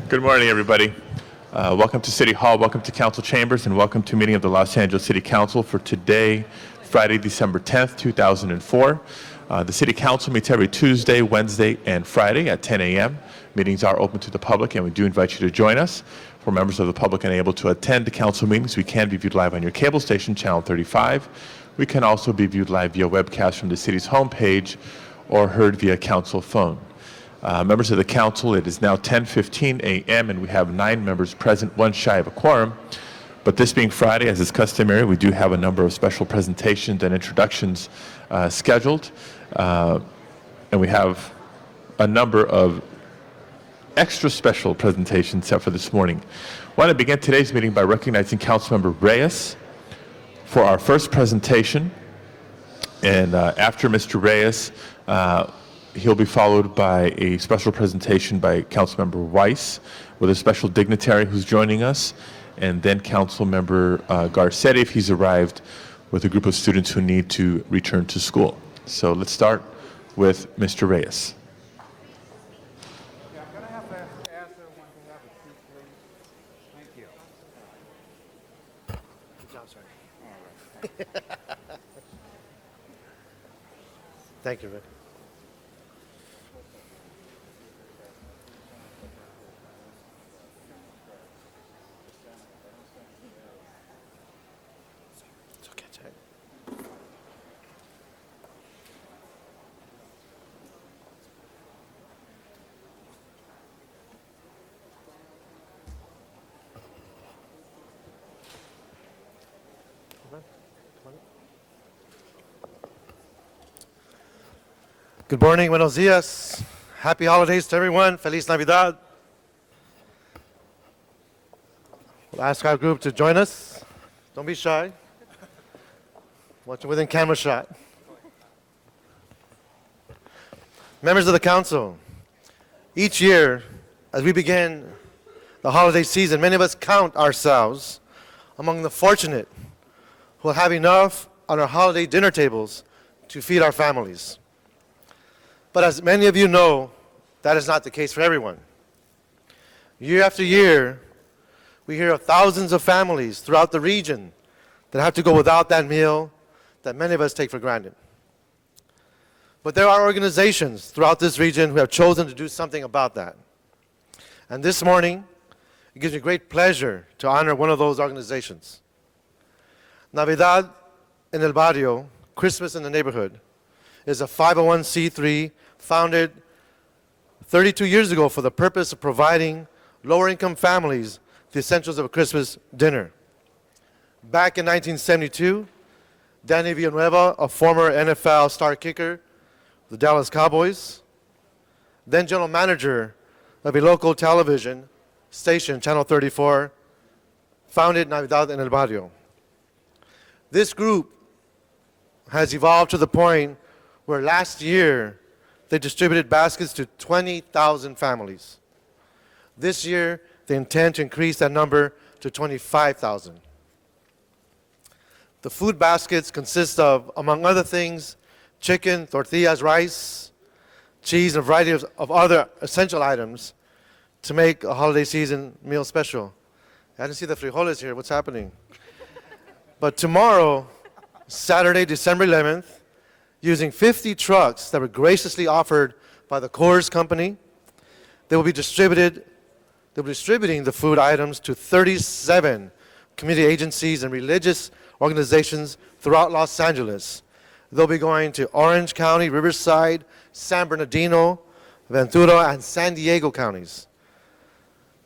Good morning, everybody. Welcome to City Hall, welcome to Council Chambers, and welcome to meeting of the Los Angeles City Council for today, Friday, December 10th, 2004. The City Council meets every Tuesday, Wednesday, and Friday at 10 a.m. Meetings are open to the public, and we do invite you to join us. For members of the public unable to attend the council meetings, we can be viewed live on your cable station, Channel 35. We can also be viewed live via webcast from the city's homepage or heard via council phone. Members of the council, it is now 10:15 a.m. and we have 9 members present, one shy of a quorum. But this being Friday, as is customary, we do have a number of special presentations and introductions scheduled. And we have a number of extra special presentations set for this morning. I want to begin today's meeting by recognizing Councilmember Reyes for our first presentation. And after Mr. Reyes, he'll be followed by a special presentation by Councilmember Weiss with a special dignitary who's joining us, and then Councilmember Garcetti, if he's arrived, with a group of students who need to return to school. So let's start with Mr. Reyes. Yeah, I'm going to have to ask everyone to have a seat, please. Thank you. Good job, sir. All right. Thank you, Rick. It's okay, Jack. Good morning, buenos dias. Happy holidays to everyone. Feliz Navidad. We'll ask our group to join us. Don't be shy. Watch it within camera shot. Members of the council, each year, as we begin the holiday season, many of us count ourselves among the fortunate who will have enough on our holiday dinner tables to feed our families. But as many of you know, that is not the case for everyone. Year after year, we hear of thousands of families throughout the region that have to go without that meal that many of us take for granted. But there are organizations throughout this region who have chosen to do something about that. And this morning, it gives me great pleasure to honor one of those organizations. Navidad en el Barrio, Christmas in the Neighborhood, is a 501c3 founded 32 years ago for the purpose of providing lower-income families the essentials of a Christmas dinner. Back in 1972, Danny Villanueva, a former NFL star kicker, the Dallas Cowboys, then general manager of a local television station, Channel 34, founded Navidad en el Barrio. This group has evolved to the point where last year they distributed baskets to 20,000 families. This year, they intend to increase that number to 25,000. The food baskets consist of, among other things, chicken, tortillas, rice, cheese, and a variety of other essential items to make a holiday season meal special. I didn't see the frijoles here. What's happening? But tomorrow, Saturday, December 11th, using 50 trucks that were graciously offered by the Coors Company, they will be distributing the food items to 37 community agencies and religious organizations throughout Los Angeles. They'll be going to Orange County, Riverside, San Bernardino, Ventura, and San Diego counties.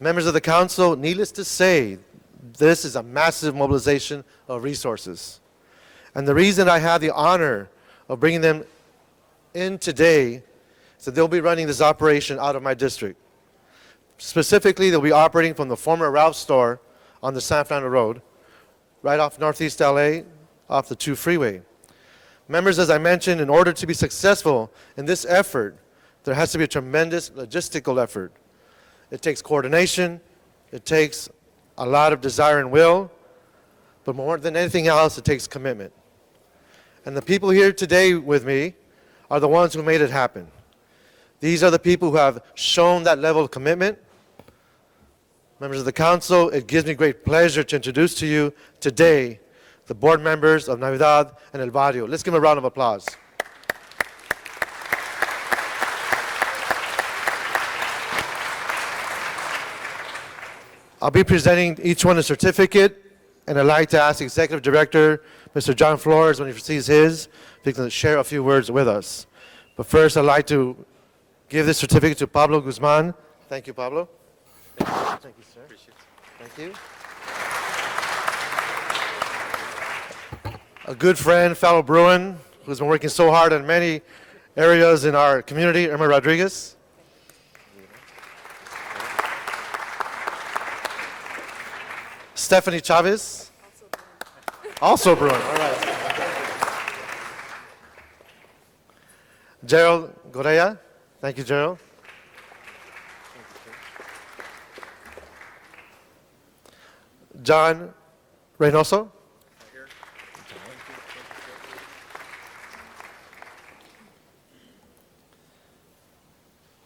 Members of the council, needless to say, this is a massive mobilization of resources. And the reason I have the honor of bringing them in today is that they'll be running this operation out of my district. Specifically, they'll be operating from the former Ralph's store on the San Fernando Road, right off Northeast LA, off the 2 freeway. Members, as I mentioned, in order to be successful in this effort, there has to be a tremendous logistical effort. It takes coordination, it takes a lot of desire and will, but more than anything else, it takes commitment. And the people here today with me are the ones who made it happen. These are the people who have shown that level of commitment. Members of the council, it gives me great pleasure to introduce to you today the board members of Navidad and El Barrio. Let's give them a round of applause. I'll be presenting each one a certificate, and I'd like to ask the Executive Director, Mr. John Flores, when he receives his, if he can share a few words with us. But first, I'd like to give this certificate to Pablo Guzman. Thank you, Pablo. Thank you, sir. Thank you. A good friend, fellow Bruin, who's been working so hard in many areas in our community, Irma Rodriguez. Stephanie Chavez. Also Bruin. All right. Gerald Gorea. Thank you, Gerald. John Reynoso.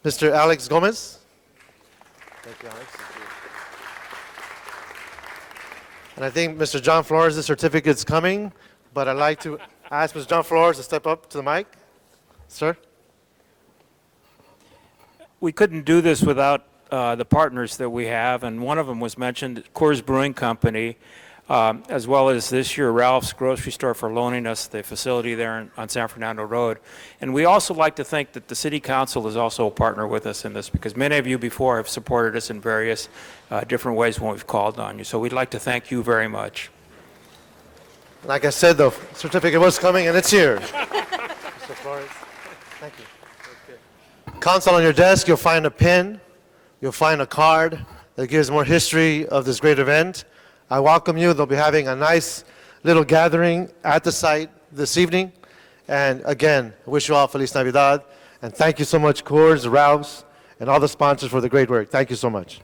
Mr. Alex Gomez. Thank you, Alex. And I think Mr. John Flores' certificate's coming, but I'd like to ask Mr. John Flores to step up to the mic. Sir? We couldn't do this without the partners that we have, and one of them was mentioned, Coors Brewing Company, as well as this year Ralph's Grocery Store for loaning us the facility there on San Fernando Road. And we also like to think that the City Council is also a partner with us in this, because many of you before have supported us in various different ways when we've called on you. So we'd like to thank you very much. Like I said, the certificate was coming, and it's here. Mr. Flores, thank you. Council, on your desk, you'll find a pin. You'll find a card that gives more history of this great event. I welcome you. They'll be having a nice little gathering at the site this evening. And again, I wish you all Feliz Navidad. And thank you so much, Coors, Ralph's, and all the sponsors for the great work. Thank you so much.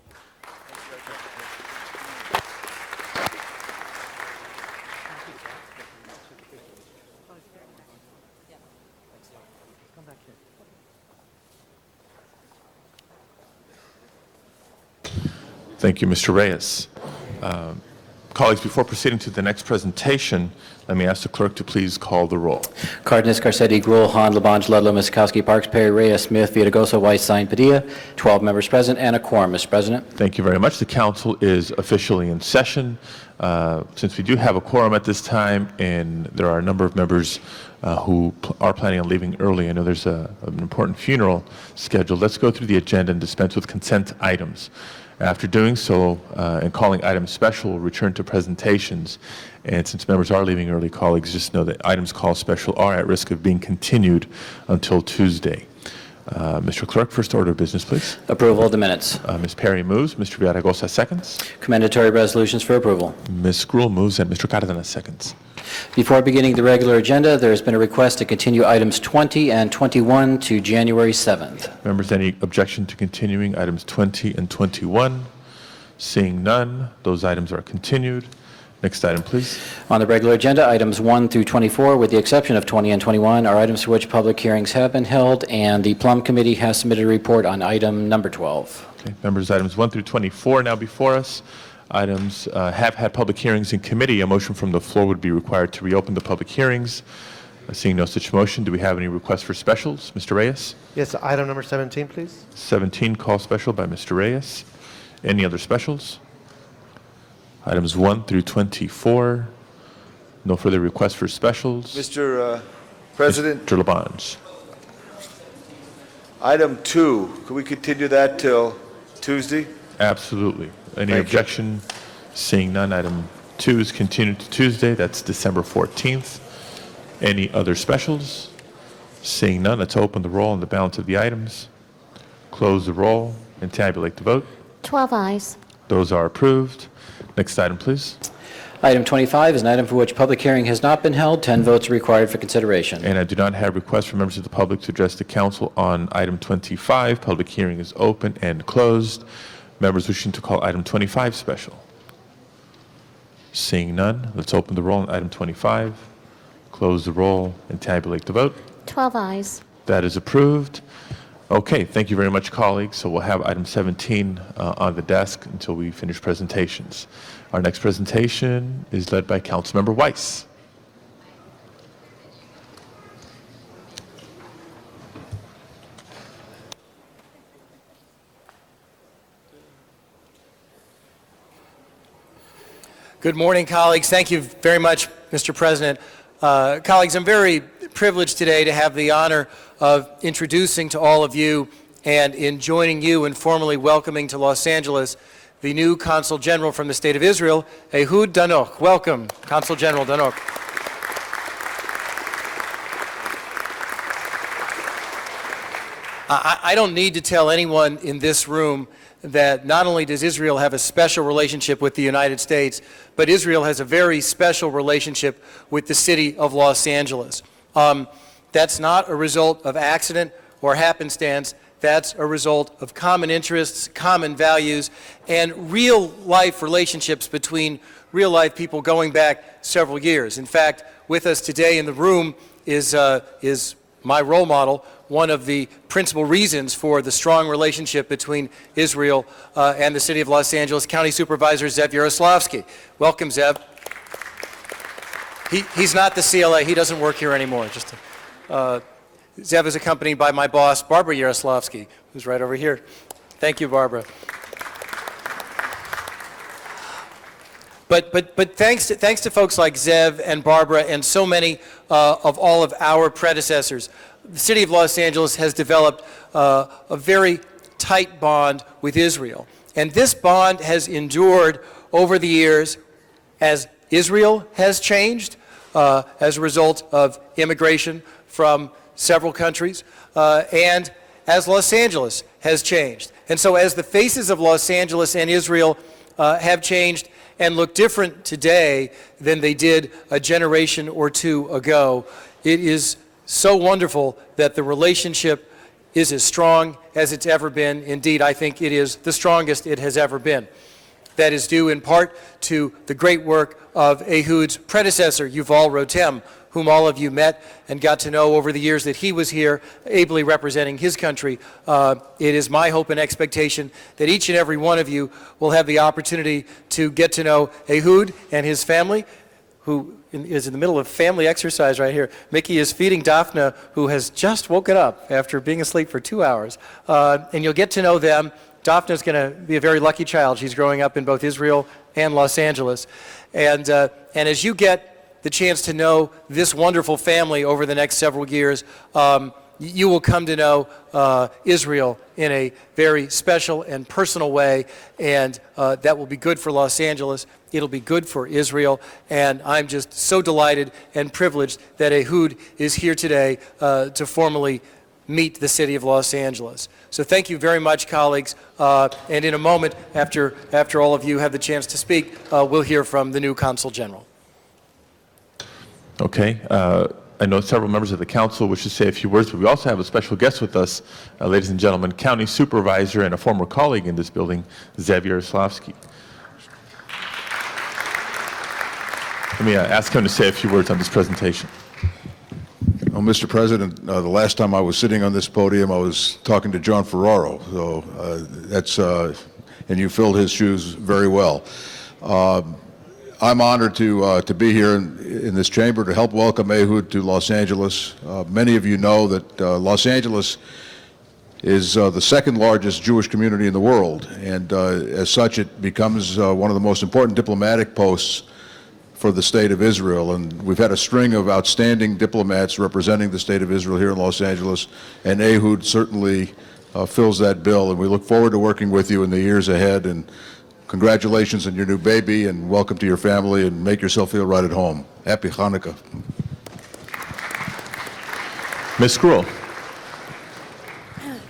Thank you, Mr. Reyes. Colleagues, before proceeding to the next presentation, let me ask the clerk to please call the roll. Cardenas, Garcetti, Gruel, Hahn, Labange, Ludlow, Miskowski, Parks, Perry, Reyes, Smith, Villaraigosa, White, Stein, Padilla, 12 members present and a quorum, Mr. President. Thank you very much. The council is officially in session. Since we do have a quorum at this time, and there are a number of members who are planning on leaving early, I know there's an important funeral scheduled. Let's go through the agenda and dispense with consent items. After doing so and calling items special, we'll return to presentations. And since members are leaving early, colleagues, just know that items called special are at risk of being continued until Tuesday. Mr. Clerk, first order of business, please. Approval of the minutes. Ms. Perry moves. Mr. Villaraigosa seconds. Commendatory resolutions for approval. Ms. Gruel moves, and Mr. Cardenas seconds. Before beginning the regular agenda, there has been a request to continue items 20 and 21 to January 7th. Members, any objection to continuing items 20 and 21? Seeing none, those items are continued. Next item, please. On the regular agenda, items 1 through 24, with the exception of 20 and 21, are items for which public hearings have been held, and the Plum Committee has submitted a report on item number 12. Okay, members, items 1 through 24 now before us. Items have had public hearings in committee. A motion from the floor would be required to reopen the public hearings. Seeing no such motion, do we have any requests for specials? Mr. Reyes? Yes, item number 17, please. 17, call special by Mr. Reyes. Any other specials? Items 1 through 24. No further requests for specials. Mr. President, Mr. Labange. item 2, could we continue that till Tuesday? Absolutely. Any Thank you. objection? Seeing none, item 2 is continued to Tuesday. That's December 14th. Any other specials? Seeing none, let's open the roll on the balance of the items, close the roll, and tabulate the vote. 12 eyes. Those are approved. Next item, please. Item 25 is an item for which public hearing has not been held. 10 votes are required for consideration. And I do not have requests from members of the public to address the council on item 25. Public hearing is open and closed. Members wishing to call item 25 special. Seeing none, let's open the roll on item 25, close the roll, and tabulate the vote. 12 eyes. That is approved. Okay, thank you very much, colleagues. So we'll have item 17 on the desk until we finish presentations. Our next presentation is led by Councilmember Weiss. Good morning, colleagues. Thank you very much, Mr. President. Colleagues, I'm very privileged today to have the honor of introducing to all of you and in joining you in formally welcoming to Los Angeles the new Consul General from the State of Israel, Ehud Danok. Welcome, Consul General Danok. I don't need to tell anyone in this room that not only does Israel have a special relationship with the United States, but Israel has a very special relationship with the city of Los Angeles. That's not a result of accident or happenstance. That's a result of common interests, common values, and real-life relationships between real-life people going back several years. In fact, with us today in the room is my role model, one of the principal reasons for the strong relationship between Israel and the city of Los Angeles, County Supervisor Zev Yaroslavsky. Welcome, Zev. He's not the CLA. He doesn't work here anymore. Zev is accompanied by my boss, Barbara Yaroslavsky, who's right over here. Thank you, Barbara. But thanks to folks like Zev and Barbara and so many of all of our predecessors, the city of Los Angeles has developed a very tight bond with Israel. And this bond has endured over the years as Israel has changed as a result of immigration from several countries, and as Los Angeles has changed. And so as the faces of Los Angeles and Israel have changed and look different today than they did a generation or two ago, it is so wonderful that the relationship is as strong as it's ever been. Indeed, I think it is the strongest it has ever been. That is due in part to the great work of Ehud's predecessor, Yuval Rotem, whom all of you met and got to know over the years that he was here, ably representing his country. It is my hope and expectation that each and every one of you will have the opportunity to get to know Ehud and his family, who is in the middle of family exercise right here. Mickey is feeding Daphne, who has just woken up after being asleep for 2 hours. And you'll get to know them. Daphne's going to be a very lucky child. She's growing up in both Israel and Los Angeles. And as you get the chance to know this wonderful family over the next several years, you will come to know Israel in a very special and personal way, and that will be good for Los Angeles. It'll be good for Israel, and I'm just so delighted and privileged that Ehud is here today to formally meet the city of Los Angeles. So thank you very much, colleagues, and in a moment, after all of you have the chance to speak, we'll hear from the new Consul General. Okay. I know several members of the council wish to say a few words, but we also have a special guest with us, ladies and gentlemen, County Supervisor and a former colleague in this building, Zev Yaroslavsky. Let me ask him to say a few words on this presentation. Well, Mr. President, the last time I was sitting on this podium, I was talking to John Ferraro, so and you filled his shoes very well. I'm honored to be here in this chamber to help welcome Ehud to Los Angeles. Many of you know that Los Angeles is the second largest Jewish community in the world, and as such it becomes one of the most important diplomatic posts for the State of Israel. And we've had a string of outstanding diplomats representing the State of Israel here in Los Angeles, and Ehud certainly fills that bill, and we look forward to working with you in the years ahead. And congratulations on your new baby, and welcome to your family, and make yourself feel right at home. Happy Hanukkah. Ms. Gruhl.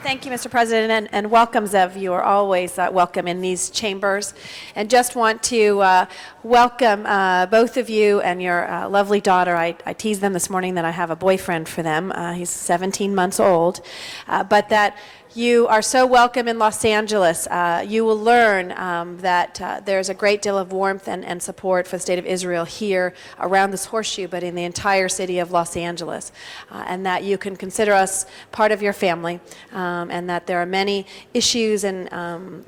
Thank you, Mr. President, and welcome, Zev. You are always welcome in these chambers. And just want to welcome both of you and your lovely daughter. I teased them this morning that I have a boyfriend for them. He's 17 months old. But that you are so welcome in Los Angeles. You will learn that there's a great deal of warmth and support for the State of Israel here around this horseshoe, but in the entire city of Los Angeles. And that you can consider us part of your family, and that there are many issues and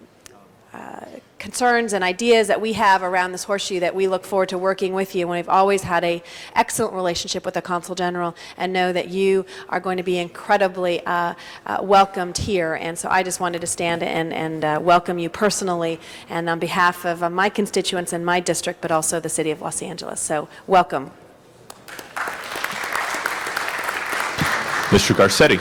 concerns and ideas that we have around this horseshoe that we look forward to working with you. And we've always had an excellent relationship with the Consul General, and know that you are going to be incredibly welcomed here. And so I just wanted to stand and welcome you personally, and on behalf of my constituents in my district, but also the city of Los Angeles. So welcome. Mr. Garcetti.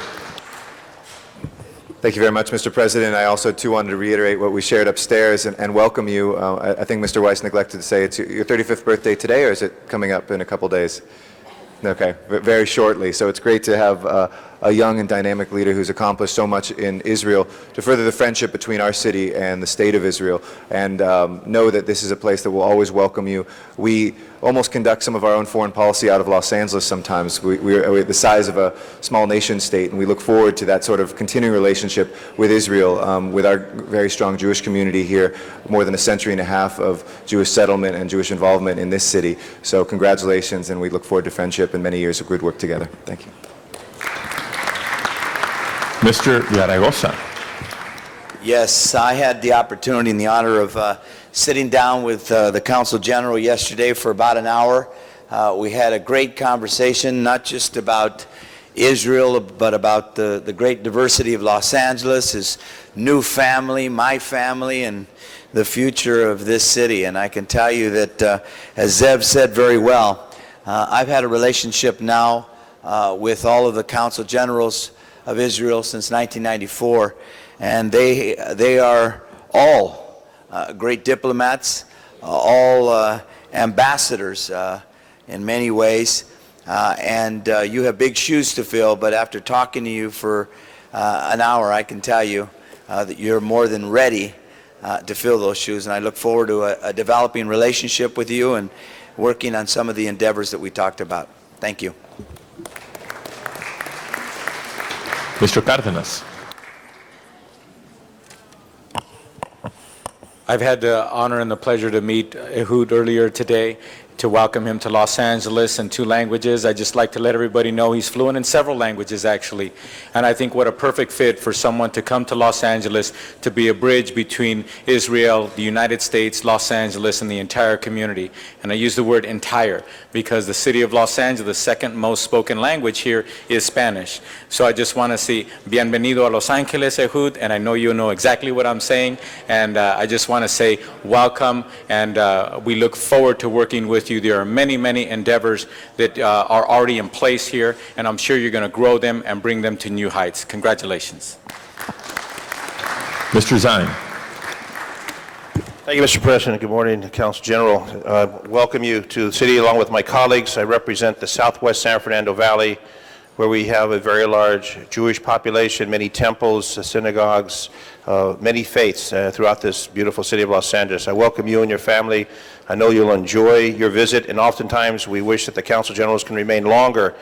Thank you very much, Mr. President. I also, too, wanted to reiterate what we shared upstairs and welcome you. I think Mr. Weiss neglected to say it's your 35th birthday today, or is it coming up in a couple days? Okay, very shortly. So it's great to have a young and dynamic leader who's accomplished so much in Israel to further the friendship between our city and the State of Israel, and know that this is a place that will always welcome you. We almost conduct some of our own foreign policy out of Los Angeles sometimes. We're the size of a small nation state, and we look forward to that sort of continuing relationship with Israel, with our very strong Jewish community here, more than a century and a half of Jewish settlement and Jewish involvement in this city. So congratulations, and we look forward to friendship and many years of good work together. Thank you. Mr. Zaragoza. Yes, I had the opportunity and the honor of sitting down with the Consul General yesterday for about an hour. We had a great conversation, not just about Israel, but about the great diversity of Los Angeles, his new family, my family, and the future of this city. And I can tell you that, as Zev said very well, I've had a relationship now with all of the Consul Generals of Israel since 1994, and they are all great diplomats, all ambassadors in many ways, and you have big shoes to fill, but after talking to you for an hour, I can tell you that you're more than ready to fill those shoes, and I look forward to a developing relationship with you and working on some of the endeavors that we talked about. Thank you. Mr. Cardenas. I've had the honor and the pleasure to meet Ehud earlier today, to welcome him to Los Angeles in 2 languages. I'd just like to let everybody know he's fluent in several languages, actually. And I think what a perfect fit for someone to come to Los Angeles to be a bridge between Israel, the United States, Los Angeles, and the entire community. And I use the word entire because the city of Los Angeles, second most spoken language here is Spanish. So I just want to say, bienvenido a Los Angeles, Ehud, and I know you know exactly what I'm saying. And I just want to say welcome, and we look forward to working with you. There are many, many endeavors that are already in place here, and I'm sure you're going to grow them and bring them to new heights. Congratulations. Mr. Zine. Thank you, Mr. President. Good morning, Council General. Welcome you to the city along with my colleagues. I represent the Southwest San Fernando Valley, where we have a very large Jewish population, many temples, synagogues, many faiths throughout this beautiful city of Los Angeles. I welcome you and your family. I know you'll enjoy your visit, and oftentimes we wish that the Council Generals can remain longer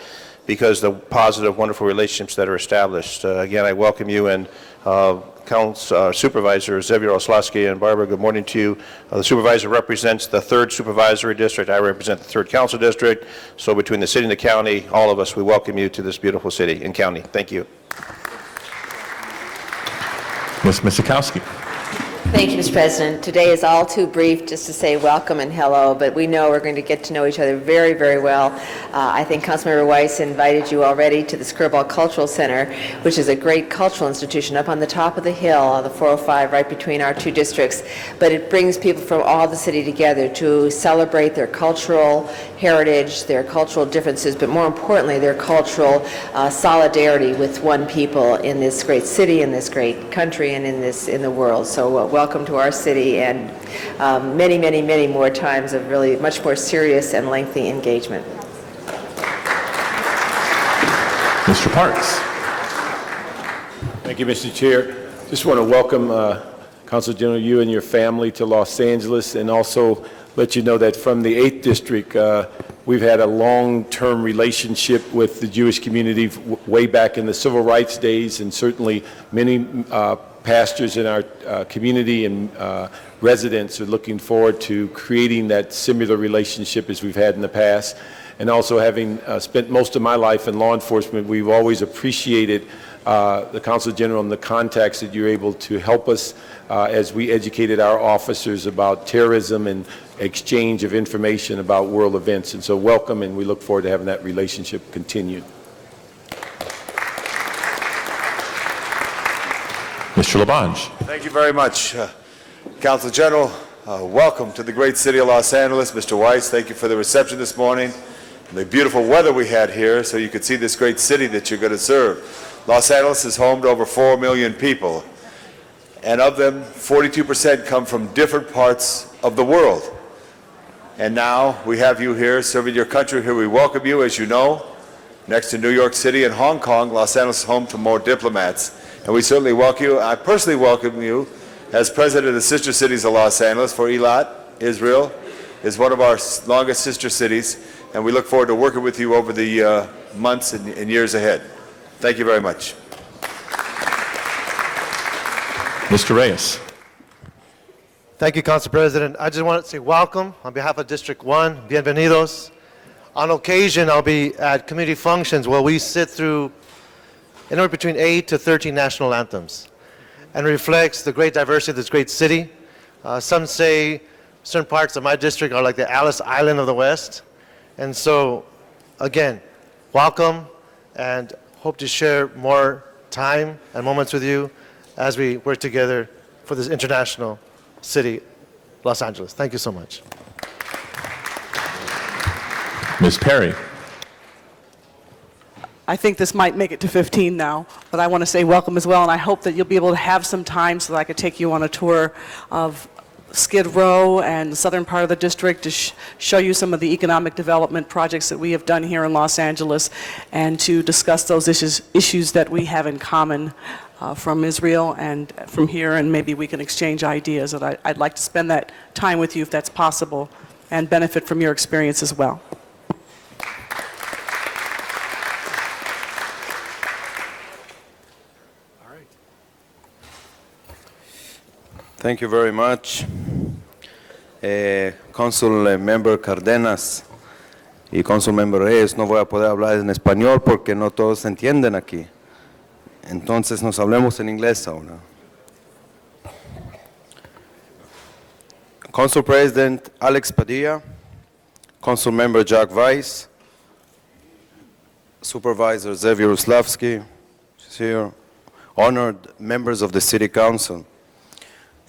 because the positive, wonderful relationships that are established. Again, I welcome you, and Supervisor Zev Yaroslavsky and Barbara, good morning to you. The supervisor represents the 3rd Supervisory District. I represent the 3rd Council District. So between the city and the county, all of us, we welcome you to this beautiful city and county. Thank you. Ms. Misikowski. Thank you, Mr. President. Today is all too brief just to say welcome and hello, but we know we're going to get to know each other very, very well. I think Councilmember Weiss invited you already to the Skirball Cultural Center, which is a great cultural institution up on the top of the hill on the 405 right between our 2 districts. But it brings people from all the city together to celebrate their cultural heritage, their cultural differences, but more importantly, their cultural solidarity with one people in this great city, in this great country, and in the world. So welcome to our city, and many, many, many more times of really much more serious and lengthy engagement. Mr. Parks. Thank you, Mr. Chair. Just want to welcome Council General, you and your family to Los Angeles, and also let you know that from the 8th District, we've had a long-term relationship with the Jewish community way back in the civil rights days, and certainly many pastors in our community and residents are looking forward to creating that similar relationship as we've had in the past. And also, having spent most of my life in law enforcement, we've always appreciated the Consul General and the contacts that you're able to help us as we educated our officers about terrorism and exchange of information about world events. And so welcome, and we look forward to having that relationship continue. Mr. Labange. Thank you very much. Council General, welcome to the great city of Los Angeles. Mr. Weiss, thank you for the reception this morning, and the beautiful weather we had here so you could see this great city that you're going to serve. Los Angeles is home to over 4 million people, and of them, 42% come from different parts of the world. And now we have you here serving your country here. We welcome you. As you know, next to New York City and Hong Kong, Los Angeles is home to more diplomats. And we certainly welcome you. I personally welcome you as president of the Sister Cities of Los Angeles, for Eilat, Israel, is one of our longest sister cities, and we look forward to working with you over the months and years ahead. Thank you very much. Mr. Reyes. Thank you, Council President. I just want to say welcome on behalf of District 1. Bienvenidos. On occasion, I'll be at community functions where we sit through anywhere between 8 to 13 national anthems, and reflects the great diversity of this great city. Some say certain parts of my district are like the Alice Island of the West. And so, again, welcome, and hope to share more time and moments with you as we work together for this international city, Los Angeles. Thank you so much. Ms. Perry. I think this might make it to 15 now, but I want to say welcome as well, and I hope that you'll be able to have some time so that I could take you on a tour of Skid Row and the southern part of the district to show you some of the economic development projects that we have done here in Los Angeles, and to discuss those issues that we have in common from Israel and from here, and maybe we can exchange ideas. And I'd like to spend that time with you if that's possible, and benefit from your experience as well. Thank you very much. Consul Member Cardenas y Consul Member Reyes, no voy a poder hablar en español porque no todos se entienden aquí. Entonces nos hablemos en inglés ahora. Consul President Alex Padilla, Consul Member Jack Weiss, Supervisor Zev Yaroslavsky, here, honored members of the City Council.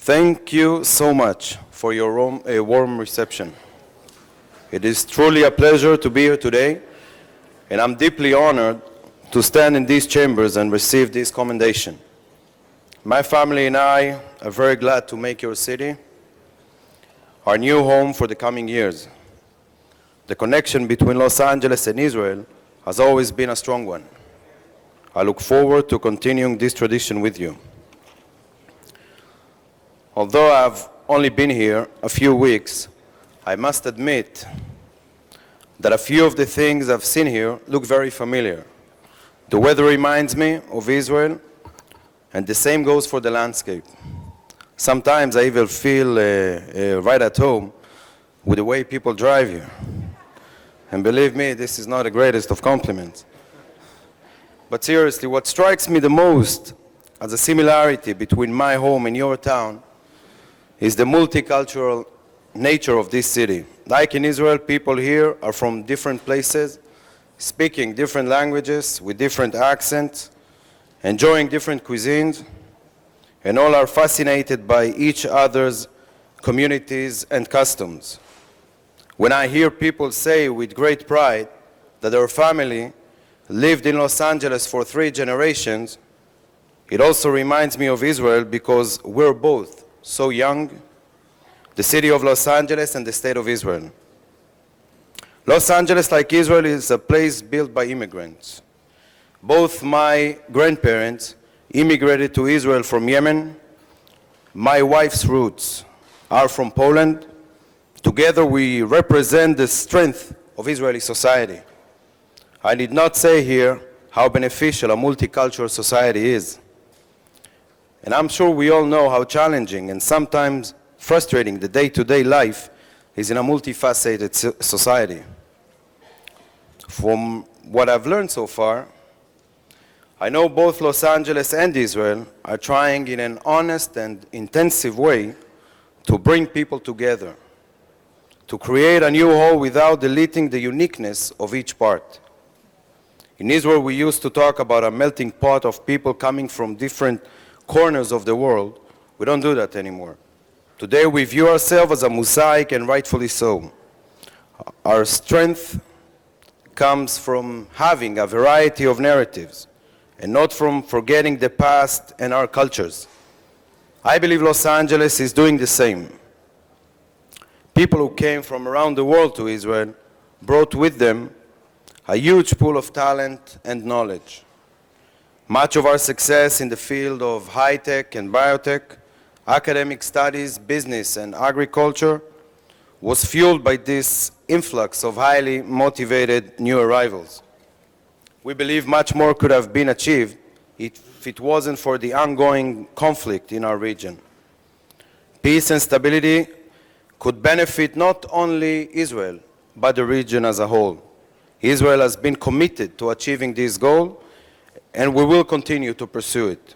Thank you so much for your warm reception. It is truly a pleasure to be here today, and I'm deeply honored to stand in these chambers and receive this commendation. My family and I are very glad to make your city our new home for the coming years. The connection between Los Angeles and Israel has always been a strong one. I look forward to continuing this tradition with you. Although I've only been here a few weeks, I must admit that a few of the things I've seen here look very familiar. The weather reminds me of Israel, and the same goes for the landscape. Sometimes I even feel right at home with the way people drive here. And believe me, this is not the greatest of compliments. But seriously, what strikes me the most as a similarity between my home and your town is the multicultural nature of this city. Like in Israel, people here are from different places, speaking different languages with different accents, enjoying different cuisines, and all are fascinated by each other's communities and customs. When I hear people say with great pride that their family lived in Los Angeles for 3 generations, it also reminds me of Israel because we're both so young, the city of Los Angeles and the state of Israel. Los Angeles, like Israel, is a place built by immigrants. Both my grandparents immigrated to Israel from Yemen. My wife's roots are from Poland. Together we represent the strength of Israeli society. I need not say here how beneficial a multicultural society is. And I'm sure we all know how challenging and sometimes frustrating the day-to-day life is in a multifaceted society. From what I've learned so far, I know both Los Angeles and Israel are trying in an honest and intensive way to bring people together, to create a new whole without deleting the uniqueness of each part. In Israel, we used to talk about a melting pot of people coming from different corners of the world. We don't do that anymore. Today, we view ourselves as a mosaic, and rightfully so. Our strength comes from having a variety of narratives, and not from forgetting the past and our cultures. I believe Los Angeles is doing the same. People who came from around the world to Israel brought with them a huge pool of talent and knowledge. Much of our success in the field of high-tech and biotech, academic studies, business, and agriculture was fueled by this influx of highly motivated new arrivals. We believe much more could have been achieved if it wasn't for the ongoing conflict in our region. Peace and stability could benefit not only Israel, but the region as a whole. Israel has been committed to achieving this goal, and we will continue to pursue it.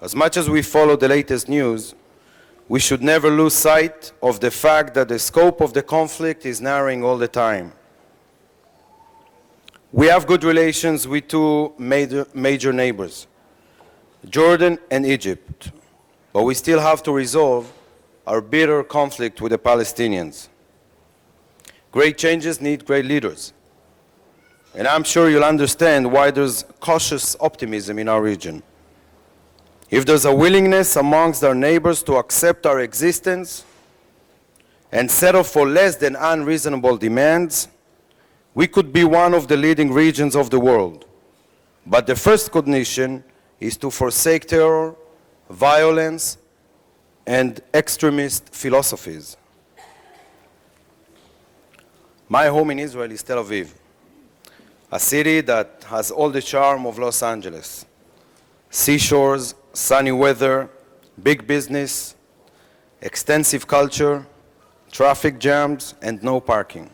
As much as we follow the latest news, we should never lose sight of the fact that the scope of the conflict is narrowing all the time. We have good relations with 2 major neighbors, Jordan and Egypt, but we still have to resolve our bitter conflict with the Palestinians. Great changes need great leaders, and I'm sure you'll understand why there's cautious optimism in our region. If there's a willingness amongst our neighbors to accept our existence and settle for less than unreasonable demands, we could be one of the leading regions of the world. But the first condition is to forsake terror, violence, and extremist philosophies. My home in Israel is Tel Aviv, a city that has all the charm of Los Angeles. Seashores, sunny weather, big business, extensive culture, traffic jams, and no parking.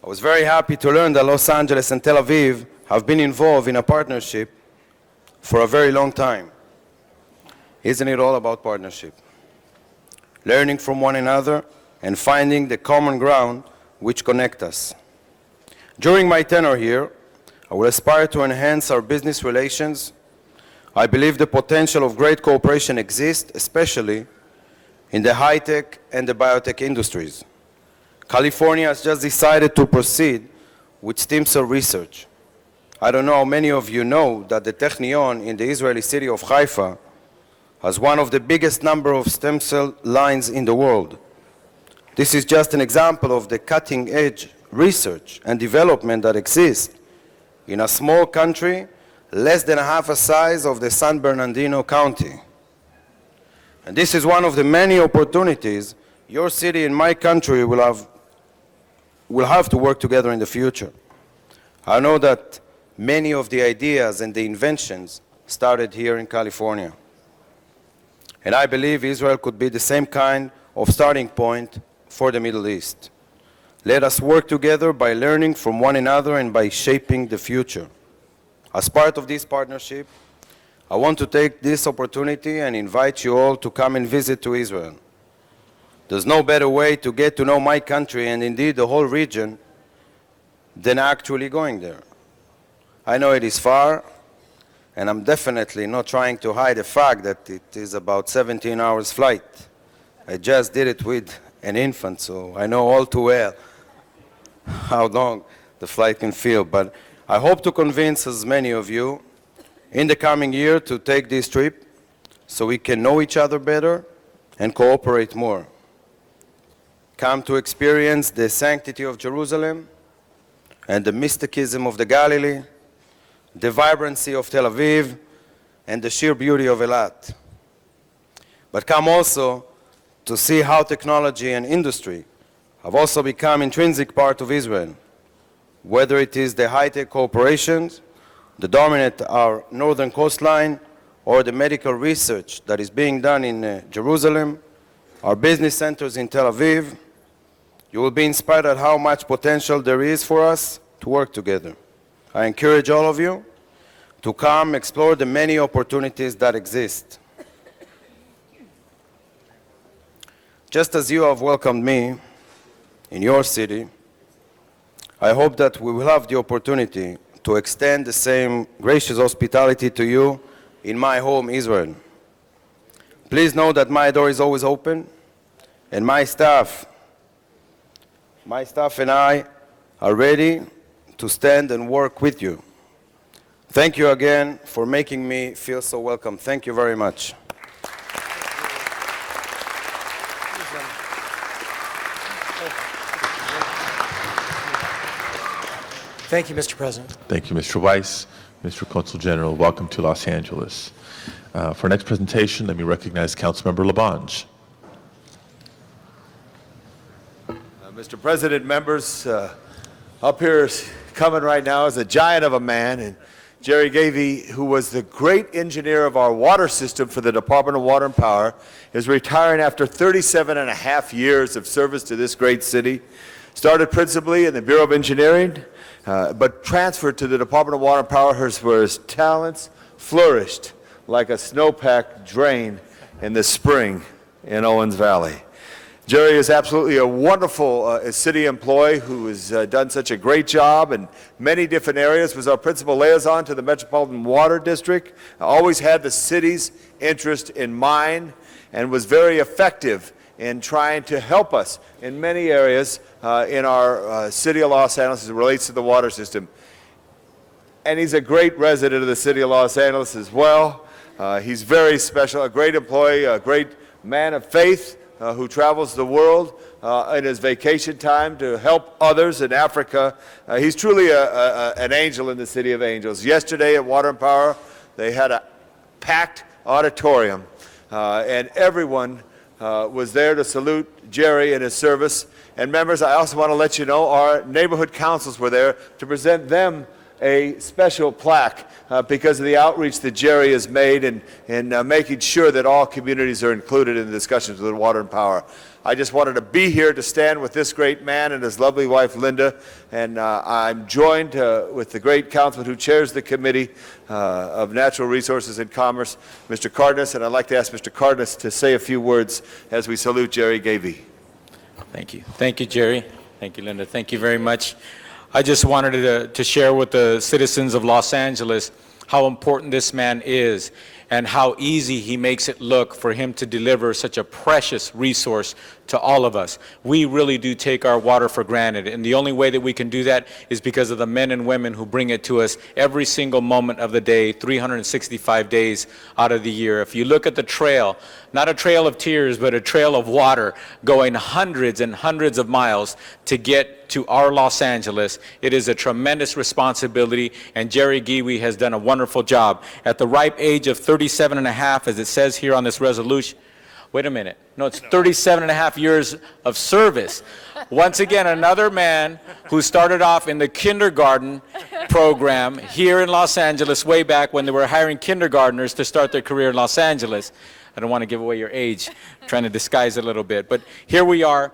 I was very happy to learn that Los Angeles and Tel Aviv have been involved in a partnership for a very long time. Isn't it all about partnership? Learning from one another and finding the common ground which connect us. During my tenure here, I will aspire to enhance our business relations. I believe the potential of great cooperation exists, especially in the high-tech and the biotech industries. California has just decided to proceed with stem cell research. I don't know how many of you know that the Technion in the Israeli city of Haifa has one of the biggest number of stem cell lines in the world. This is just an example of the cutting-edge research and development that exists in a small country less than half the size of the San Bernardino County. And this is one of the many opportunities your city and my country will have will have to work together in the future. I know that many of the ideas and the inventions started here in California. And I believe Israel could be the same kind of starting point for the Middle East. Let us work together by learning from one another and by shaping the future. As part of this partnership, I want to take this opportunity and invite you all to come and visit to Israel. There's no better way to get to know my country and indeed the whole region than actually going there. I know it is far, and I'm definitely not trying to hide the fact that it is about 17 hours flight. I just did it with an infant, so I know all too well how long the flight can feel. But I hope to convince as many of you in the coming year to take this trip so we can know each other better and cooperate more. Come to experience the sanctity of Jerusalem and the mysticism of the Galilee, the vibrancy of Tel Aviv, and the sheer beauty of Eilat. But come also to see how technology and industry have also become intrinsic part of Israel, whether it is the high-tech corporations that dominate our northern coastline or the medical research that is being done in Jerusalem, our business centers in Tel Aviv. You will be inspired at how much potential there is for us to work together. I encourage all of you to come explore the many opportunities that exist. Just as you have welcomed me in your city, I hope that we will have the opportunity to extend the same gracious hospitality to you in my home, Israel. Please know that my door is always open, and my staff and I are ready to stand and work with you. Thank you again for making me feel so welcome. Thank you very much. Thank you, Mr. President. Thank you, Mr. Weiss. Mr. Consul General, welcome to Los Angeles. For our next presentation, let me recognize Councilmember Labange. Mr. President, members, up here is coming right now is a giant of a man, and Jerry Gavey, who was the great engineer of our water system for the Department of Water and Power, is retiring after 37 and a half years of service to this great city. Started principally in the Bureau of Engineering, but transferred to the Department of Water and Power where his talents flourished like a snowpack drain in the spring in Owens Valley. Jerry is absolutely a wonderful city employee who has done such a great job in many different areas, was our principal liaison to the Metropolitan Water District, always had the city's interest in mind, and was very effective in trying to help us in many areas in our city of Los Angeles as it relates to the water system. And he's a great resident of the city of Los Angeles as well. He's very special, a great employee, a great man of faith, who travels the world in his vacation time to help others in Africa. He's truly an angel in the City of Angels. Yesterday at Water and Power, they had a packed auditorium, and everyone was there to salute Jerry and his service. And members, I also want to let you know our neighborhood councils were there to present them a special plaque because of the outreach that Jerry has made in making sure that all communities are included in the discussions with Water and Power. I just wanted to be here to stand with this great man and his lovely wife, Linda, and I'm joined with the great councilman who chairs the Committee of Natural Resources and Commerce, Mr. Cardenas, and I'd like to ask Mr. Cardenas to say a few words as we salute Jerry Gavey. Thank you. Thank you, Jerry. Thank you, Linda. Thank you very much. I just wanted to share with the citizens of Los Angeles how important this man is and how easy he makes it look for him to deliver such a precious resource to all of us. We really do take our water for granted, and the only way that we can do that is because of the men and women who bring it to us every single moment of the day, 365 days out of the year. If you look at the trail, not a trail of tears, but a trail of water going hundreds and hundreds of miles to get to our Los Angeles, it is a tremendous responsibility, and Jerry Gavey has done a wonderful job. At the ripe age of 37 and a half, as it says here on this resolution, wait a minute. No, it's 37 and a half years of service. Once again, another man who started off in the kindergarten program here in Los Angeles way back when they were hiring kindergartners to start their career in Los Angeles. I don't want to give away your age, trying to disguise it a little bit. But here we are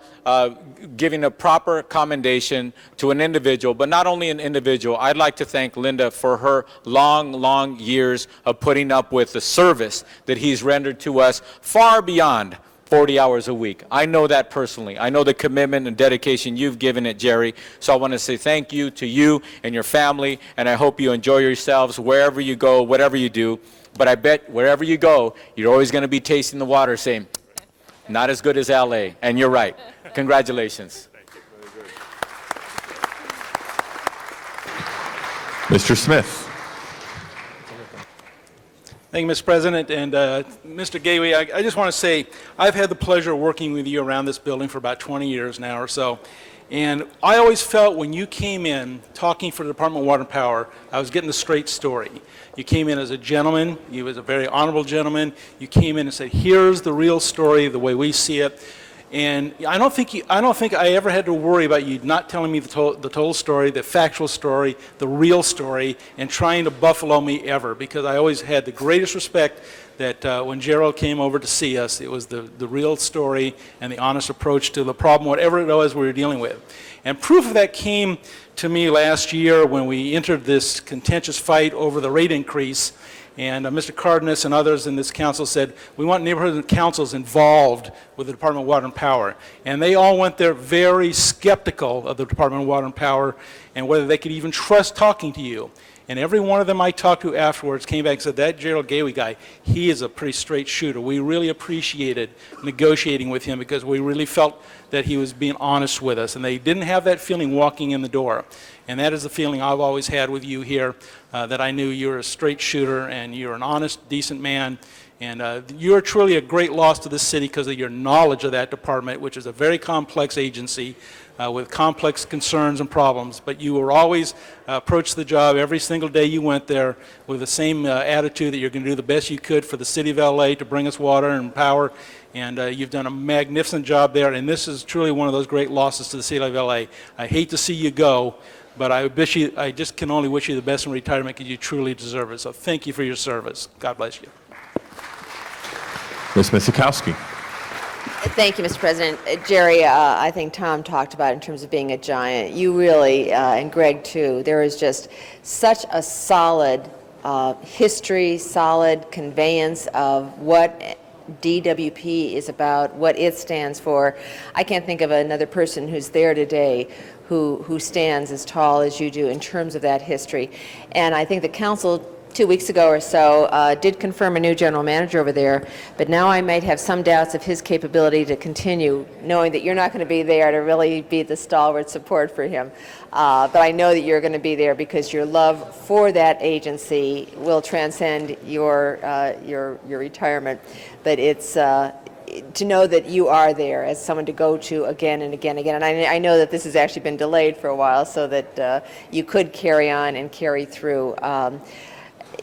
giving a proper commendation to an individual, but not only an individual. I'd like to thank Linda for her long, long years of putting up with the service that he's rendered to us far beyond 40 hours a week. I know that personally. I know the commitment and dedication you've given it, Jerry. So I want to say thank you to you and your family, and I hope you enjoy yourselves wherever you go, whatever you do. But I bet wherever you go, you're always going to be tasting the water saying, not as good as LA. And you're right. Congratulations. Mr. Smith. Thank you, Mr. President. And Mr. Gateway, I just want to say I've had the pleasure of working with you around this building for about 20 years now or so. And I always felt when you came in talking for the Department of Water and Power, I was getting the straight story. You came in as a gentleman. You was a very honorable gentleman. You came in and said, here's the real story, the way we see it. And I don't think I ever had to worry about you not telling me the total story, the factual story, the real story, and trying to buffalo me ever, because I always had the greatest respect that when Gerald came over to see us, it was the real story and the honest approach to the problem, whatever it was we were dealing with. And proof of that came to me last year when we entered this contentious fight over the rate increase. And Mr. Cardenas and others in this council said, we want neighborhood councils involved with the Department of Water and Power. And they all went there very skeptical of the Department of Water and Power and whether they could even trust talking to you. And every one of them I talked to afterwards came back and said, that Gerald Gateway guy, he is a pretty straight shooter. We really appreciated negotiating with him because we really felt that he was being honest with us. And they didn't have that feeling walking in the door. And that is the feeling I've always had with you here, that I knew you were a straight shooter and you're an honest, decent man. And you're truly a great loss to the city because of your knowledge of that department, which is a very complex agency with complex concerns and problems. But you were always approached the job every single day you went there with the same attitude that you're going to do the best you could for the city of LA to bring us water and power. And you've done a magnificent job there. And this is truly one of those great losses to the city of LA. I hate to see you go, but I just can only wish you the best in retirement because you truly deserve it. So thank you for your service. God bless you. Ms. Misikowski. Thank you, Mr. President. Jerry, I think Tom talked about in terms of being a giant. You really, and Greg too, there is just such a solid history, solid conveyance of what DWP is about, what it stands for. I can't think of another person who's there today who stands as tall as you do in terms of that history. And I think the council 2 weeks ago or so did confirm a new general manager over there, but now I might have some doubts of his capability to continue, knowing that you're not going to be there to really be the stalwart support for him. But I know that you're going to be there because your love for that agency will transcend your retirement. But it's to know that you are there as someone to go to again and again and again. And I know that this has actually been delayed for a while so that you could carry on and carry through.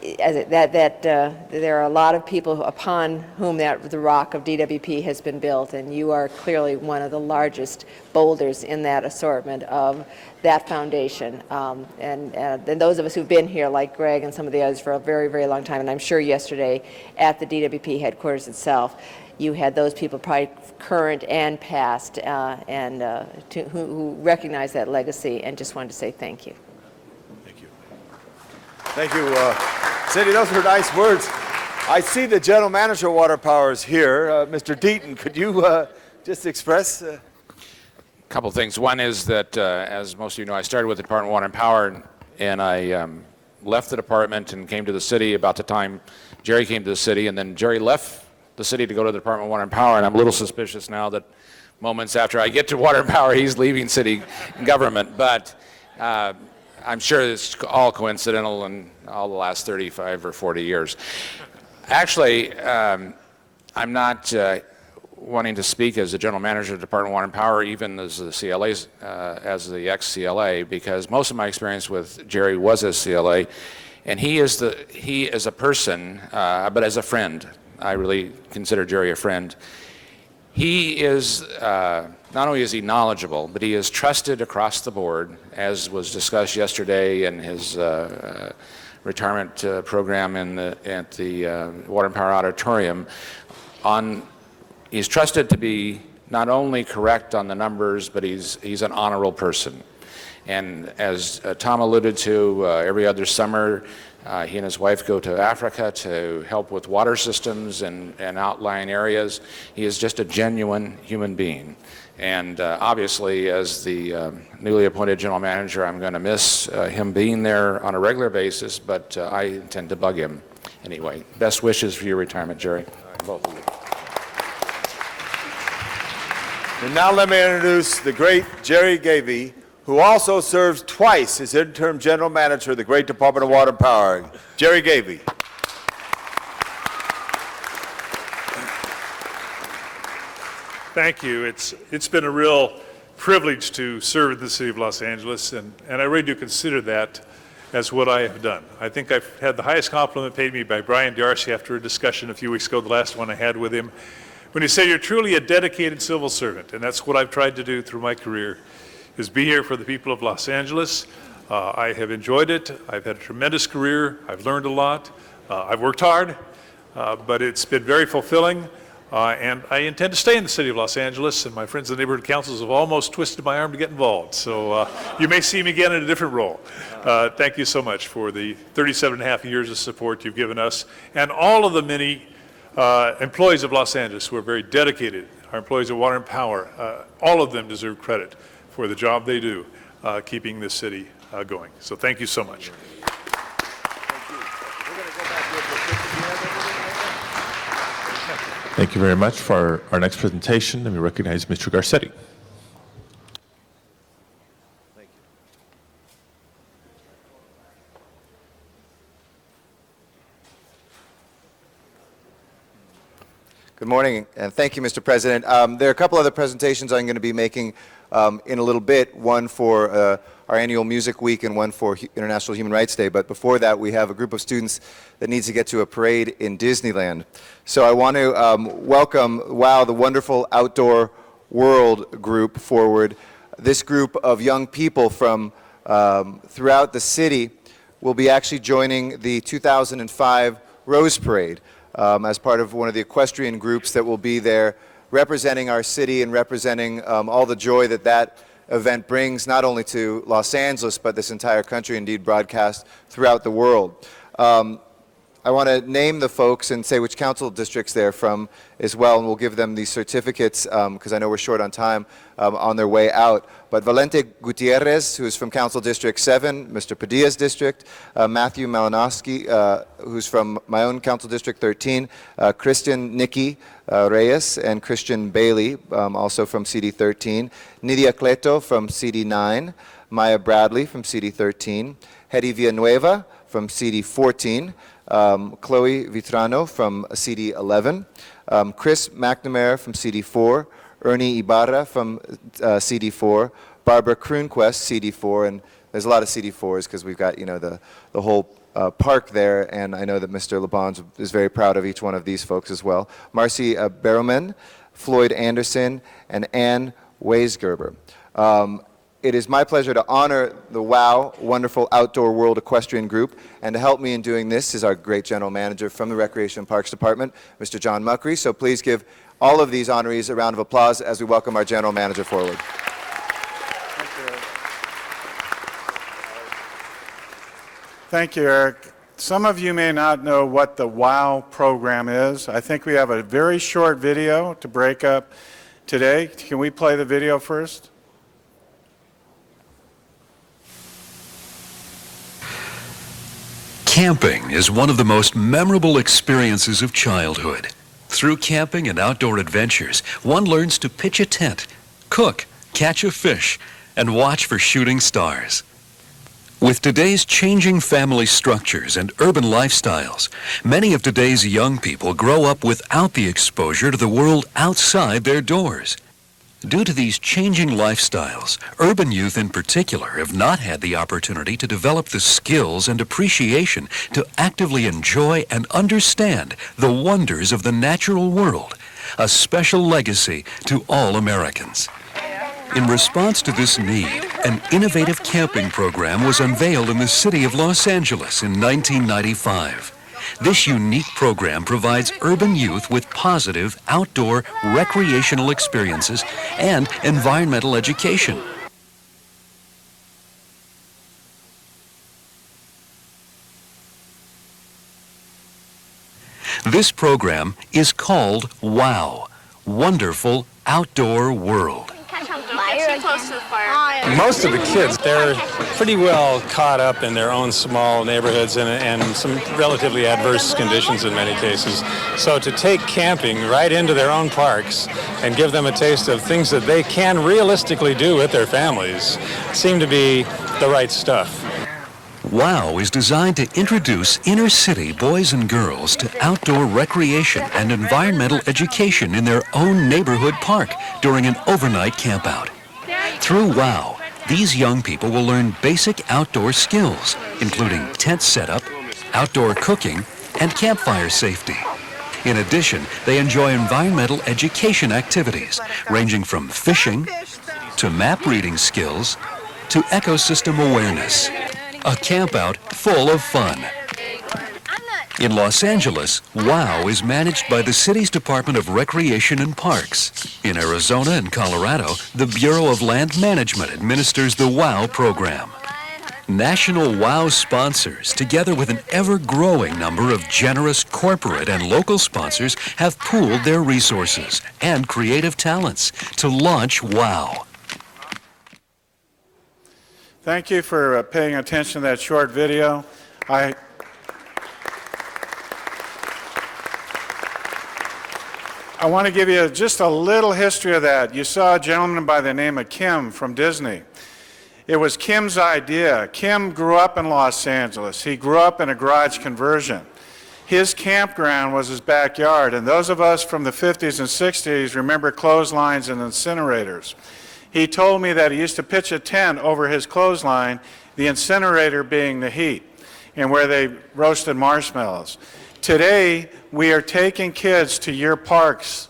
There are a lot of people upon whom the rock of DWP has been built, and you are clearly one of the largest boulders in that assortment of that foundation. And those of us who've been here, like Greg and some of the others, for a very, very long time, and I'm sure yesterday at the DWP headquarters itself, you had those people, probably current and past, who recognize that legacy, and just wanted to say thank you. Thank you, Cindy. Those were nice words. I see the General Manager of Water Power is here. Mr. Deaton, could you just express? A couple of things. One is that, as most of you know, I started with the Department of Water and Power, and I left the department and came to the city about the time Jerry came to the city, and then Jerry left the city to go to the Department of Water and Power, and I'm a little suspicious now that moments after I get to Water and Power, he's leaving city government. But I'm sure it's all coincidental in all the last 35 or 40 years. Actually, I'm not wanting to speak as the general manager of the Department of Water and Power, even as the CLA's, as the ex-CLA, because most of my experience with Jerry was as CLA, and he is a person, but as a friend. I really consider Jerry a friend. He is, not only is he knowledgeable, but he is trusted across the board, as was discussed yesterday in his retirement program at the Water and Power Auditorium. He's trusted to be not only correct on the numbers, but he's an honorable person. And as Tom alluded to, every other summer, he and his wife go to Africa to help with water systems and outlying areas. He is just a genuine human being. And obviously, as the newly appointed general manager, I'm going to miss him being there on a regular basis, but I intend to bug him anyway. Best wishes for your retirement, Jerry, both of you. And now let me introduce the great Jerry Gavey, who also serves twice as interim general manager of the great Department of Water and Power. Jerry Gavey. Thank you. It's been a real privilege to serve in the city of Los Angeles, and I really do consider that as what I have done. I think I've had the highest compliment paid me by Brian Darcy after a discussion a few weeks ago, the last one I had with him, when he said, "You're truly a dedicated civil servant," and that's what I've tried to do through my career, is be here for the people of Los Angeles. I have enjoyed it. I've had a tremendous career. I've learned a lot. I've worked hard, but it's been very fulfilling. And I intend to stay in the city of Los Angeles, and my friends in the neighborhood councils have almost twisted my arm to get involved. So you may see me again in a different role. Thank you so much for the 37 and a half years of support you've given us, and all of the many employees of Los Angeles who are very dedicated, our employees of Water and Power. All of them deserve credit for the job they do keeping this city going. So thank you so much. Thank you very much. For our next presentation, let me recognize Mr. Garcetti. Good morning, and thank you, Mr. President. There are a couple other presentations I'm going to be making in a little bit, one for our annual Music Week and one for International Human Rights Day. But before that, we have a group of students that needs to get to a parade in Disneyland. So I want to welcome WOW, the Wonderful Outdoor World group, forward. This group of young people from throughout the city will be actually joining the 2005 Rose Parade as part of one of the equestrian groups that will be there representing our city and representing all the joy that that event brings, not only to Los Angeles, but this entire country, indeed broadcast throughout the world. I want to name the folks and say which council districts they're from as well, and we'll give them these certificates because I know we're short on time on their way out. But Valente Gutierrez, who is from Council District 7, Mr. Padilla's district, Matthew Malinowski, who's from my own Council District 13, Christian Nikki Reyes, and Christian Bailey, also from CD 13, Nidia Cleto from CD 9, Maya Bradley from CD 13, Hedy Villanueva from CD 14, Chloe Vitrano from CD 11, Chris McNamara from CD 4, Ernie Ibarra from CD 4, Barbara Kroonquist, CD 4, and there's a lot of CD 4s because we've got, you know, the whole park there, and I know that Mr. LeBons is very proud of each one of these folks as well. Marcy Barrowman, Floyd Anderson, and Ann Weisgerber. It is my pleasure to honor the WOW, Wonderful Outdoor World Equestrian Group, and to help me in doing this is our great general manager from the Recreation and Parks Department, Mr. John Muckery. So please give all of these honorees a round of applause as we welcome our general manager forward. Thank you, Eric. Some of you may not know what the WOW program is. I think we have a very short video to break up today. Can we play the video first? Camping is one of the most memorable experiences of childhood. Through camping and outdoor adventures, one learns to pitch a tent, cook, catch a fish, and watch for shooting stars. With today's changing family structures and urban lifestyles, many of today's young people grow up without the exposure to the world outside their doors. Due to these changing lifestyles, urban youth in particular have not had the opportunity to develop the skills and appreciation to actively enjoy and understand the wonders of the natural world, a special legacy to all Americans. In response to this need, an innovative camping program was unveiled in the city of Los Angeles in 1995. This unique program provides urban youth with positive outdoor recreational experiences and environmental education. This program is called WOW, Wonderful Outdoor World. Most of the kids, they're pretty well caught up in their own small neighborhoods and some relatively adverse conditions in many cases. So to take camping right into their own parks and give them a taste of things that they can realistically do with their families seemed to be the right stuff. WOW is designed to introduce inner-city boys and girls to outdoor recreation and environmental education in their own neighborhood park during an overnight campout. Through WOW, these young people will learn basic outdoor skills, including tent setup, outdoor cooking, and campfire safety. In addition, they enjoy environmental education activities, ranging from fishing to map reading skills to ecosystem awareness. A campout full of fun. In Los Angeles, WOW is managed by the city's Department of Recreation and Parks. In Arizona and Colorado, the Bureau of Land Management administers the WOW program. National WOW sponsors, together with an ever-growing number of generous corporate and local sponsors, have pooled their resources and creative talents to launch WOW. Thank you for paying attention to that short video. I want to give you just a little history of that. You saw a gentleman by the name of Kim from Disney. It was Kim's idea. Kim grew up in Los Angeles. He grew up in a garage conversion. His campground was his backyard, and those of us from the 50s and 60s remember clotheslines and incinerators. He told me that he used to pitch a tent over his clothesline, the incinerator being the heat, and where they roasted marshmallows. Today, we are taking kids to your parks.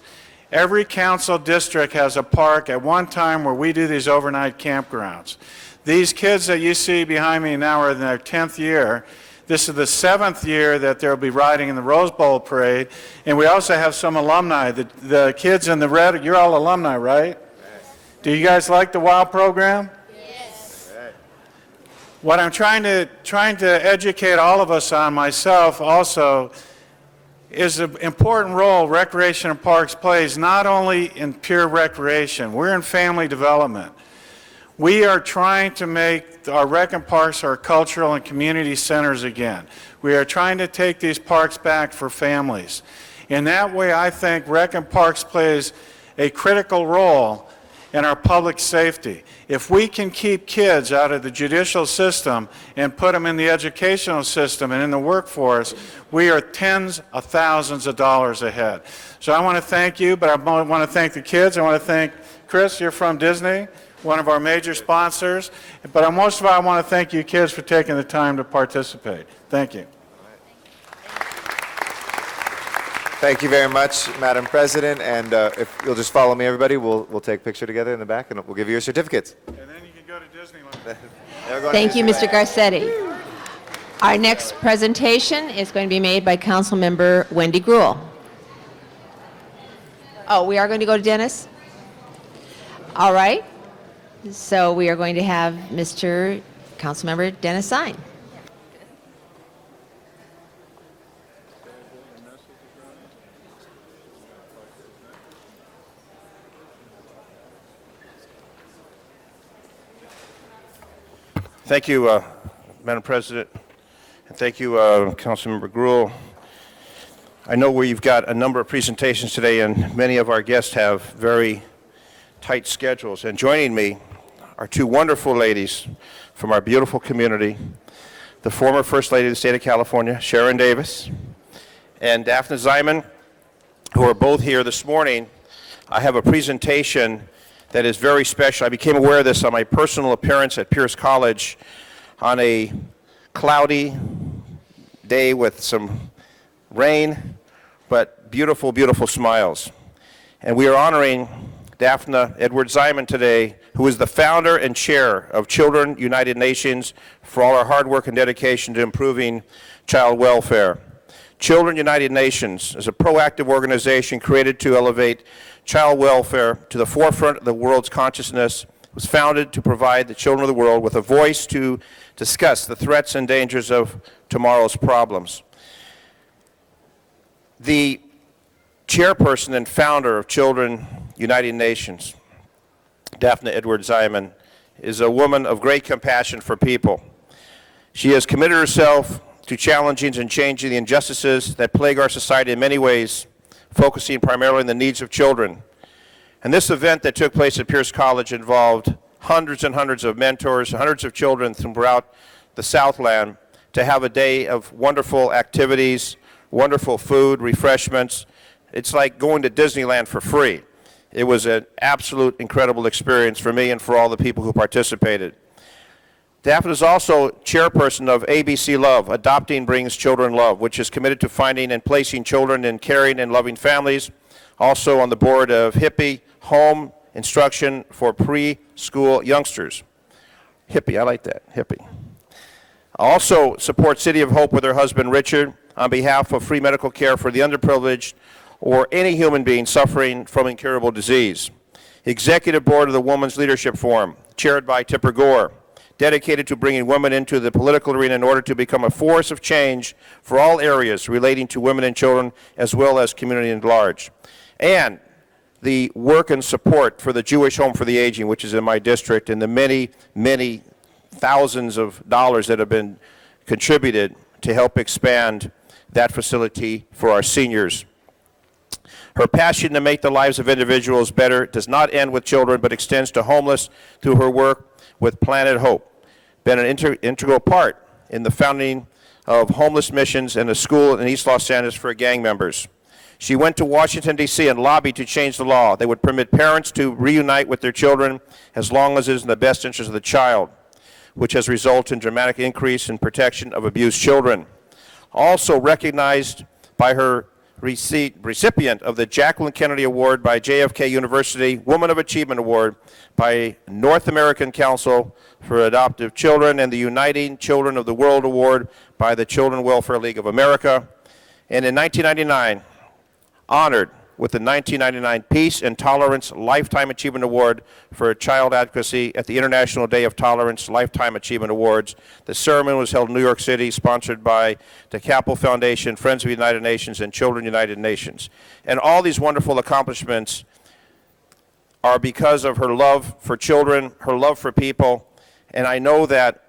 Every council district has a park at one time where we do these overnight campgrounds. These kids that you see behind me now are in their 10th year. This is the 7th year that they'll be riding in the Rose Bowl parade. And we also have some alumni. The kids in the red, you're all alumni, right? Do you guys like the WOW program? Yes. What I'm trying to educate all of us on, myself also, is the important role Recreation and Parks plays not only in pure recreation. We're in family development. We are trying to make our rec and parks our cultural and community centers again. We are trying to take these parks back for families. In that way, I think rec and parks plays a critical role in our public safety. If we can keep kids out of the judicial system and put them in the educational system and in the workforce, we are tens of thousands of dollars ahead. So I want to thank you, but I want to thank the kids. I want to thank Chris, you're from Disney, one of our major sponsors. But most of all, I want to thank you kids for taking the time to participate. Thank you. Thank you very much, Madam President. And if you'll just follow me, everybody, we'll take a picture together in the back, and we'll give you your certificates. And then you can go to Disneyland. Thank you, Mr. Garcetti. Our next presentation is going to be made by Councilmember Wendy Gruhl. Oh, we are going to go to Dennis? All right. So we are going to have Mr. Councilmember Dennis sign. Thank you, Madam President, and thank you, Councilmember Gruhl. I know we've got a number of presentations today, and many of our guests have very tight schedules. And joining me are two wonderful ladies from our beautiful community, the former First Lady of the State of California, Sharon Davis, and Daphne Ziman, who are both here this morning. I have a presentation that is very special. I became aware of this on my personal appearance at Pierce College on a cloudy day with some rain, but beautiful, beautiful smiles. And we are honoring Daphne Edwards Ziman today, who is the founder and chair of Children United Nations, for all our hard work and dedication to improving child welfare. Children United Nations is a proactive organization created to elevate child welfare to the forefront of the world's consciousness. It was founded to provide the children of the world with a voice to discuss the threats and dangers of tomorrow's problems. The chairperson and founder of Children United Nations, Daphne Edwards Ziman, is a woman of great compassion for people. She has committed herself to challenging and changing the injustices that plague our society in many ways, focusing primarily on the needs of children. And this event that took place at Pierce College involved hundreds and hundreds of mentors, hundreds of children throughout the Southland to have a day of wonderful activities, wonderful food, refreshments. It's like going to Disneyland for free. It was an absolute incredible experience for me and for all the people who participated. Daphne is also chairperson of ABC Love, Adopting Brings Children Love, which is committed to finding and placing children in caring and loving families. Also on the board of Hippie, Home Instruction for Preschool Youngsters. Hippie, I like that, Hippie. Also supports City of Hope with her husband Richard on behalf of free medical care for the underprivileged or any human being suffering from incurable disease. Executive Board of the Women's Leadership Forum, chaired by Tipper Gore, dedicated to bringing women into the political arena in order to become a force of change for all areas relating to women and children, as well as community at large. And the work and support for the Jewish Home for the Aging, which is in my district, and the many, many thousands of dollars that have been contributed to help expand that facility for our seniors. Her passion to make the lives of individuals better does not end with children, but extends to homeless through her work with Planet Hope, been an integral part in the founding of homeless missions and a school in East Los Angeles for gang members. She went to Washington, D.C. and lobbied to change the law that would permit parents to reunite with their children as long as it is in the best interest of the child, which has resulted in dramatic increase in protection of abused children. Also recognized by her recipient of the Jacqueline Kennedy Award by JFK University, Woman of Achievement Award by North American Council for Adoptive Children, and the Uniting Children of the World Award by the Children Welfare League of America. And in 1999, honored with the 1999 Peace and Tolerance Lifetime Achievement Award for Child Advocacy at the International Day of Tolerance Lifetime Achievement Awards. The ceremony was held in New York City, sponsored by the Capel Foundation, Friends of the United Nations, and Children United Nations. And all these wonderful accomplishments are because of her love for children, her love for people, and I know that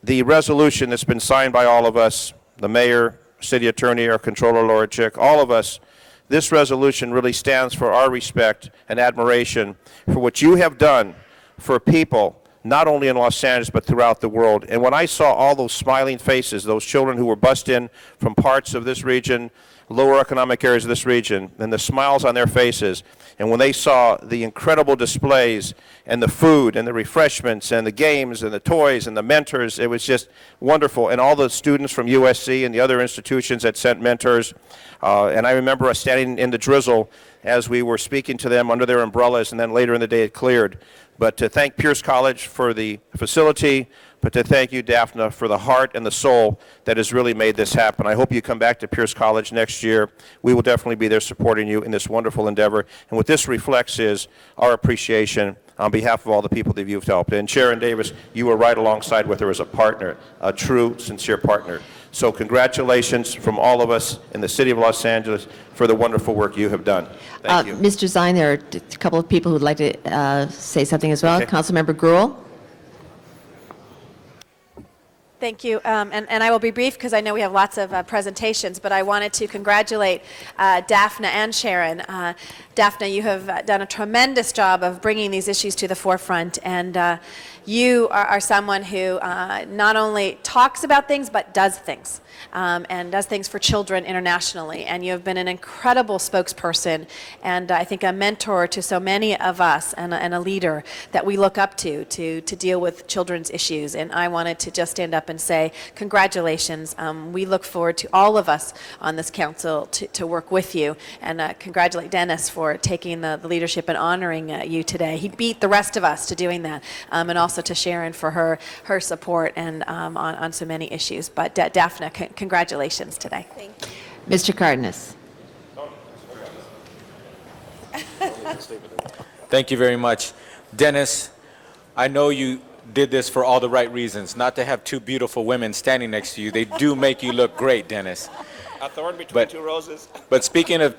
the resolution that's been signed by all of us, the mayor, city attorney, our controller, Laura Chick, all of us, this resolution really stands for our respect and admiration for what you have done for people, not only in Los Angeles, but throughout the world. And when I saw all those smiling faces, those children who were bussed in from parts of this region, lower economic areas of this region, and the smiles on their faces, and when they saw the incredible displays and the food and the refreshments and the games and the toys and the mentors, it was just wonderful. And all the students from USC and the other institutions that sent mentors. And I remember us standing in the drizzle as we were speaking to them under their umbrellas, and then later in the day it cleared. But to thank Pierce College for the facility, but to thank you, Daphne, for the heart and the soul that has really made this happen. I hope you come back to Pierce College next year. We will definitely be there supporting you in this wonderful endeavor. And what this reflects is our appreciation on behalf of all the people that you've helped. And Sharon Davis, you were right alongside with her as a partner, a true, sincere partner. So congratulations from all of us in the city of Los Angeles for the wonderful work you have done. Thank you. Mr. Zine, there are a couple of people who'd like to say something as well. Okay. Councilmember Gruhl. Thank you, and I will be brief because I know we have lots of presentations, but I wanted to congratulate Daphne and Sharon. Daphne, you have done a tremendous job of bringing these issues to the forefront, and you are someone who not only talks about things, but does things, and does things for children internationally, and you have been an incredible spokesperson, and I think a mentor to so many of us, and a leader that we look up to deal with children's issues, and I wanted to just stand up and say congratulations. We look forward to all of us on this council to work with you, and congratulate Dennis for for taking the leadership and honoring you today. He beat the rest of us to doing that, and also to Sharon for her support and on so many issues. But Daphne, congratulations today. Thank you. Mr. Cardenas. Thank you very much. Dennis, I know you did this for all the right reasons, not to have two beautiful women standing next to you. They do make you look great, Dennis. A thorn between two roses. But speaking of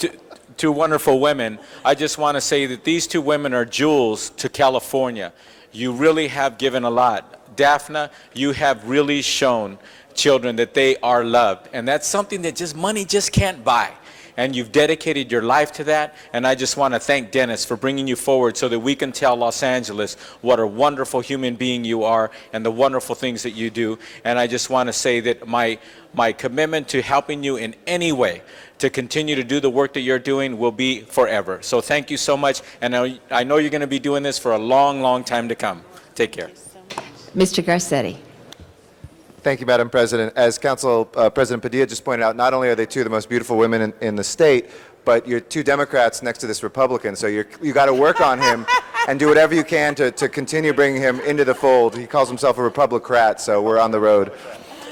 two wonderful women, I just want to say that these two women are jewels to California. You really have given a lot. Daphne, you have really shown children that they are loved. And that's something that money just can't buy. And you've dedicated your life to that. And I just want to thank Dennis for bringing you forward so that we can tell Los Angeles what a wonderful human being you are and the wonderful things that you do. And I just want to say that my commitment to helping you in any way to continue to do the work that you're doing will be forever. So thank you so much. And I know you're going to be doing this for a long, long time to come. Take care. Mr. Garcetti. Thank you, Madam President. As Council President Padilla just pointed out, not only are they two of the most beautiful women in the state, but you're two Democrats next to this Republican, so you got to work on him and do whatever you can to continue bringing him into the fold. He calls himself a Republicrat, so we're on the road.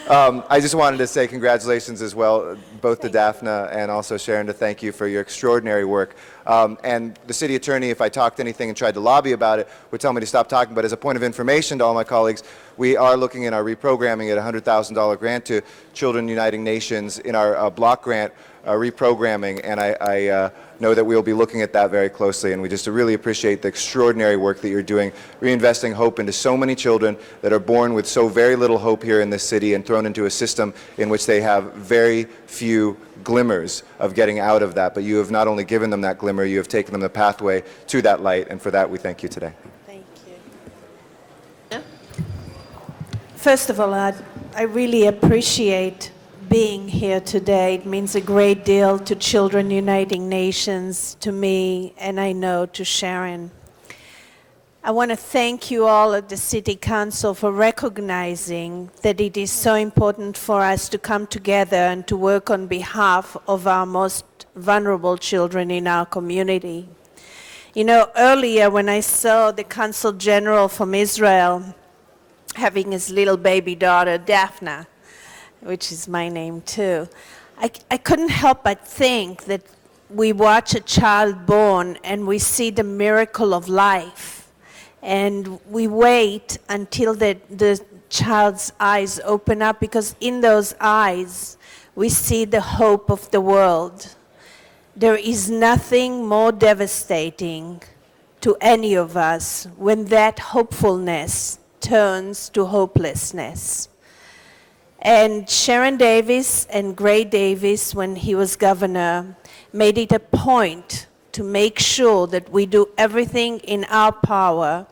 I just wanted to say congratulations as well, both to Daphne and also Sharon, to thank you for your extraordinary work. And the city attorney, if I talked anything and tried to lobby about it, would tell me to stop talking. But as a point of information to all my colleagues, we are looking in our reprogramming at a $100,000 grant to Children Uniting Nations in our block grant reprogramming, and I know that we'll be looking at that very closely, and we just really appreciate the extraordinary work that you're doing, reinvesting hope into so many children that are born with so very little hope here in this city and thrown into a system in which they have very few glimmers of getting out of that. But you have not only given them that glimmer, you have taken them the pathway to that light, and for that we thank you today. Thank you. First of all, I really appreciate being here today. It means a great deal to Children Uniting Nations, to me, and I know to Sharon. I want to thank you all at the City Council for recognizing that it is so important for us to come together and to work on behalf of our most vulnerable children in our community. You know, earlier when I saw the Consul General from Israel having his little baby daughter, Daphne, which is my name too, I couldn't help but think that we watch a child born and we see the miracle of life. And we wait until the child's eyes open up, because in those eyes we see the hope of the world. There is nothing more devastating to any of us when that hopefulness turns to hopelessness. And Sharon Davis and Gray Davis, when he was governor, made it a point to make sure that we do everything in our power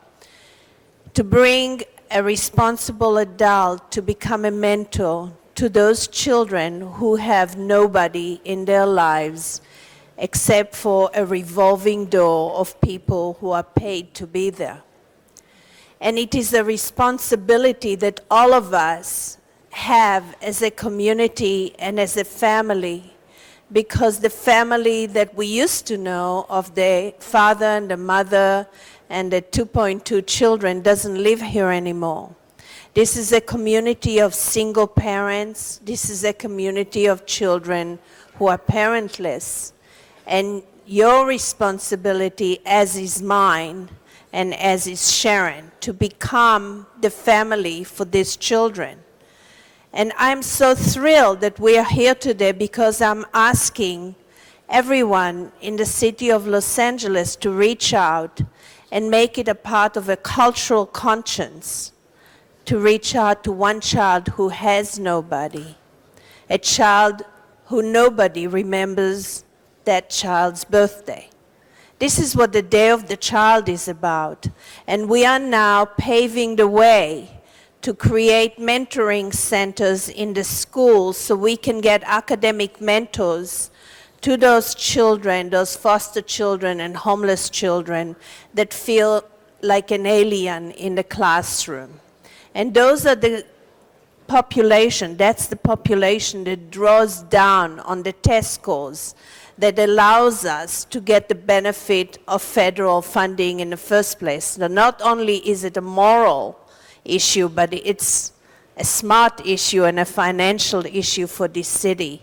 to bring a responsible adult to become a mentor to those children who have nobody in their lives except for a revolving door of people who are paid to be there. And it is a responsibility that all of us have as a community and as a family, because the family that we used to know of the father and the mother and the 2.2 children doesn't live here anymore. This is a community of single parents. This is a community of children who are parentless. And your responsibility, as is mine and as is Sharon, to become the family for these children. And I'm so thrilled that we are here today, because I'm asking everyone in the city of Los Angeles to reach out and make it a part of a cultural conscience to reach out to one child who has nobody, a child who nobody remembers that child's birthday. This is what the Day of the Child is about. And we are now paving the way to create mentoring centers in the schools so we can get academic mentors to those children, those foster children and homeless children that feel like an alien in the classroom. And those are the population, that's the population that draws down on the test scores that allows us to get the benefit of federal funding in the first place. So not only is it a moral issue, but it's a smart issue and a financial issue for this city.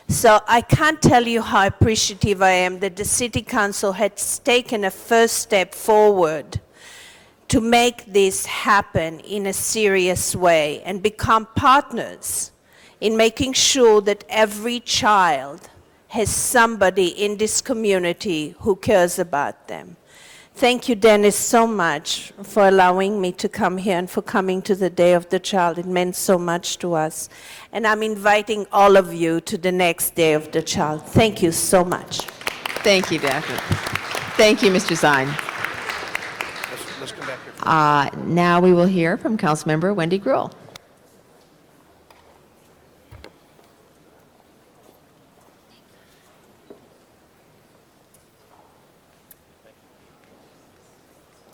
So I can't tell you how appreciative I am that the City Council has taken a first step forward to make this happen in a serious way and become partners in making sure that every child has somebody in this community who cares about them. Thank you, Dennis, so much for allowing me to come here and for coming to the Day of the Child. It meant so much to us. And I'm inviting all of you to the next Day of the Child. Thank you so much. Thank you, Daphne. Thank you, Mr. Zine. Let's come back here. Now we will hear from Councilmember Wendy Gruhl.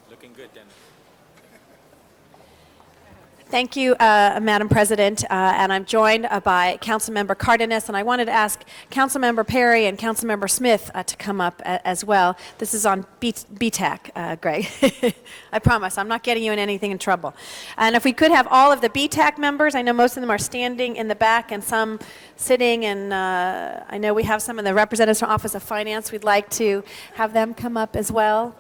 Looking good, Dennis. Thank you, Madam President, and I'm joined by Councilmember Cardenas, and I wanted to ask Councilmember Perry and Councilmember Smith to come up as well. This is on BTAC, Greg. I promise, I'm not getting you in anything in trouble. And if we could have all of the BTAC members, I know most of them are standing in the back and some sitting, and I know we have some in the representatives from Office of Finance. We'd like to have them come up as well.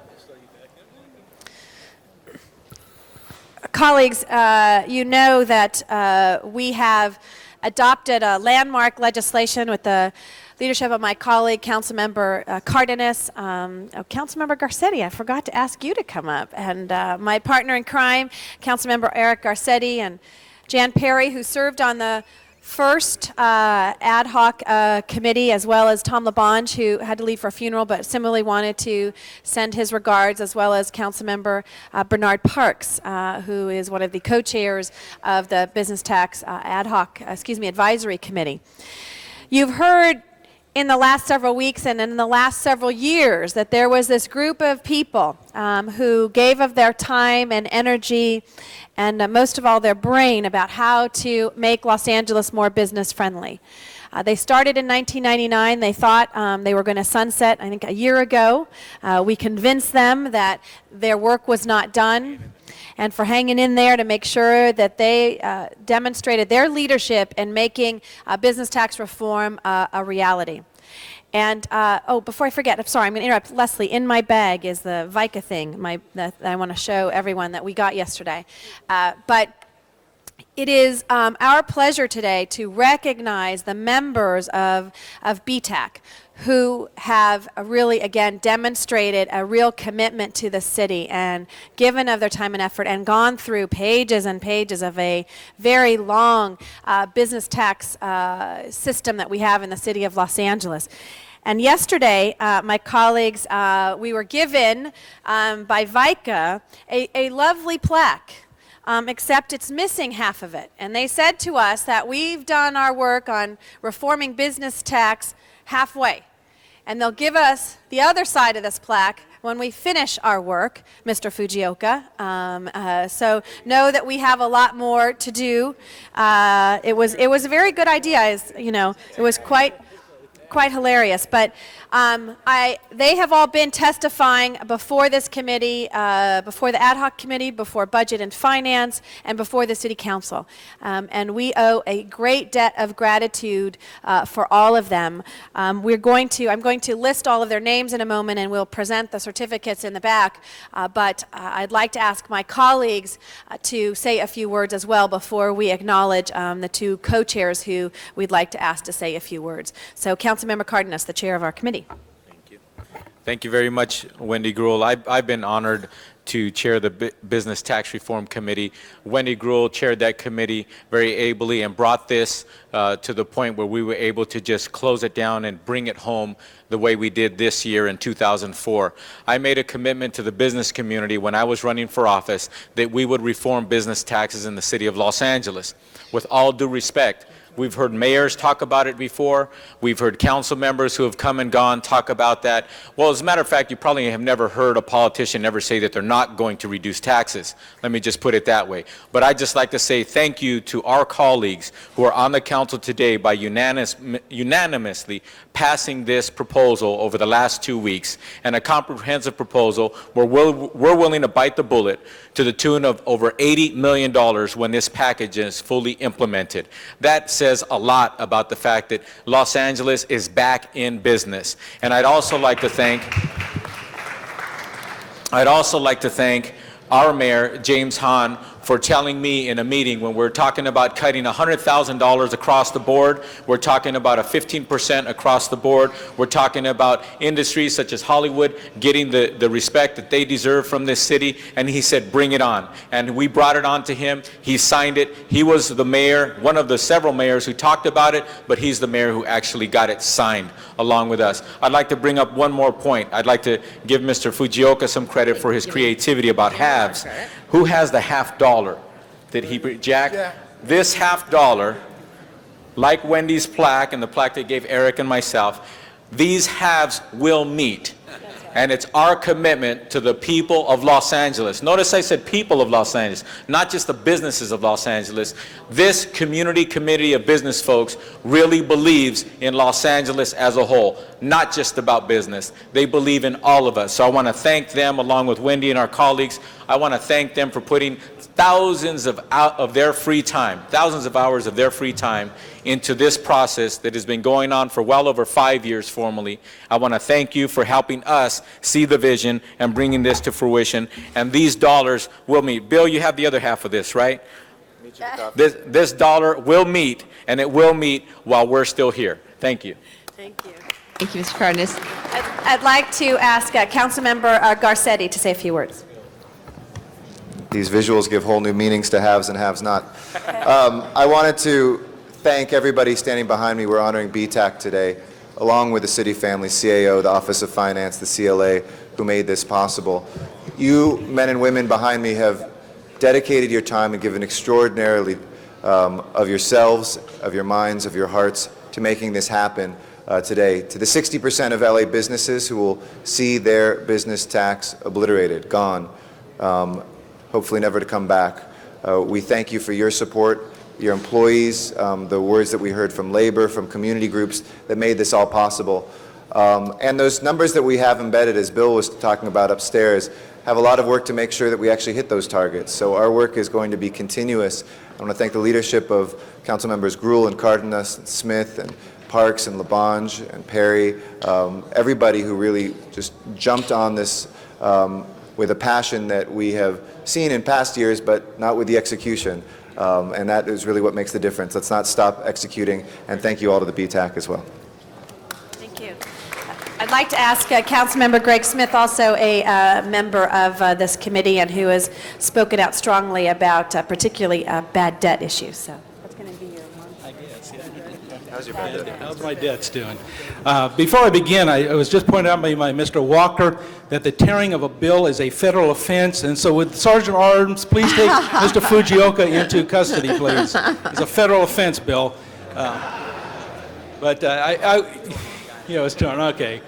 Colleagues, you know that we have adopted a landmark legislation with the leadership of my colleague, Councilmember Cardenas. Councilmember Garcetti, I forgot to ask you to come up. And my partner in crime, Councilmember Eric Garcetti, and Jan Perry, who served on the first ad hoc committee, as well as Tom LaBonge, who had to leave for a funeral but similarly wanted to send his regards, as well as Councilmember Bernard Parks, who is one of the co-chairs of the Business Tax Advisory Committee. You've heard in the last several weeks and in the last several years that there was this group of people who gave of their time and energy and most of all their brain about how to make Los Angeles more business friendly. They started in 1999. They thought they were going to sunset, I think, a year ago. We convinced them that their work was not done, and for hanging in there to make sure that they demonstrated their leadership in making business tax reform a reality. And, before I forget, I'm sorry, I'm going to interrupt. Leslie, in my bag is the VICA thing that I want to show everyone that we got yesterday. But it is our pleasure today to recognize the members of BTAC who have really, again, demonstrated a real commitment to the city and given of their time and effort and gone through pages and pages of a very long business tax system that we have in the city of Los Angeles. And yesterday, my colleagues, we were given by VICA a lovely plaque. Except it's missing half of it. And they said to us that we've done our work on reforming business tax halfway. And they'll give us the other side of this plaque when we finish our work, Mr. Fujioka. So know that we have a lot more to do. It was a very good idea. It was quite hilarious. But they have all been testifying before this committee, before the ad hoc committee, before Budget and Finance, and before the City Council. And we owe a great debt of gratitude for all of them. I'm going to list all of their names in a moment, and we'll present the certificates in the back. But I'd like to ask my colleagues to say a few words as well before we acknowledge the two co-chairs who we'd like to ask to say a few words. So Councilmember Cardenas, the chair of our committee. Thank you very much, Wendy Gruhl. I've been honored to chair the Business Tax Reform Committee. Wendy Gruhl chaired that committee very ably and brought this to the point where we were able to just close it down and bring it home the way we did this year in 2004. I made a commitment to the business community when I was running for office that we would reform business taxes in the city of Los Angeles. With all due respect, We've heard mayors talk about it before. We've heard council members who have come and gone talk about that. Well, as a matter of fact, you probably have never heard a politician ever say that they're not going to reduce taxes. Let me just put it that way. But I'd just like to say thank you to our colleagues who are on the council today by unanimously passing this proposal over the last 2 weeks, and a comprehensive proposal where we're willing to bite the bullet to the tune of over $80 million when this package is fully implemented. That says a lot about the fact that Los Angeles is back in business. And I'd also like to thank our mayor, James Hahn, for telling me in a meeting when we're talking about cutting $100,000 across the board, we're talking about a 15% across the board, we're talking about industries such as Hollywood getting the respect that they deserve from this city, and he said, bring it on. And we brought it on to him, he signed it, he was the mayor, one of the several mayors who talked about it, but he's the mayor who actually got it signed along with us. I'd like to bring up one more point. I'd like to give Mr. Fujioka some credit for his creativity about halves. Who has the half dollar? Did he, Jack? Yeah. This half dollar, like Wendy's plaque and the plaque they gave Eric and myself, these halves will meet. And it's our commitment to the people of Los Angeles. Notice I said people of Los Angeles, not just the businesses of Los Angeles. This community committee of business folks really believes in Los Angeles as a whole, not just about business. They believe in all of us. So I want to thank them along with Wendy and our colleagues. I want to thank them for putting thousands of their free time, thousands of hours of their free time into this process that has been going on for well over 5 years formally. I want to thank you for helping us see the vision and bringing this to fruition. And these dollars will meet. Bill, you have the other half of this, right? This dollar will meet, and it will meet while we're still here. Thank you. Thank you. Thank you, Mr. Cardenas. I'd like to ask Councilmember Garcetti to say a few words. These visuals give whole new meanings to haves and haves not. I wanted to thank everybody standing behind me. We're honoring BTAC today, along with the city family, CAO, the Office of Finance, the CLA, who made this possible. You, men and women behind me, have dedicated your time and given extraordinarily of yourselves, of your minds, of your hearts to making this happen today. To the 60% of LA businesses who will see their business tax obliterated, gone, hopefully never to come back. We thank you for your support, your employees, the words that we heard from labor, from community groups that made this all possible. And those numbers that we have embedded, as Bill was talking about upstairs, have a lot of work to make sure that we actually hit those targets. So our work is going to be continuous. I want to thank the leadership of Council Members Gruhl and Cardenas and Smith and Parks and LaBonge and Perry, everybody who really just jumped on this with a passion that we have seen in past years, but not with the execution. And that is really what makes the difference. Let's not stop executing, and thank you all to the BTAC as well. Thank you. I'd like to ask Councilmember Greg Smith, also a member of this committee and who has spoken out strongly about particularly bad debt issues. So that's going to be your one. How's your bad debt? How's my debts doing? Before I begin, I was just pointed out by Mr. Walker that the tearing of a bill is a federal offense, and so would Sergeant Arms please take Mr. Fujioka into custody, please. It's a federal offense, Bill. It's done. Okay.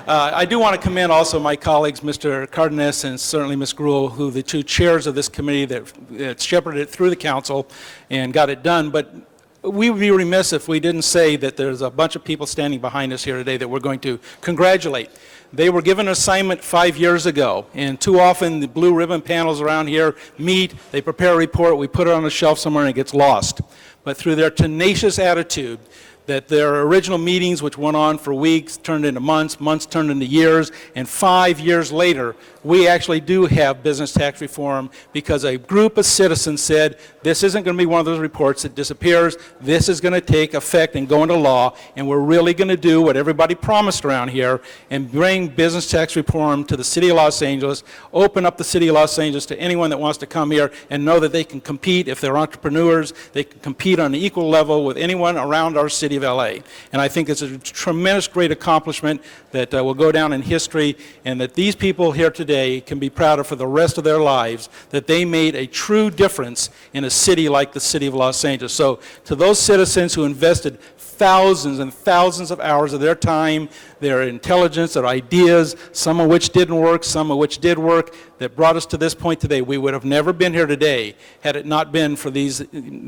I do want to commend also my colleagues, Mr. Cardenas and certainly Ms. Gruhl, who the two chairs of this committee that shepherded it through the council and got it done. But we would be remiss if we didn't say that there's a bunch of people standing behind us here today that we're going to congratulate. They were given an assignment 5 years ago, and too often the blue ribbon panels around here meet, they prepare a report, we put it on a shelf somewhere and it gets lost. But through their tenacious attitude, that their original meetings, which went on for weeks, turned into months, months turned into years, and 5 years later, we actually do have business tax reform because a group of citizens said, this isn't going to be one of those reports that disappears, this is going to take effect and go into law, and we're really going to do what everybody promised around here and bring business tax reform to the city of Los Angeles, open up the city of Los Angeles to anyone that wants to come here and know that they can compete if they're entrepreneurs, they can compete on an equal level with anyone around our city of LA. And I think it's a tremendous great accomplishment that will go down in history, and that these people here today can be proud of for the rest of their lives, that they made a true difference in a city like the city of Los Angeles. So to those citizens who invested thousands and thousands of hours of their time, their intelligence, their ideas, some of which didn't work, some of which did work, that brought us to this point today. We would have never been here today had it not been for these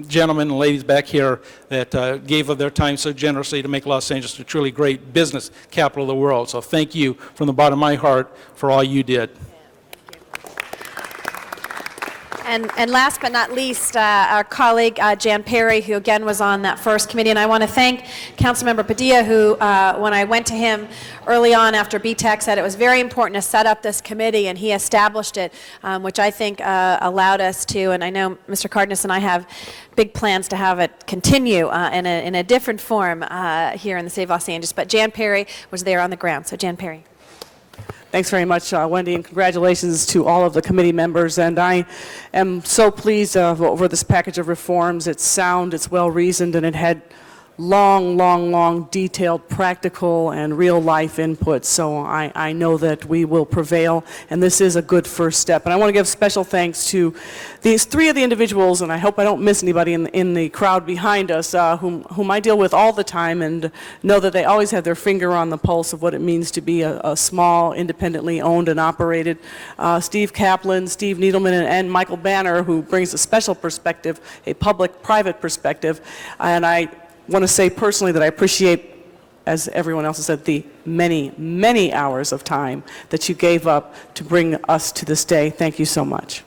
gentlemen and ladies back here that gave of their time so generously to make Los Angeles a truly great business capital of the world. So thank you from the bottom of my heart for all you did. And last but not least, our colleague Jan Perry, who again was on that first committee. And I want to thank Councilmember Padilla, who, when I went to him early on after BTEC, said it was very important to set up this committee, and he established it, which I think allowed us to, and I know Mr. Cardenas and I have big plans to have it continue in a different form here in the city of Los Angeles. But Jan Perry was there on the ground. So Jan Perry. Thanks very much, Wendy, and congratulations to all of the committee members. And I am so pleased over this package of reforms. It's sound, it's well-reasoned, and it had long, detailed, practical, and real-life input. So I know that we will prevail, and this is a good first step. And I want to give special thanks to these three of the individuals, and I hope I don't miss anybody in the crowd behind us, whom I deal with all the time, and know that they always have their finger on the pulse of what it means to be a small, independently owned and operated. Steve Kaplan, Steve Needleman, and Michael Banner, who brings a special perspective, a public-private perspective. And I want to say personally that I appreciate, as everyone else has said, the many hours of time that you gave up to bring us to this day. Thank you so much.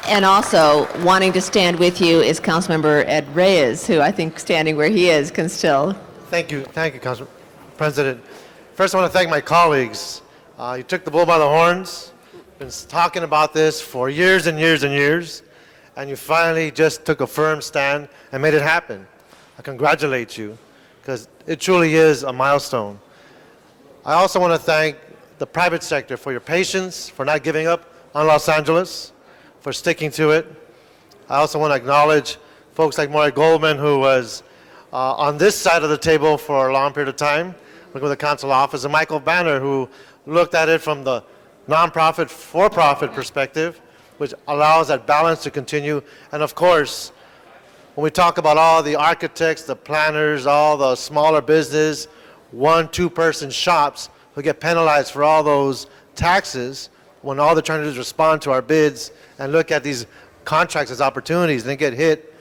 And also, wanting to stand with you is Councilmember Ed Reyes, who I think standing where he is can still. Thank you, Council President. First, I want to thank my colleagues. You took the bull by the horns, been talking about this for years and years and years, and you finally just took a firm stand and made it happen. I congratulate you, because it truly is a milestone. I also want to thank the private sector for your patience, for not giving up on Los Angeles, for sticking to it. I also want to acknowledge folks like Maury Goldman, who was on this side of the table for a long period of time, working with the council office, and Michael Banner, who looked at it from the nonprofit, for-profit perspective, which allows that balance to continue. And of course, when we talk about all the architects, the planners, all the smaller business, 1-2 person shops who get penalized for all those taxes, when all they're trying to do is respond to our bids and look at these contracts as opportunities, and they get hit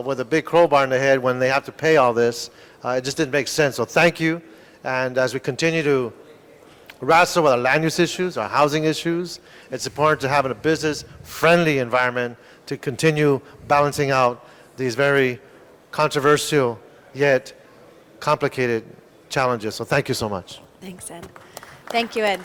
with a big crowbar in the head when they have to pay all this. It just didn't make sense. So thank you. And as we continue to wrestle with our land use issues, our housing issues, it's important to have a business-friendly environment to continue balancing out these very controversial yet complicated challenges. So thank you so much. Thanks, Ed. Thank you, Ed.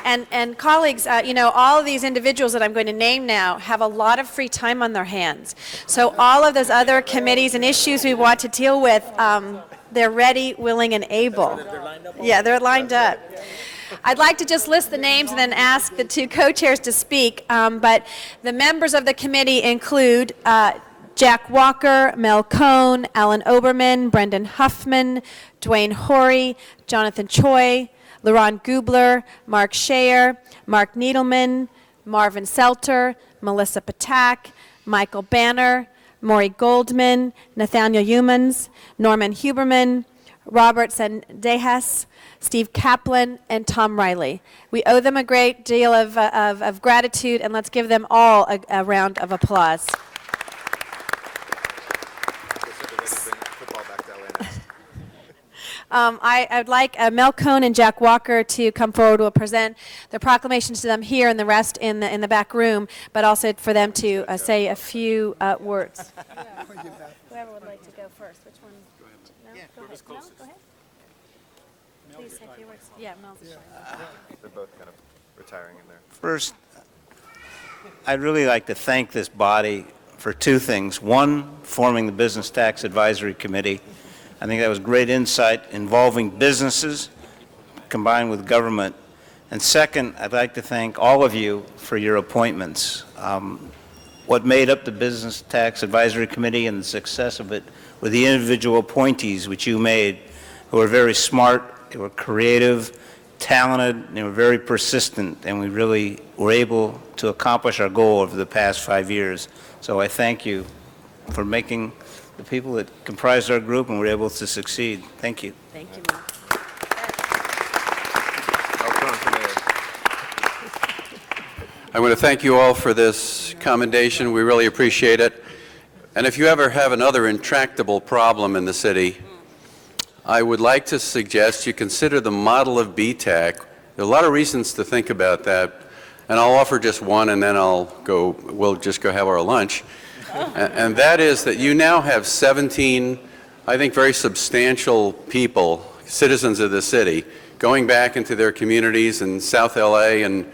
And colleagues, you know, all of these individuals that I'm going to name now have a lot of free time on their hands. So all of those other committees and issues we want to deal with, they're ready, willing, and able. Yeah, they're lined up. I'd like to just list the names and then ask the two co-chairs to speak. But the members of the committee include Jack Walker, Mel Cohn, Alan Oberman, Brendan Huffman, Dwayne Horry, Jonathan Choi, Laurent Gubler, Mark Shayer, Mark Needleman, Marvin Selter, Melissa Patak, Michael Banner, Maury Goldman, Nathaniel Humans, Norman Huberman, Robert Sendejas, Steve Kaplan, and Tom Riley. We owe them a great deal of gratitude, and let's give them all a round of applause. I'd like Mel Cohn and Jack Walker to come forward. We'll present the proclamations to them here and the rest in the back room, but also for them to say a few words. Whoever would like to go first. Which one? No? Go ahead. No? Go ahead. Please say a few words. Yeah, Mel's They're both kind of retiring in there. First, I'd really like to thank this body for two things. One, forming the Business Tax Advisory Committee. I think that was great insight involving businesses combined with government. And second, I'd like to thank all of you for your appointments. what made up the Business Tax Advisory Committee and the success of it were the individual appointees which you made, who were very smart, they were creative, talented, they were very persistent, and we really were able to accomplish our goal over the past 5 years. So I thank you for making the people that comprised our group and were able to succeed. Thank you. Thank you. I want to thank you all for this commendation. We really appreciate it. And if you ever have another intractable problem in the city, I would like to suggest you consider the model of BTAC. There are a lot of reasons to think about that, and I'll offer just one, and then we'll just go have our lunch. And that is that you now have 17, I think, very substantial people, citizens of the city, going back into their communities in South LA and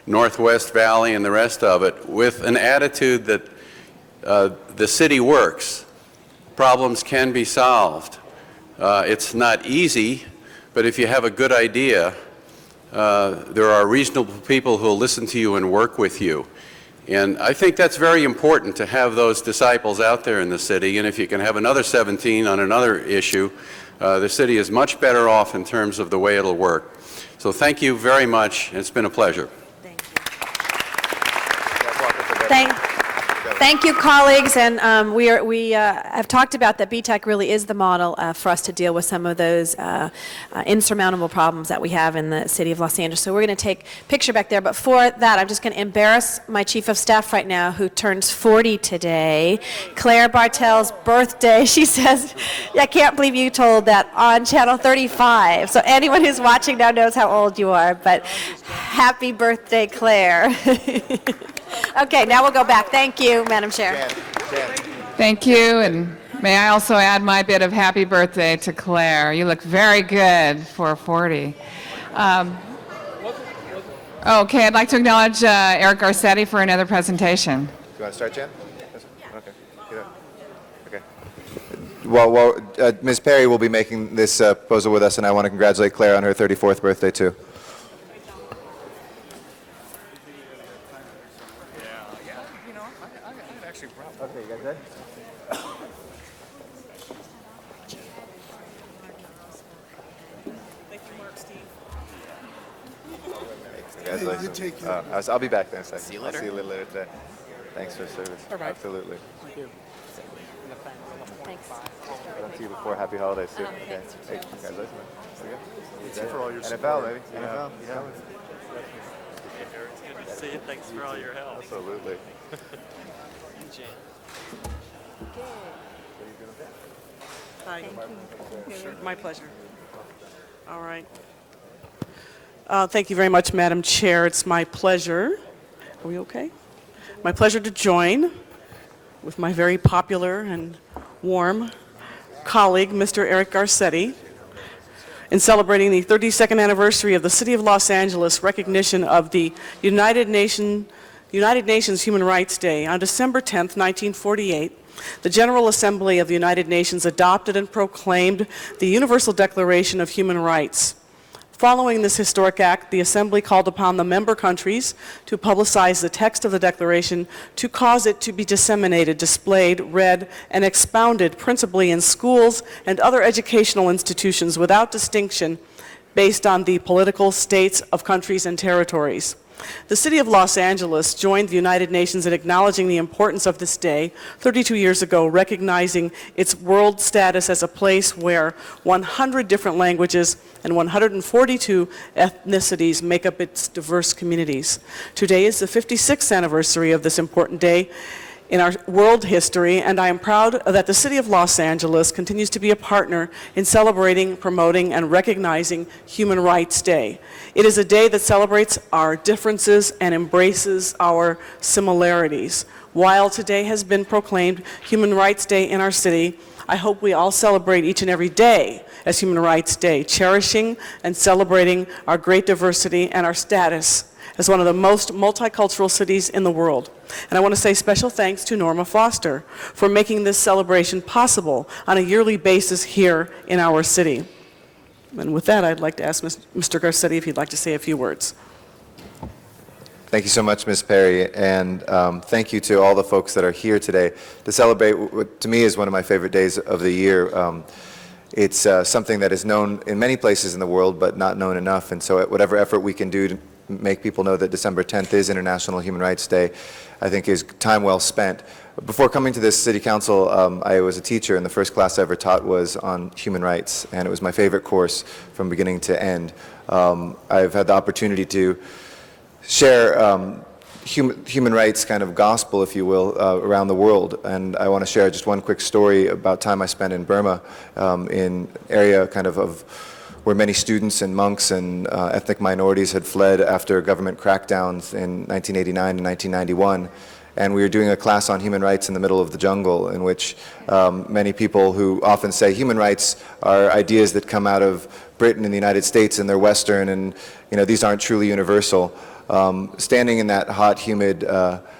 Northwest Valley and the rest of it with an attitude that the city works. Problems can be solved. It's not easy, but if you have a good idea, there are reasonable people who will listen to you and work with you. And I think that's very important to have those disciples out there in the city. And if you can have another 17 on another issue, the city is much better off in terms of the way it'll work. So thank you very much. It's been a pleasure. Thank you, colleagues, and we have talked about that BTAC really is the model for us to deal with some of those insurmountable problems that we have in the city of Los Angeles. So we're going to take a picture back there, but for that, I'm just going to embarrass my chief of staff right now, who turns 40 today, Claire Bartel's birthday. She says, I can't believe you told that on Channel 35. So anyone who's watching now knows how old you are, but happy birthday, Claire. Okay, now we'll go back. Thank you, Madam Chair. Thank you, and may I also add my bit of happy birthday to Claire. You look very good for 40. Okay, I'd like to acknowledge Eric Garcetti for another presentation. Do you want to start, Jan? Okay. Okay. Well, Ms. Perry will be making this proposal with us, and I want to congratulate Claire on her 34th birthday, too. Okay, you guys ready? Thank you, Mark, Steve. Congratulations. I'll be back then. See you later. I'll see you later today. Thanks for service. All right. Absolutely. Thank you. Thanks. I'll see you before. Happy holidays, too. Okay. Hey, congratulations. Thanks for all your NFL, support. baby. Yeah. NFL. Yeah. It's good to see you. Thanks for all your help. Absolutely. Hi. Thank you. My pleasure. All right. Thank you very much, Madam Chair. It's my pleasure. Are we okay? My pleasure to join with my very popular and warm colleague, Mr. Eric Garcetti, in celebrating the 32nd anniversary of the City of Los Angeles recognition of the United Nations Human Rights Day. On December 10th, 1948, the General Assembly of the United Nations adopted and proclaimed the Universal Declaration of Human Rights. Following this historic act, the Assembly called upon the member countries to publicize the text of the Declaration to cause it to be disseminated, displayed, read, and expounded principally in schools and other educational institutions without distinction based on the political states of countries and territories. The City of Los Angeles joined the United Nations in acknowledging the importance of this day 32 years ago, recognizing its world status as a place where 100 different languages and 142 ethnicities make up its diverse communities. Today is the 56th anniversary of this important day in our world history, and I am proud that the City of Los Angeles continues to be a partner in celebrating, promoting, and recognizing Human Rights Day. It is a day that celebrates our differences and embraces our similarities. While today has been proclaimed Human Rights Day in our city, I hope we all celebrate each and every day as Human Rights Day, cherishing and celebrating our great diversity and our status as one of the most multicultural cities in the world. And I want to say special thanks to Norma Foster for making this celebration possible on a yearly basis here in our city. And with that, I'd like to ask Mr. Garcetti if he'd like to say a few words. Thank you so much, Ms. Perry, and thank you to all the folks that are here today to celebrate what to me is one of my favorite days of the year. It's something that is known in many places in the world, but not known enough, and so whatever effort we can do to make people know that December 10th is International Human Rights Day, I think is time well spent. Before coming to this city council, I was a teacher, and the first class I ever taught was on human rights, and it was my favorite course from beginning to end. I've had the opportunity to share human rights kind of gospel, if you will, around the world, and I want to share just one quick story about time I spent in Burma, in area kind of where many students and monks and ethnic minorities had fled after government crackdowns in 1989 and 1991. And we were doing a class on human rights in the middle of the jungle, in which many people who often say human rights are ideas that come out of Britain and the United States, and they're Western, and these aren't truly universal. Standing in that hot, humid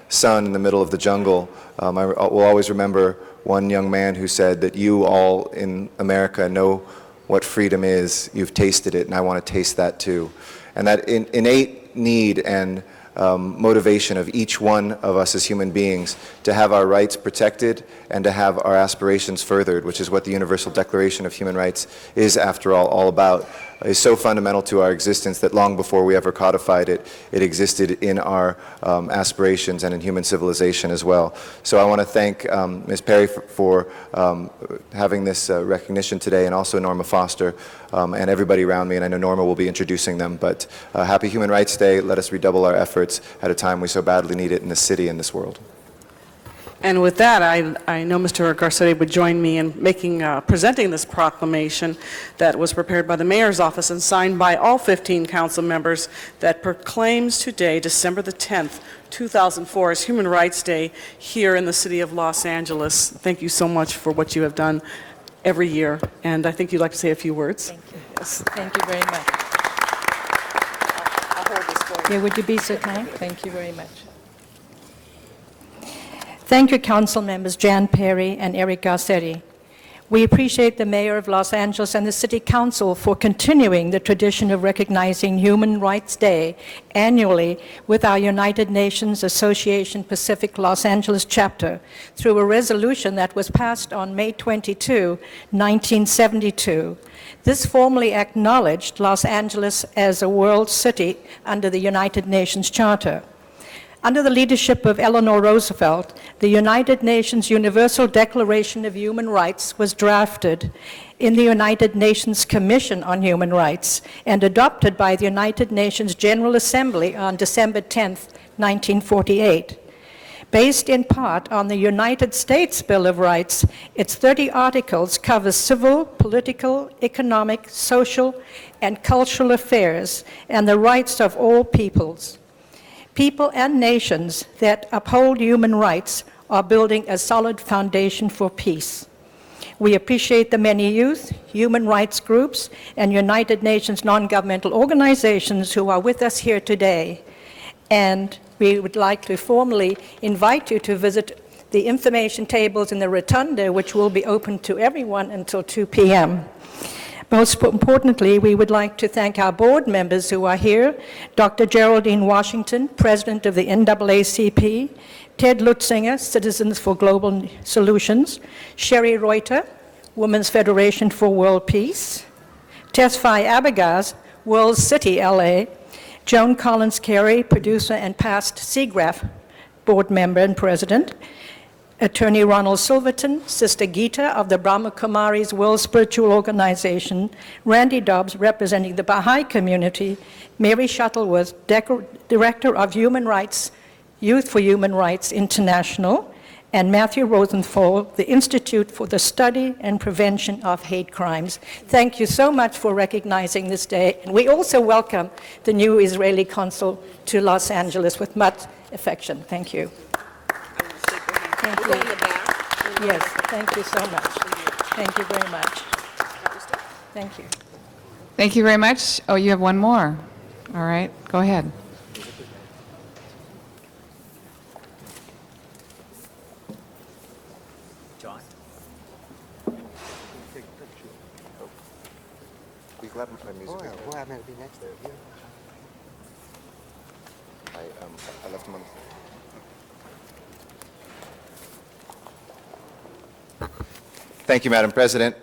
sun in the middle of the jungle, I will always remember one young man who said that you all in America know what freedom is. You've tasted it, and I want to taste that too. And that innate need and motivation of each one of us as human beings to have our rights protected and to have our aspirations furthered, which is what the Universal Declaration of Human Rights is, after all about, is so fundamental to our existence that long before we ever codified it, it existed in our aspirations and in human civilization as well. So I want to thank Ms. Perry for having this recognition today, and also Norma Foster and everybody around me, and I know Norma will be introducing them, but happy Human Rights Day. Let us redouble our efforts at a time we so badly need it in this city and this world. And with that, I know Mr. Garcetti would join me in presenting this proclamation that was prepared by the Mayor's Office and signed by all 15 council members, that proclaims today, December the 10th, 2004, as Human Rights Day here in the city of Los Angeles. Thank you so much for what you have done every year, and I think you'd like to say a few words. Thank you. Yes. Thank you very much. Yeah, would you be so kind? Thank you very much. Thank you, council members Jan Perry and Eric Garcetti. We appreciate the Mayor of Los Angeles and the City Council for continuing the tradition of recognizing Human Rights Day annually with our United Nations Association Pacific Los Angeles chapter through a resolution that was passed on May 22, 1972. This formally acknowledged Los Angeles as a world city under the United Nations Charter. Under the leadership of Eleanor Roosevelt, the United Nations Universal Declaration of Human Rights was drafted in the United Nations Commission on Human Rights and adopted by the United Nations General Assembly on December 10, 1948. Based in part on the United States Bill of Rights, its 30 articles cover civil, political, economic, social, and cultural affairs and the rights of all peoples. People and nations that uphold human rights are building a solid foundation for peace. We appreciate the many youth, human rights groups, and United Nations non-governmental organizations who are with us here today. And we would like to formally invite you to visit the information tables in the rotunda, which will be open to everyone until 2 p.m. Most importantly, we would like to thank our board members who are here, Dr. Geraldine Washington, President of the NAACP, Ted Lutzinger, Citizens for Global Solutions, Sherry Reuter, Women's Federation for World Peace, Tesfaye Abagaz, World City LA, Joan Collins Carey, producer and past SIGGRAPH board member and president, Attorney Ronald Silverton, Sister Gita of the Brahma Kumaris World Spiritual Organization, Randy Dobbs representing the Baha'i community, Mary Shuttleworth, Director of Human Rights, Youth for Human Rights International, and Matthew Rosenthal, the Institute for the Study and Prevention of Hate Crimes. Thank you so much for recognizing this day. And we also welcome the new Israeli consul to Los Angeles with much affection. Thank you. Thank you. Yes, thank you so much. Thank you very much. Thank you. Thank you very much. Oh, you have one more. All right, go ahead. John? We'll have my music. We'll have it be next there. I left him on. Thank you, Madam President.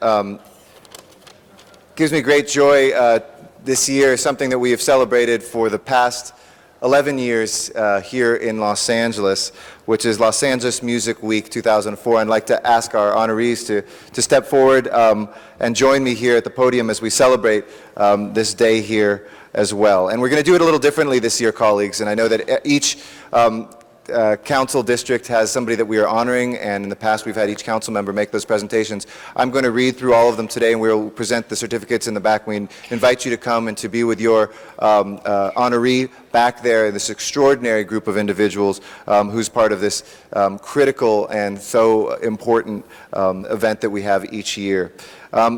Gives me great joy this year, something that we have celebrated for the past 11 years here in Los Angeles, which is Los Angeles Music Week 2004. I'd like to ask our honorees to step forward and join me here at the podium as we celebrate this day here as well. And we're going to do it a little differently this year, colleagues, and I know that each council district has somebody that we are honoring, and in the past we've had each council member make those presentations. I'm going to read through all of them today, and we'll present the certificates in the back. We invite you to come and to be with your honoree back there, this extraordinary group of individuals who's part of this critical and so important event that we have each year.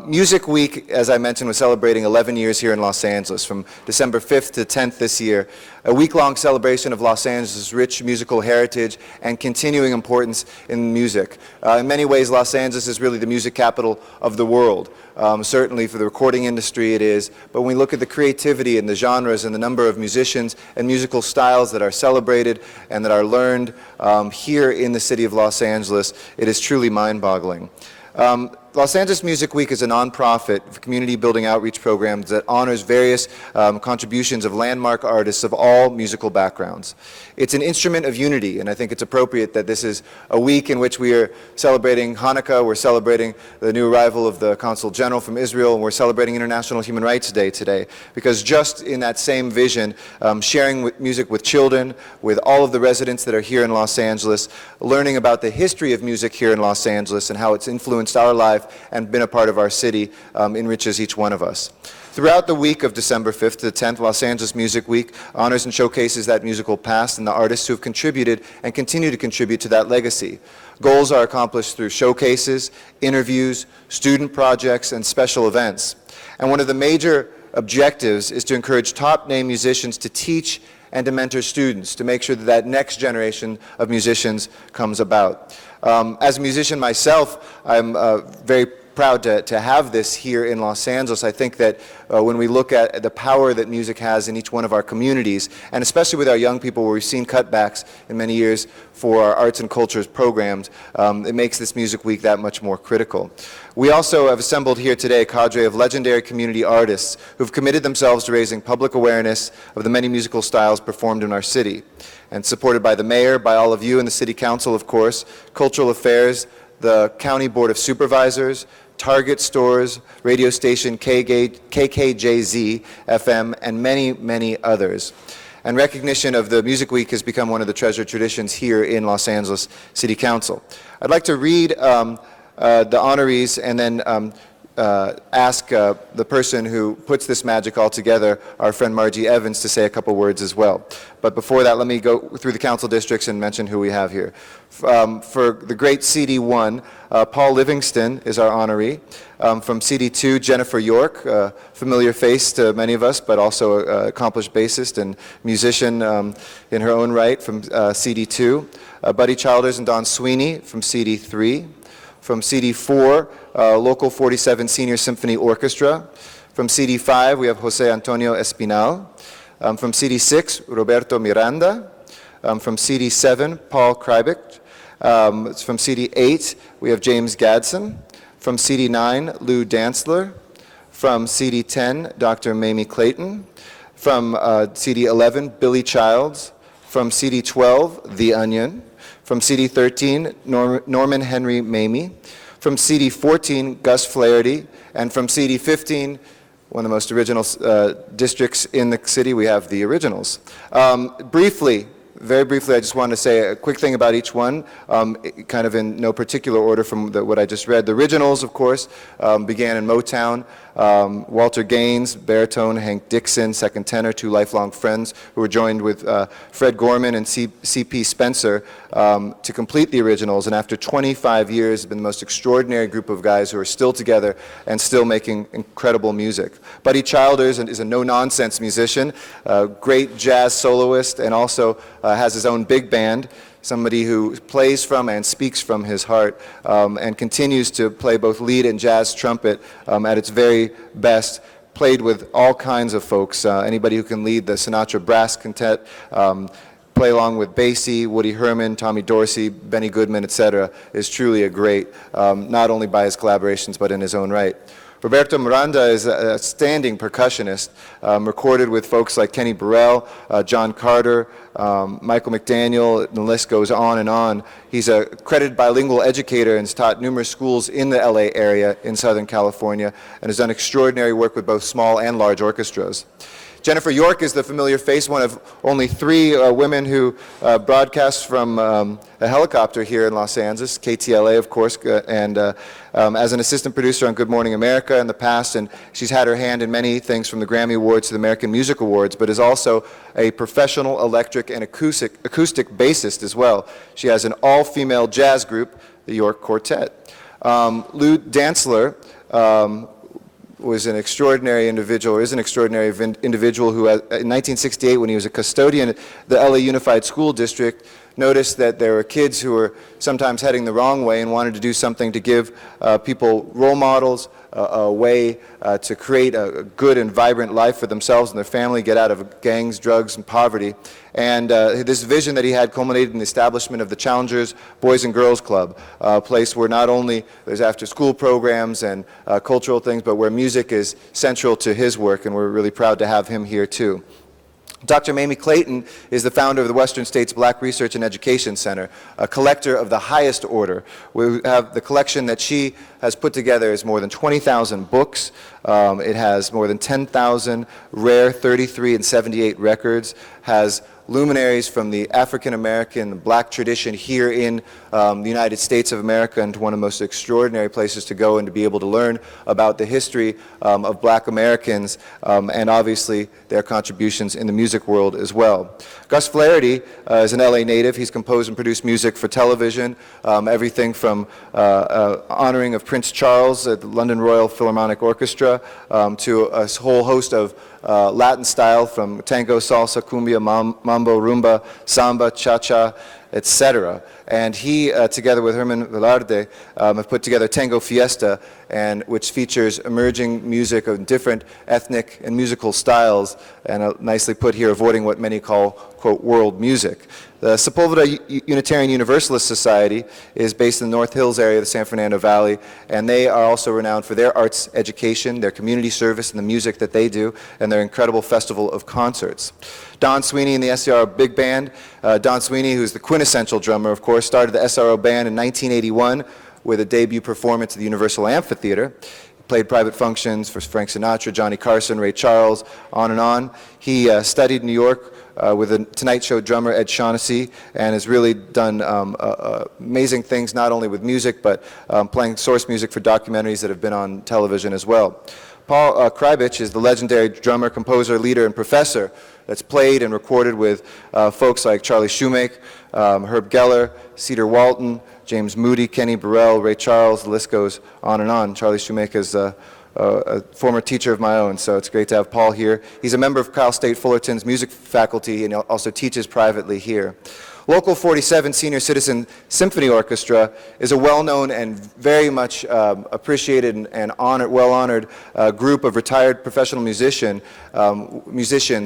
Music Week, as I mentioned, was celebrating 11 years here in Los Angeles, from December 5th to 10th this year, a week-long celebration of Los Angeles' rich musical heritage and continuing importance in music. In many ways, Los Angeles is really the music capital of the world. Certainly for the recording industry it is, but when we look at the creativity and the genres and the number of musicians and musical styles that are celebrated and that are learned here in the city of Los Angeles, it is truly mind-boggling. Los Angeles Music Week is a nonprofit community building outreach program that honors various contributions of landmark artists of all musical backgrounds. It's an instrument of unity, and I think it's appropriate that this is a week in which we are celebrating Hanukkah, we're celebrating the new arrival of the Consul General from Israel, and we're celebrating International Human Rights Day today, because just in that same vision, sharing music with children, with all of the residents that are here in Los Angeles, learning about the history of music here in Los Angeles and how it's influenced our life and been a part of our city enriches each one of us. Throughout the week of December 5th to the 10th, Los Angeles Music Week honors and showcases that musical past and the artists who have contributed and continue to contribute to that legacy. Goals are accomplished through showcases, interviews, student projects, and special events. And one of the major objectives is to encourage top-name musicians to teach and to mentor students, to make sure that that next generation of musicians comes about. As a musician myself, I'm very proud to have this here in Los Angeles. I think that when we look at the power that music has in each one of our communities, and especially with our young people where we've seen cutbacks in many years for our arts and cultures programs, it makes this Music Week that much more critical. We also have assembled here today a cadre of legendary community artists who've committed themselves to raising public awareness of the many musical styles performed in our city. And supported by the mayor, by all of you and the city council, of course, cultural affairs, the county board of supervisors, Target stores, radio station KKJZ FM, and many, many others. And recognition of the Music Week has become one of the treasured traditions here in Los Angeles City Council. I'd like to read the honorees and then ask the person who puts this magic all together, our friend Margie Evans, to say a couple words as well. But before that, let me go through the council districts and mention who we have here. For the great CD1, Paul Livingston is our honoree. From CD2, Jennifer York, familiar face to many of us, but also an accomplished bassist and musician in her own right from CD2. Buddy Childers and Don Sweeney from CD3. From CD4, Local 47 Senior Symphony Orchestra. From CD5, we have Jose Antonio Espinal. From CD6, Roberto Miranda. From CD7, Paul Krybik. From CD8, we have James Gadsden. From CD9, Lou Dantzler. From CD10, Dr. Mamie Clayton. From CD11, Billy Childs. From CD12, The Onion. From CD13, Norman Henry Mamie. From CD14, Gus Flaherty. And from CD15, one of the most original districts in the city, we have the Originals. Very briefly, I just want to say a quick thing about each one, kind of in no particular order from what I just read. The Originals, of course, began in Motown. Walter Gaines, baritone, Hank Dixon, second tenor, two lifelong friends who were joined with Fred Gorman and C.P. Spencer to complete the Originals. And after 25 years, it's been the most extraordinary group of guys who are still together and still making incredible music. Buddy Childers is a no-nonsense musician, great jazz soloist, and also has his own big band. Somebody who plays from and speaks from his heart and continues to play both lead and jazz trumpet at its very best, played with all kinds of folks. Anybody who can lead the Sinatra Brass Quintet, play along with Basie, Woody Herman, Tommy Dorsey, Benny Goodman, etc., is truly a great, not only by his collaborations, but in his own right. Roberto Miranda is a outstanding percussionist, recorded with folks like Kenny Burrell, John Carter, Michael McDaniel, and the list goes on and on. He's a credited bilingual educator and has taught numerous schools in the LA area in Southern California and has done extraordinary work with both small and large orchestras. Jennifer York is the familiar face, one of only 3 women who broadcast from a helicopter here in Los Angeles, KTLA, of course, and as an assistant producer on Good Morning America in the past, and she's had her hand in many things from the Grammy Awards to the American Music Awards, but is also a professional electric and acoustic bassist as well. She has an all-female jazz group, the York Quartet. Lou Dantzler was an extraordinary individual, or is an extraordinary individual who, in 1968, when he was a custodian at the LA Unified School District, noticed that there were kids who were sometimes heading the wrong way and wanted to do something to give people role models, a way to create a good and vibrant life for themselves and their family, get out of gangs, drugs, and poverty. And this vision that he had culminated in the establishment of the Challengers Boys and Girls Club, a place where not only there's after-school programs and cultural things, but where music is central to his work, and we're really proud to have him here too. Dr. Mamie Clayton is the founder of the Western States Black Research and Education Center, a collector of the highest order. We have the collection that she has put together is more than 20,000 books. It has more than 10,000 rare 33 and 78 records, has luminaries from the African American black tradition here in the United States of America, and one of the most extraordinary places to go and to be able to learn about the history of black Americans and obviously their contributions in the music world as well. Gus Flaherty is an LA native. He's composed and produced music for television, everything from honoring of Prince Charles at the London Royal Philharmonic Orchestra to a whole host of Latin style from tango, salsa, cumbia, mambo, rumba, samba, cha-cha, etc. And he, together with Herman Velarde, have put together Tango Fiesta, which features emerging music of different ethnic and musical styles, and nicely put here, avoiding what many call, quote, world music. The Sepulveda Unitarian Universalist Society is based in the North Hills area of the San Fernando Valley, and they are also renowned for their arts education, their community service, and the music that they do, and their incredible festival of concerts. Don Sweeney and the SCRO Big Band. Don Sweeney, who's the quintessential drummer, of course, started the SRO Band in 1981 with a debut performance at the Universal Amphitheater. He played private functions for Frank Sinatra, Johnny Carson, Ray Charles, on and on. He studied in New York with the Tonight Show drummer Ed Shaughnessy, and has really done amazing things, not only with music, but playing source music for documentaries that have been on television as well. Paul Krybich is the legendary drummer, composer, leader, and professor that's played and recorded with folks like Charlie Shoemake, Herb Geller, Cedar Walton, James Moody, Kenny Burrell, Ray Charles, the list goes on and on. Charlie Shoemake is a former teacher of my own, so it's great to have Paul here. He's a member of Cal State Fullerton's music faculty and also teaches privately here. Local 47 Senior Citizen Symphony Orchestra is a well-known and very much appreciated and well-honored group of retired professional musicians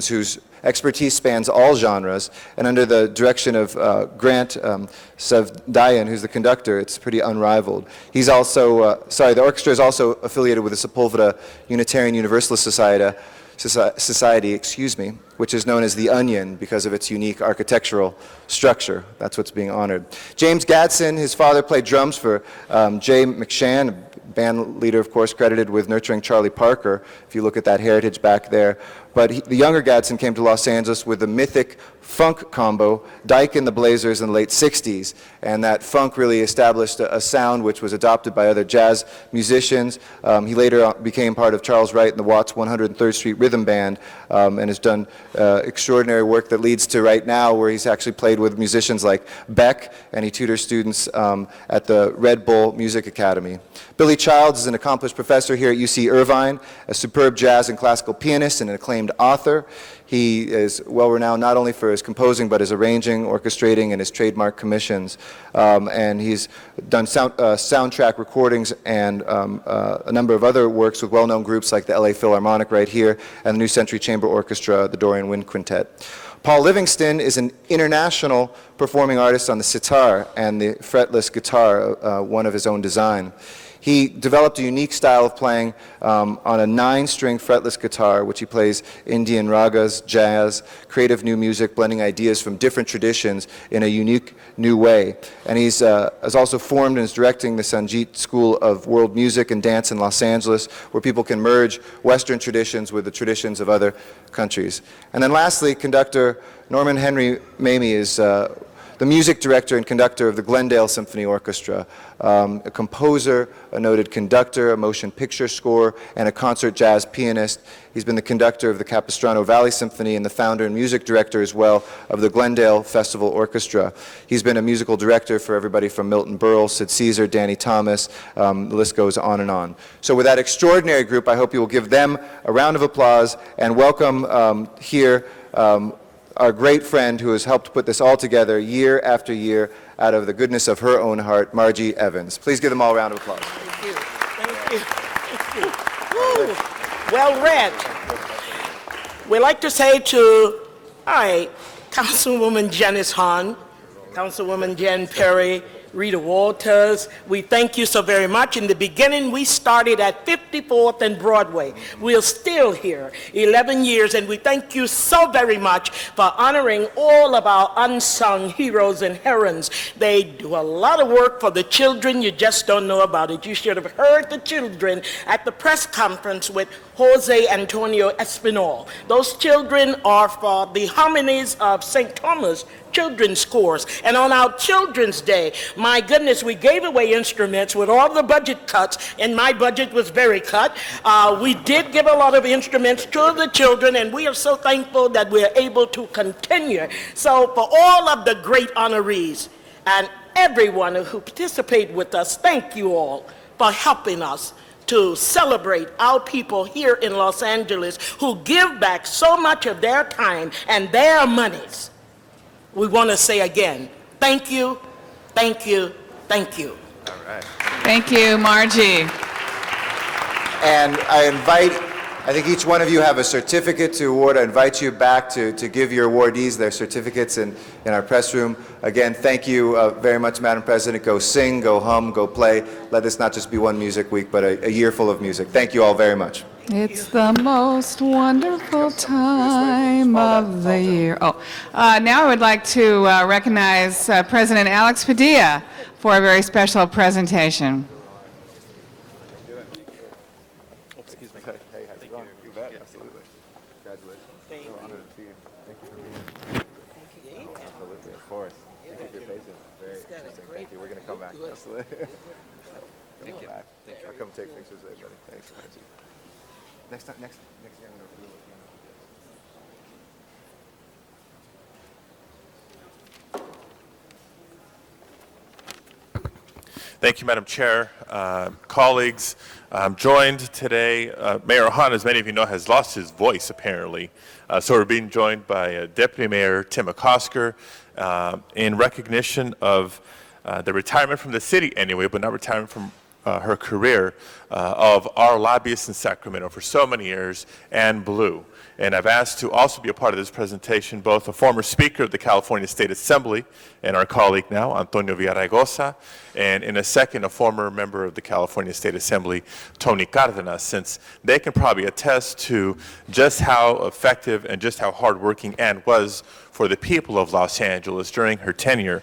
whose expertise spans all genres, and under the direction of Grant Savdayan, who's the conductor, it's pretty unrivaled. He's also, the orchestra is also affiliated with the Sepulveda Unitarian Universalist Society, which is known as the Onion because of its unique architectural structure. That's what's being honored. James Gadsden, his father played drums for Jay McShann, band leader, of course, credited with nurturing Charlie Parker, if you look at that heritage back there. But the younger Gadsden came to Los Angeles with the mythic funk combo, Dyke and the Blazers in the late 60s, and that funk really established a sound which was adopted by other jazz musicians. He later became part of Charles Wright and the Watts 103rd Street Rhythm Band, and has done extraordinary work that leads to right now where he's actually played with musicians like Beck, and he tutors students at the Red Bull Music Academy. Billy Childs is an accomplished professor here at UC Irvine, a superb jazz and classical pianist and an acclaimed author. He is well renowned not only for his composing, but his arranging, orchestrating, and his trademark commissions. And he's done soundtrack recordings and a number of other works with well-known groups like the LA Philharmonic right here and the New Century Chamber Orchestra, the Dorian Wind Quintet. Paul Livingston is an international performing artist on the sitar and the fretless guitar, one of his own design. He developed a unique style of playing on a 9-string fretless guitar, which he plays Indian ragas, jazz, creative new music, blending ideas from different traditions in a unique new way. And he's has also formed and is directing the Sangeet School of World Music and Dance in Los Angeles, where people can merge Western traditions with the traditions of other countries. And then lastly, conductor Norman Henry Mamie is the music director and conductor of the Glendale Symphony Orchestra, a composer, a noted conductor, a motion picture score, and a concert jazz pianist. He's been the conductor of the Capistrano Valley Symphony and the founder and music director as well of the Glendale Festival Orchestra. He's been a musical director for everybody from Milton Berle, Sid Caesar, Danny Thomas, the list goes on and on. So with that extraordinary group, I hope you will give them a round of applause and welcome here our great friend who has helped put this all together year after year out of the goodness of her own heart, Margie Evans. Please give them all a round of applause. Thank you. Thank you. Thank you. Woo. Well read. We like to say to, Councilwoman Janice Hahn, Councilwoman Jan Perry, Rita Walters, we thank you so very much. In the beginning, we started at 54th and Broadway. We're still here 11 years, and we thank you so very much for honoring all of our unsung heroes and heroines. They do a lot of work for the children. You just don't know about it. You should have heard the children at the press conference with Jose Antonio Espinal. Those children are for the Hominies of St. Thomas Children's Course. And on our Children's Day, my goodness, we gave away instruments with all the budget cuts, and my budget was very cut. We did give a lot of instruments to the children, and we are so thankful that we're able to continue. So for all of the great honorees and everyone who participated with us, thank you all for helping us to celebrate our people here in Los Angeles who give back so much of their time and their monies. We want to say again, thank you, thank you, thank you. All right. Thank you, Margie. And I think each one of you have a certificate to award. I invite you back to give your awardees their certificates in our press room. Again, thank you very much, Madam President. Go sing, go hum, go play. Let this not just be one music week, but a year full of music. Thank you all very much. It's the most wonderful time of the year. Now I would like to recognize President Alex Padilla for a very special presentation. We're going to come back. Absolutely. Thank you. I'll come take pictures with everybody. Thanks. Next year I'm going to do it. Thank you, Madam Chair. Colleagues, I'm joined today. Mayor Hahn, as many of you know, has lost his voice, apparently. So we're being joined by Deputy Mayor Tim McCosker in recognition of the retirement from the city anyway, but not retirement from her career, of our lobbyist in Sacramento for so many years, Ann Blue. And I've asked to also be a part of this presentation both a former Speaker of the California State Assembly and our colleague now, Antonio Villaraigosa, and in a second, a former member of the California State Assembly, Tony Cardenas, since they can probably attest to just how effective and just how hardworking Ann was for the people of Los Angeles during her tenure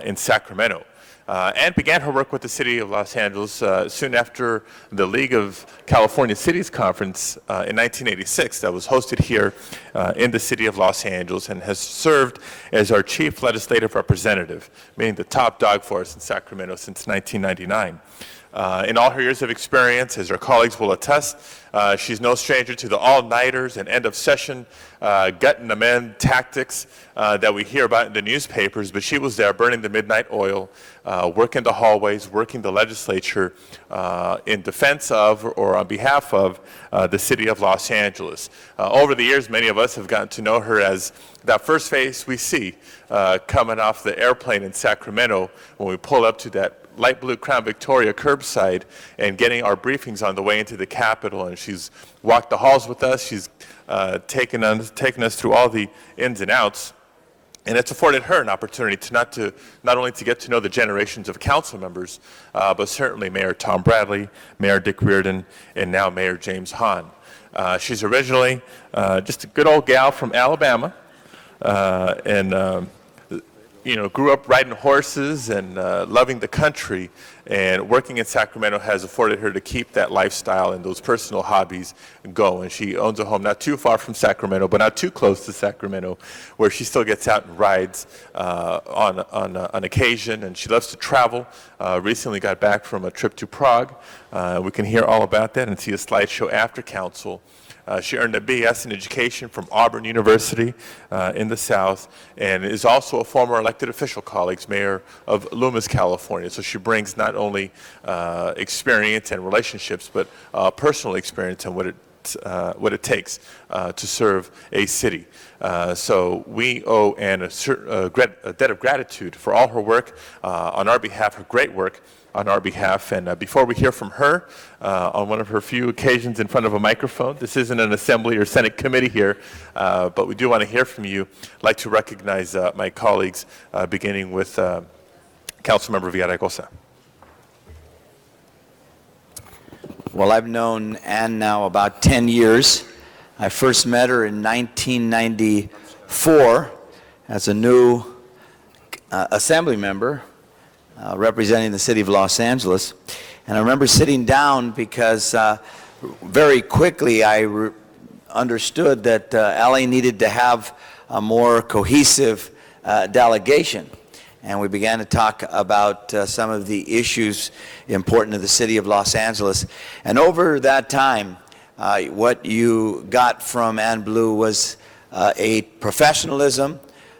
in Sacramento. Ann began her work with the City of Los Angeles soon after the League of California Cities Conference in 1986 that was hosted here in the City of Los Angeles, and has served as our chief legislative representative, meaning the top dog for us in Sacramento since 1999. In all her years of experience, as her colleagues will attest, she's no stranger to the all-nighters and end-of-session gutting them in tactics that we hear about in the newspapers, but she was there burning the midnight oil, working the hallways, working the legislature in defense of or on behalf of the city of Los Angeles. Over the years, many of us have gotten to know her as that first face we see coming off the airplane in Sacramento when we pull up to that light blue Crown Victoria curbside and getting our briefings on the way into the Capitol. And she's walked the halls with us. She's taken us through all the ins and outs. And it's afforded her an opportunity to not only to get to know the generations of council members, but certainly Mayor Tom Bradley, Mayor Dick Reardon, and now Mayor James Hahn. She's originally just a good old gal from Alabama, and grew up riding horses and loving the country, and working in Sacramento has afforded her to keep that lifestyle and those personal hobbies going. She owns a home not too far from Sacramento, but not too close to Sacramento, where she still gets out and rides on occasion, and she loves to travel. Recently got back from a trip to Prague. We can hear all about that and see a slideshow after council. She earned a BS in education from Auburn University in the South, and is also a former elected official, colleagues, mayor of Loomis, California. So she brings not only experience and relationships, but personal experience and what it takes to serve a city. So we owe a debt of gratitude for all her work on our behalf, her great work on our behalf. And before we hear from her on one of her few occasions in front of a microphone, this isn't an assembly or Senate committee here, but we do want to hear from you. I'd like to recognize my colleagues, beginning with Councilmember Villaraigosa. Well, I've known Ann now about 10 years. I first met her in 1994 as a new assembly member representing the city of Los Angeles. And I remember sitting down because very quickly I understood that LA needed to have a more cohesive delegation. And we began to talk about some of the issues important to the city of Los Angeles. And over that time, what you got from Ann Blue was a professionalism,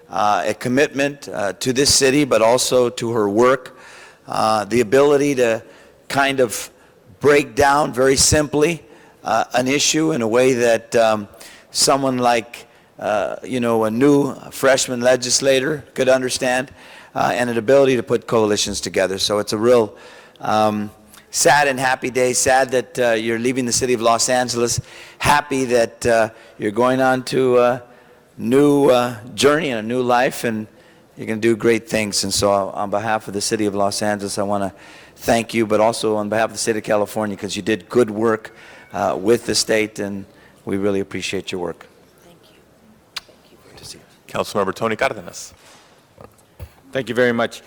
a commitment to this city, but also to her work, the ability to kind of break down very simply an issue in a way that someone like a new freshman legislator could understand, and an ability to put coalitions together. So it's a real sad and happy day. Sad that you're leaving the city of Los Angeles. Happy that you're going on to a new journey and a new life, and you're going to do great things. And so on behalf of the city of Los Angeles, I want to thank you, but also on behalf of the state of California, because you did good work with the state, and we really appreciate your work. Thank you. Good to see you. Councilmember Tony Cardenas. Thank you very much.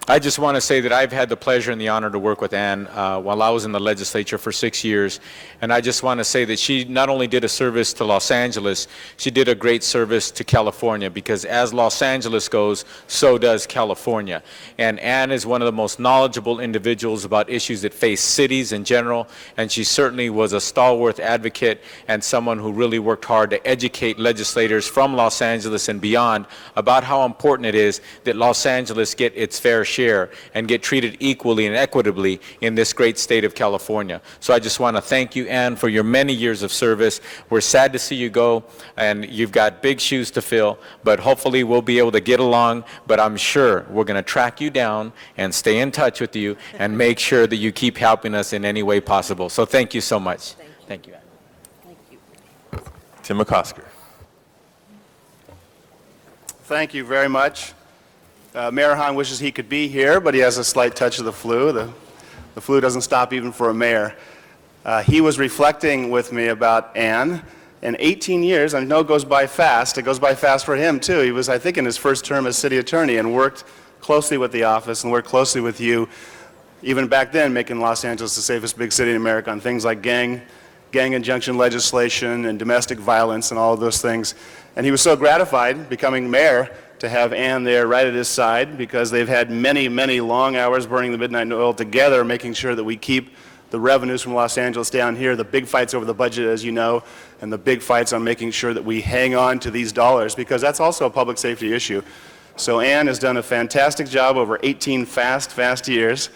I just want to say that I've had the pleasure and the honor to work with Ann while I was in the legislature for 6 years. And I just want to say that she not only did a service to Los Angeles, she did a great service to California, because as Los Angeles goes, so does California. And Ann is one of the most knowledgeable individuals about issues that face cities in general. And she certainly was a stalwart advocate and someone who really worked hard to educate legislators from Los Angeles and beyond about how important it is that Los Angeles get its fair share and get treated equally and equitably in this great state of California. So I just want to thank you, Ann, for your many years of service. We're sad to see you go, and you've got big shoes to fill, but hopefully we'll be able to get along. But I'm sure we're going to track you down and stay in touch with you and make sure that you keep helping us in any way possible. So thank you so much. Thank you, Ann. Thank you. Tim McCosker. Thank you very much. Mayor Hahn wishes he could be here, but he has a slight touch of the flu. The flu doesn't stop even for a mayor. He was reflecting with me about Ann. In 18 years, I know it goes by fast. It goes by fast for him, too. He was, I think, in his first term as city attorney and worked closely with the office and worked closely with you, even back then, making Los Angeles the safest big city in America on things like gang injunction legislation and domestic violence and all of those things. And he was so gratified, becoming mayor, to have Ann there right at his side, because they've had many, many long hours burning the midnight oil together, making sure that we keep the revenues from Los Angeles down here, the big fights over the budget, as you know, and the big fights on making sure that we hang on to these dollars, because that's also a public safety issue. So Ann has done a fantastic job over 18 fast years.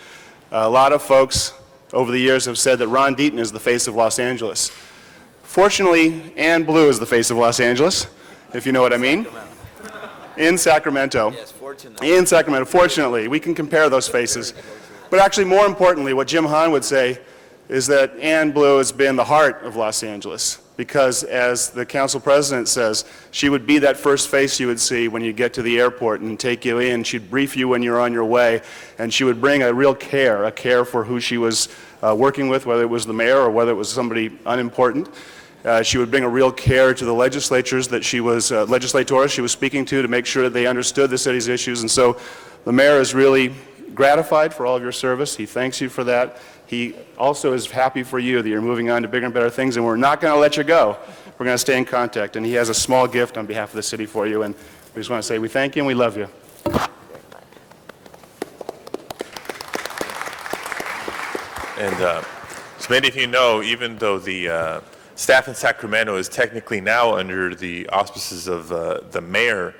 A lot of folks over the years have said that Ron Deaton is the face of Los Angeles. Fortunately, Ann Blue is the face of Los Angeles, if you know what I mean. In Sacramento. Yes, fortunately. In Sacramento, fortunately. We can compare those faces. But actually, more importantly, what Jim Hahn would say is that Ann Blue has been the heart of Los Angeles, because as the council president says, she would be that first face you would see when you get to the airport and take you in. She'd brief you when you're on your way, and she would bring a real care, a care for who she was working with, whether it was the mayor or whether it was somebody unimportant. She would bring a real care to the legislators that she was, legislators she was speaking to make sure that they understood the city's issues. And so the mayor is really gratified for all of your service. He thanks you for that. He also is happy for you that you're moving on to bigger and better things, and we're not going to let you go. We're going to stay in contact, and he has a small gift on behalf of the city for you, and we just want to say we thank you and we love you. And as many of you know, even though the staff in Sacramento is technically now under the auspices of the mayor,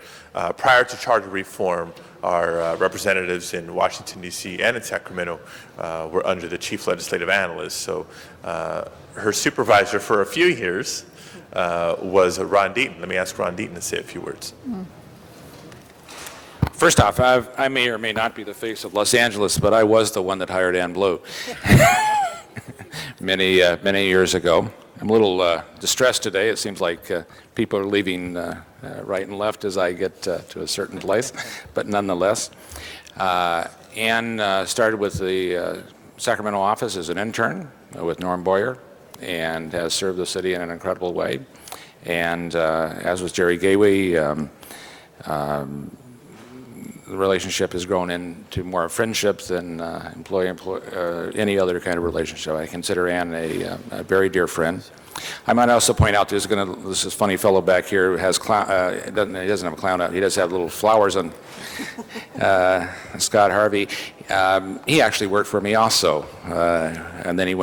prior to charter reform, our representatives in Washington, D.C. and in Sacramento were under the chief legislative analyst. So her supervisor for a few years was Ron Deaton. Let me ask Ron Deaton to say a few words. First off, I may or may not be the face of Los Angeles, but I was the one that hired Ann Blue many years ago. I'm a little distressed today. It seems like people are leaving right and left as I get to a certain place, but nonetheless. Ann started with the Sacramento office as an intern with Norm Boyer and has served the city in an incredible way. And as with Jerry Gateway, the relationship has grown into more friendship than any other kind of relationship. I consider Ann a very dear friend. I might also point out this is a funny fellow back here who has he doesn't have a clown out. He does have little flowers on. Scott Harvey. He actually worked for me also, and then he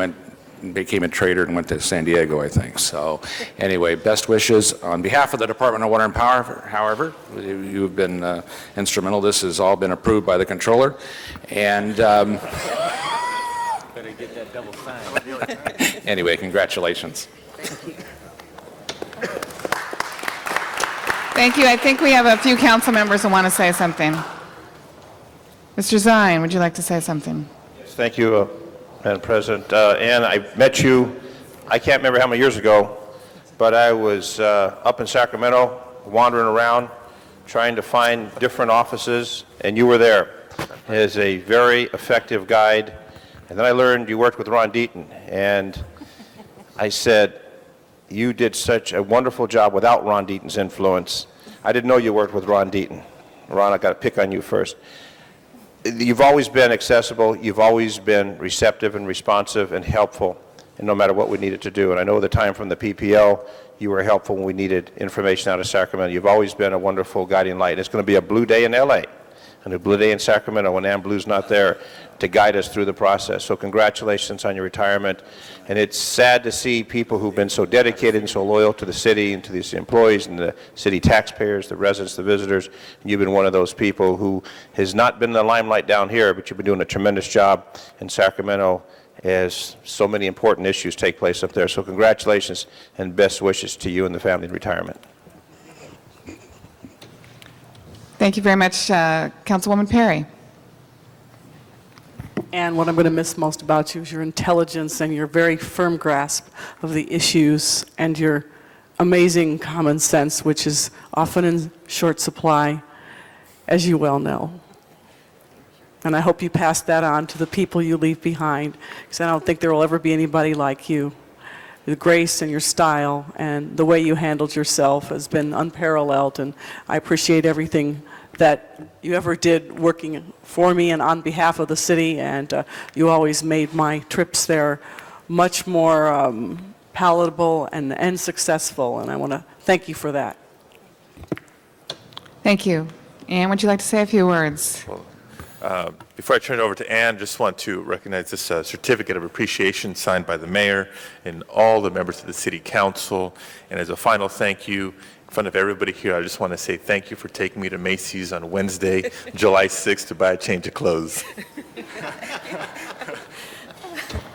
became a trader and went to San Diego, I think. So anyway, best wishes. On behalf of the Department of Water and Power, however, you've been instrumental. This has all been approved by the controller. And better get that double sign. Anyway, congratulations. Thank you. Thank you. I think we have a few council members who want to say something. Mr. Zine, would you like to say something? Yes, thank you, Madam President. Ann, I met you, I can't remember how many years ago, but I was up in Sacramento, wandering around, trying to find different offices, and you were there as a very effective guide. And then I learned you worked with Ron Deaton, and I said, you did such a wonderful job without Ron Deaton's influence. I didn't know you worked with Ron Deaton. Ron, I got to pick on you first. You've always been accessible, you've always been receptive and responsive and helpful, and no matter what we needed to do. And I know the time from the PPL, you were helpful when we needed information out of Sacramento. You've always been a wonderful guiding light. It's going to be a blue day in LA and a blue day in Sacramento when Ann Blue's not there to guide us through the process. So congratulations on your retirement. And it's sad to see people who've been so dedicated and so loyal to the city and to these employees and the city taxpayers, the residents, the visitors. And you've been one of those people who has not been in the limelight down here, but you've been doing a tremendous job in Sacramento as so many important issues take place up there. So congratulations and best wishes to you and the family in retirement. Thank you very much, Councilwoman Perry. And what I'm going to miss most about you is your intelligence and your very firm grasp of the issues and your amazing common sense, which is often in short supply, as you well know. And I hope you pass that on to the people you leave behind, because I don't think there will ever be anybody like you. The grace and your style and the way you handled yourself has been unparalleled, and I appreciate everything that you ever did working for me and on behalf of the city, and you always made my trips there much more palatable and successful, and I want to thank you for that. Thank you. Ann, would you like to say a few words? Before I turn it over to Ann, just want to recognize this certificate of appreciation signed by the mayor and all the members of the city council. And as a final thank you, in front of everybody here, I just want to say thank you for taking me to Macy's on Wednesday, July 6th, to buy a change of clothes.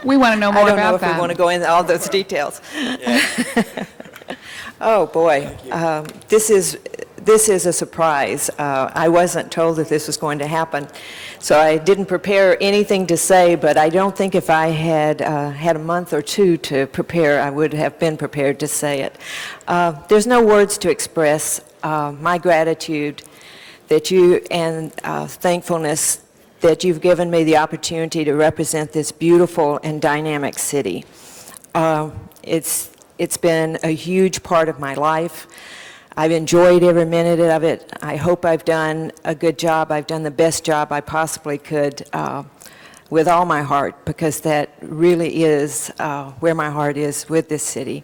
We want to know more I don't about know if that. we want to go into all those details. Oh, boy. This is a surprise. I wasn't told that this was going to happen, so I didn't prepare anything to say, but I don't think if I had had a month or two to prepare, I would have been prepared to say it. There's no words to express my gratitude that you and thankfulness that you've given me the opportunity to represent this beautiful and dynamic city. It's been a huge part of my life. I've enjoyed every minute of it. I hope I've done a good job. I've done the best job I possibly could with all my heart, because that really is where my heart is with this city.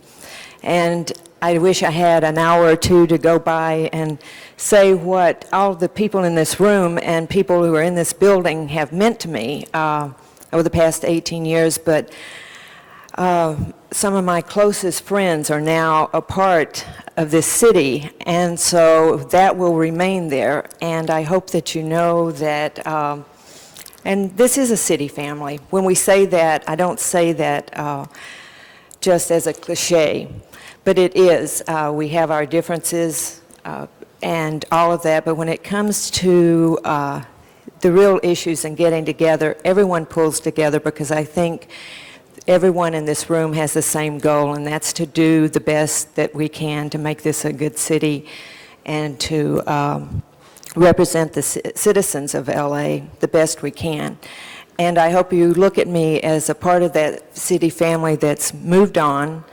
And I wish I had an hour or two to go by and say what all the people in this room and people who are in this building have meant to me over the past 18 years, but some of my closest friends are now a part of this city, and so that will remain there. And I hope that you know that, and this is a city family. When we say that, I don't say that just as a cliche, but it is. We have our differences and all of that, but when it comes to the real issues and getting together, everyone pulls together, because I think everyone in this room has the same goal, and that's to do the best that we can to make this a good city and to represent the citizens of LA the best we can. And I hope you look at me as a part of that city family that's moved on,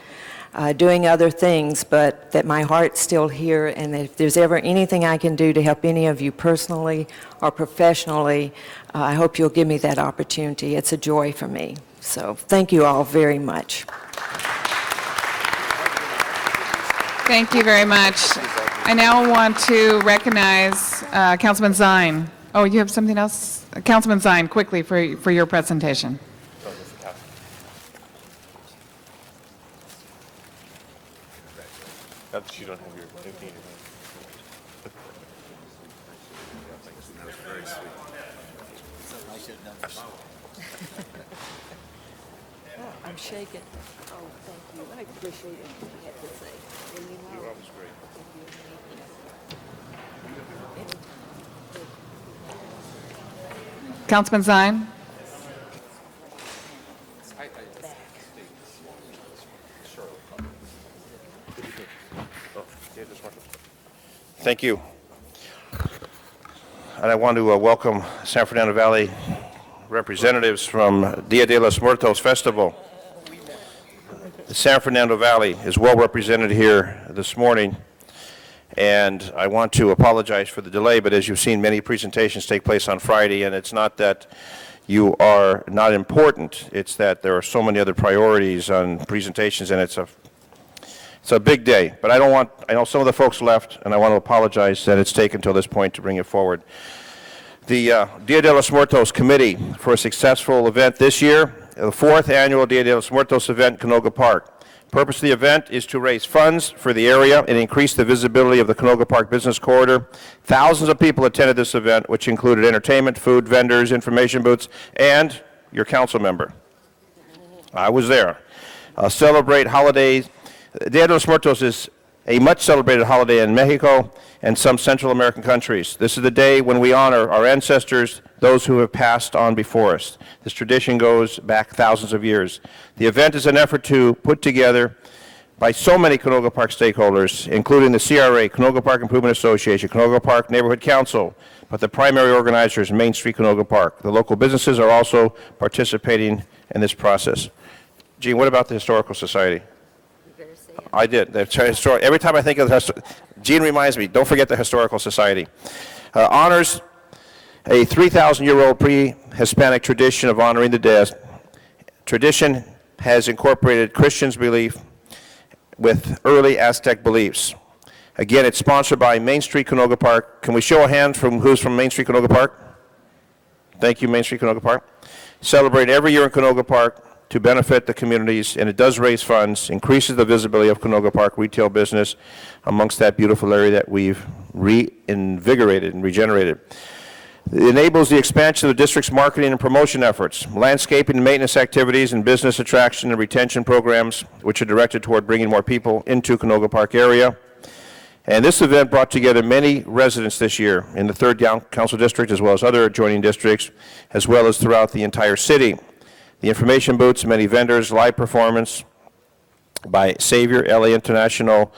doing other things, but that my heart's still here, and that if there's ever anything I can do to help any of you personally or professionally, I hope you'll give me that opportunity. It's a joy for me. So thank you all very much. Thank you very much. I now want to recognize Councilman Zine. Oh, you have something else? Councilman Zine, quickly for your presentation. Not that you don't have your anything. I'm shaking. Oh, thank you. I appreciate it, I have to say. And you know, You're always great. Councilman Zine? Thank you. And I want to welcome San Fernando Valley representatives from Dia de los Muertos Festival. The San Fernando Valley is well represented here this morning, and I want to apologize for the delay, but as you've seen, many presentations take place on Friday, and it's not that you are not important, it's that there are so many other priorities on presentations, and it's a big day. But I know some of the folks left, and I want to apologize that it's taken till this point to bring it forward. The Dia de los Muertos Committee for a successful event this year, the 4th annual Dia de los Muertos event, Canoga Park. The purpose of the event is to raise funds for the area and increase the visibility of the Canoga Park Business Corridor. Thousands of people attended this event, which included entertainment, food, vendors, information booths, and your council member. I was there. Celebrate holidays. Dia de los Muertos is a much celebrated holiday in Mexico and some Central American countries. This is the day when we honor our ancestors, those who have passed on before us. This tradition goes back thousands of years. The event is an effort to put together by so many Canoga Park stakeholders, including the CRA, Canoga Park Improvement Association, Canoga Park Neighborhood Council, but the primary organizer is Main Street Canoga Park. The local businesses are also participating in this process. Gene, what about the Historical Society? I did. Every time I think of the Gene reminds me, don't forget the Historical Society. Honors a 3,000-year-old pre-Hispanic tradition of honoring the dead. Tradition has incorporated Christians' belief with early Aztec beliefs. Again, it's sponsored by Main Street Canoga Park. Can we show a hand from who's from Main Street Canoga Park? Thank you, Main Street Canoga Park. Celebrate every year in Canoga Park to benefit the communities, and it does raise funds, increases the visibility of Canoga Park retail business amongst that beautiful area that we've reinvigorated and regenerated. It enables the expansion of the district's marketing and promotion efforts, landscaping and maintenance activities, and business attraction and retention programs, which are directed toward bringing more people into Canoga Park area. And this event brought together many residents this year in the 3rd Council District, as well as other adjoining districts, as well as throughout the entire city. The information booths, many vendors, live performance by Savior, LA International,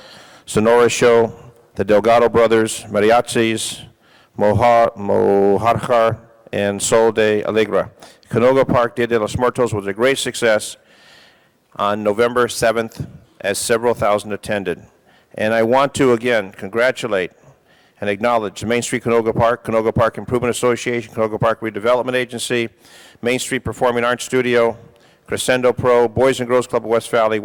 Sonora Show, the Delgado Brothers, Mariachis, Mojarcar, and Sol de Alegra. Canoga Park Dia de los Muertos was a great success on November 7th, as several thousand attended. And I want to, again, congratulate and acknowledge Main Street Canoga Park Improvement Association, Canoga Park Redevelopment Agency, Main Street Performing Arts Studio, Crescendo Pro, Boys and Girls Club of West Valley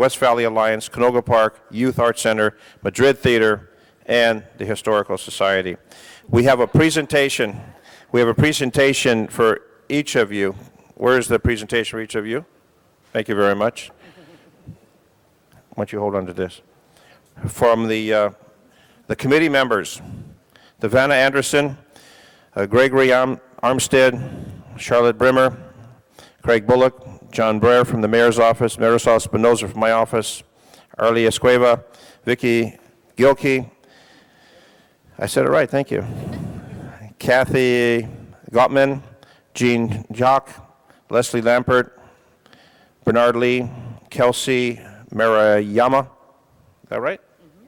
Alliance, Canoga Park Youth Arts Center, Madrid Theater, and the Historical Society. We have a presentation. We have a presentation for each of you. Where is the presentation for each of you? Thank you very much. Why don't you hold on to this? From the committee members, Vanna Anderson, Gregory Armstead, Charlotte Brimmer, Craig Bullock, John Breyer from the Mayor's Office, Marisol Espinoza from my office, Arlie Escueva, Vicky Gilkey, I said it right, thank you, Kathy Gottman, Jean Jock, Leslie Lampert, Bernard Lee, Kelsey Marayama, is that right?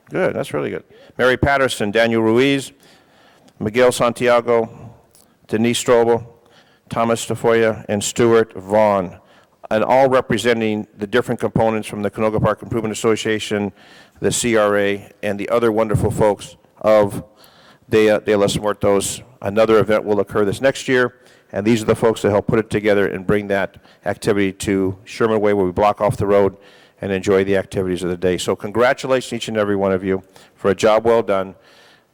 Good, that's really good. Mary Patterson, Daniel Ruiz, Miguel Santiago, Denise Strobel, Thomas Tafoya, and Stuart Vaughn, and all representing the different components from the Canoga Park Improvement Association, the CRA, and the other wonderful folks of Dia de los Muertos. Another event will occur this next year, and these are the folks that help put it together and bring that activity to Sherman Way, where we block off the road and enjoy the activities of the day. So congratulations, each and every one of you, for a job well done.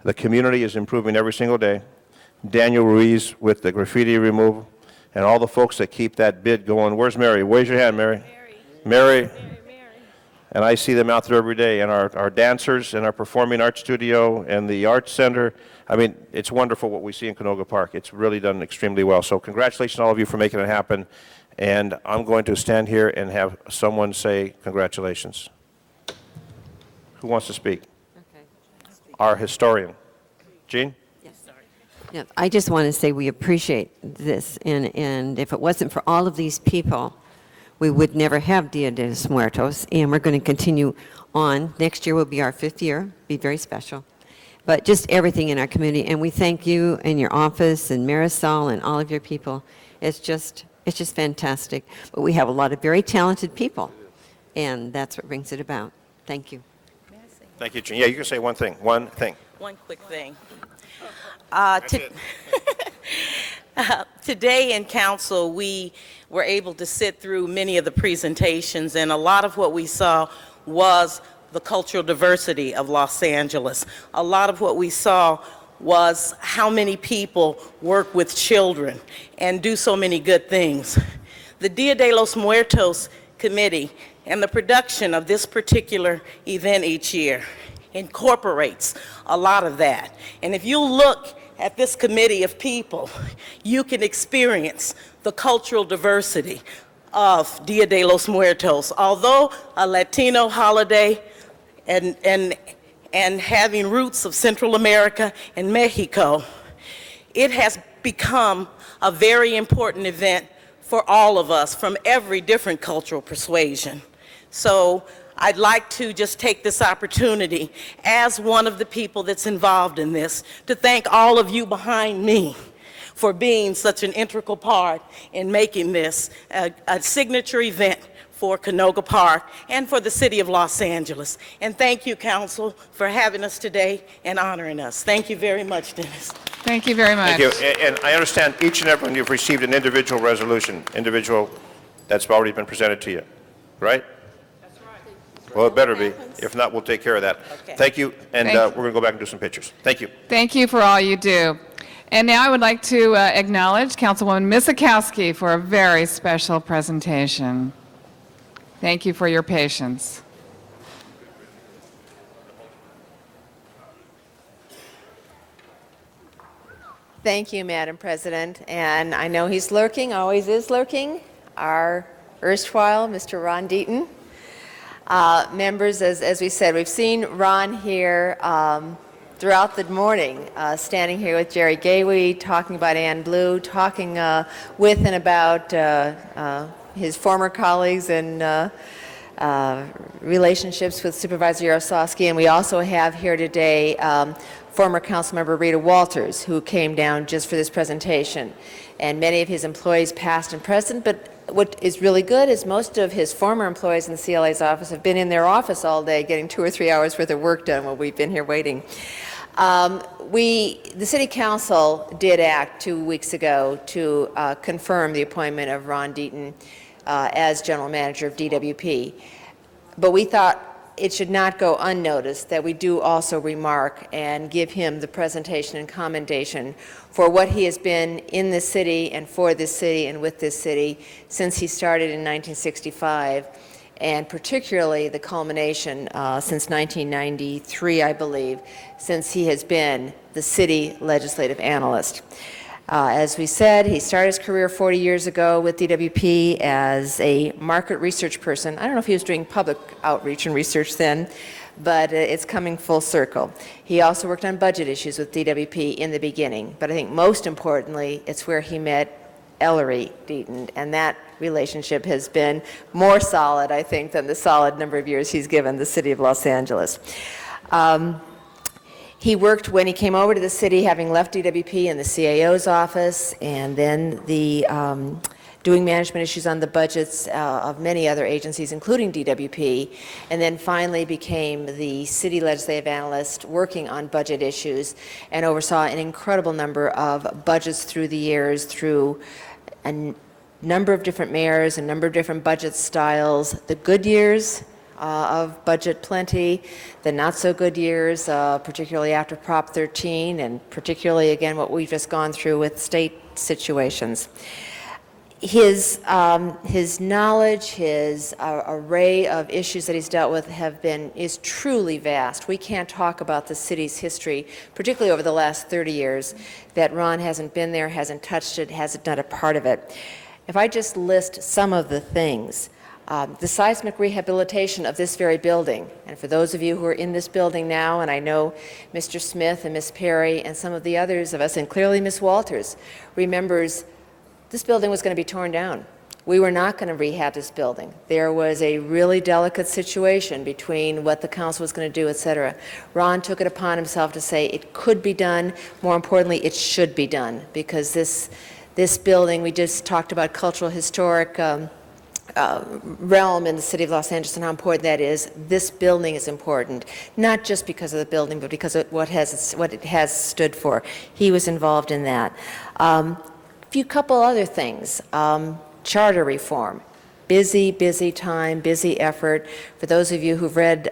The community is improving every single day. Daniel Ruiz with the graffiti removal, and all the folks that keep that bid going. Where's Mary? Wave your hand, Mary. Mary. And I see them out there every day, and our dancers and our performing arts studio and the arts center. I mean, it's wonderful what we see in Canoga Park. It's really done extremely well. So congratulations to all of you for making it happen. And I'm going to stand here and have someone say congratulations. Who wants to speak? Okay. Our historian. Jean? Yeah, I just want to say we appreciate this, and if it wasn't for all of these people, we would never have Dia de los Muertos, and we're going to continue on. Next year will be our 5th year, be very special. But just everything in our community, and we thank you and your office and Marisol and all of your people. It's just fantastic. But we have a lot of very talented people, and that's what brings it about. Thank you. Thank you, Jean. Yeah, you can say one thing. One thing. One quick thing. Today in council, we were able to sit through many of the presentations, and a lot of what we saw was the cultural diversity of Los Angeles. A lot of what we saw was how many people work with children and do so many good things. The Dia de los Muertos Committee and the production of this particular event each year incorporates a lot of that. And if you look at this committee of people, you can experience the cultural diversity of Dia de los Muertos. Although a Latino holiday and having roots of Central America and Mexico, it has become a very important event for all of us from every different cultural persuasion. So I'd like to just take this opportunity as one of the people that's involved in this to thank all of you behind me for being such an integral part in making this a signature event for Canoga Park and for the city of Los Angeles. And thank you, Council, for having us today and honoring us. Thank you very much, Dennis. Thank you very much. Thank you. And I understand each and every one of you have received an individual resolution, that's already been presented to you, right? Well, it better be. If not, we'll take care of that. Okay. Thank you, and Thank you. we're going to go back and do some pictures. Thank you. Thank you for all you do. And now I would like to acknowledge Councilwoman Misakowski for a very special presentation. Thank you for your patience. Thank you, Madam President. And I know he's lurking, always is lurking, our erstwhile Mr. Ron Deaton. Members, as we said, we've seen Ron here throughout the morning, standing here with Jerry Gaywee, talking about Ann Blue, talking with and about his former colleagues and relationships with Supervisor Yaroslavsky. And we also have here today former Councilmember Rita Walters, who came down just for this presentation, and many of his employees past and present. But what is really good is most of his former employees in the CLA's office have been in their office all day getting 2 or 3 hours worth of work done while we've been here waiting. The City Council did act 2 weeks ago to confirm the appointment of Ron Deaton as General Manager of DWP. But we thought it should not go unnoticed that we do also remark and give him the presentation and commendation for what he has been in this city and for this city and with this city since he started in 1965, and particularly the culmination since 1993, I believe, since he has been the city legislative analyst. As we said, he started his career 40 years ago with DWP as a market research person. I don't know if he was doing public outreach and research then, but it's coming full circle. He also worked on budget issues with DWP in the beginning, but I think most importantly, it's where he met Ellery Deaton, and that relationship has been more solid, I think, than the solid number of years he's given the city of Los Angeles. He worked when he came over to the city, having left DWP in the CAO's office, and then doing management issues on the budgets of many other agencies, including DWP, and then finally became the city legislative analyst working on budget issues and oversaw an incredible number of budgets through the years, through a number of different mayors, a number of different budget styles, the good years of budget plenty, the not so good years, particularly after Prop 13, and particularly again what we've just gone through with state situations. His knowledge, his array of issues that he's dealt with is truly vast. We can't talk about the city's history, particularly over the last 30 years, that Ron hasn't been there, hasn't touched it, hasn't done a part of it. If I just list some of the things, the seismic rehabilitation of this very building, and for those of you who are in this building now, and I know Mr. Smith and Ms. Perry and some of the others of us, and clearly Ms. Walters, remembers this building was going to be torn down. We were not going to rehab this building. There was a really delicate situation between what the council was going to do, et cetera. Ron took it upon himself to say it could be done. More importantly, it should be done, because this building, we just talked about cultural historic realm in the city of Los Angeles and how important that is. This building is important, not just because of the building, but because of what it has stood for. He was involved in that. A couple other things. Charter reform. Busy time, busy effort. For those of you who've read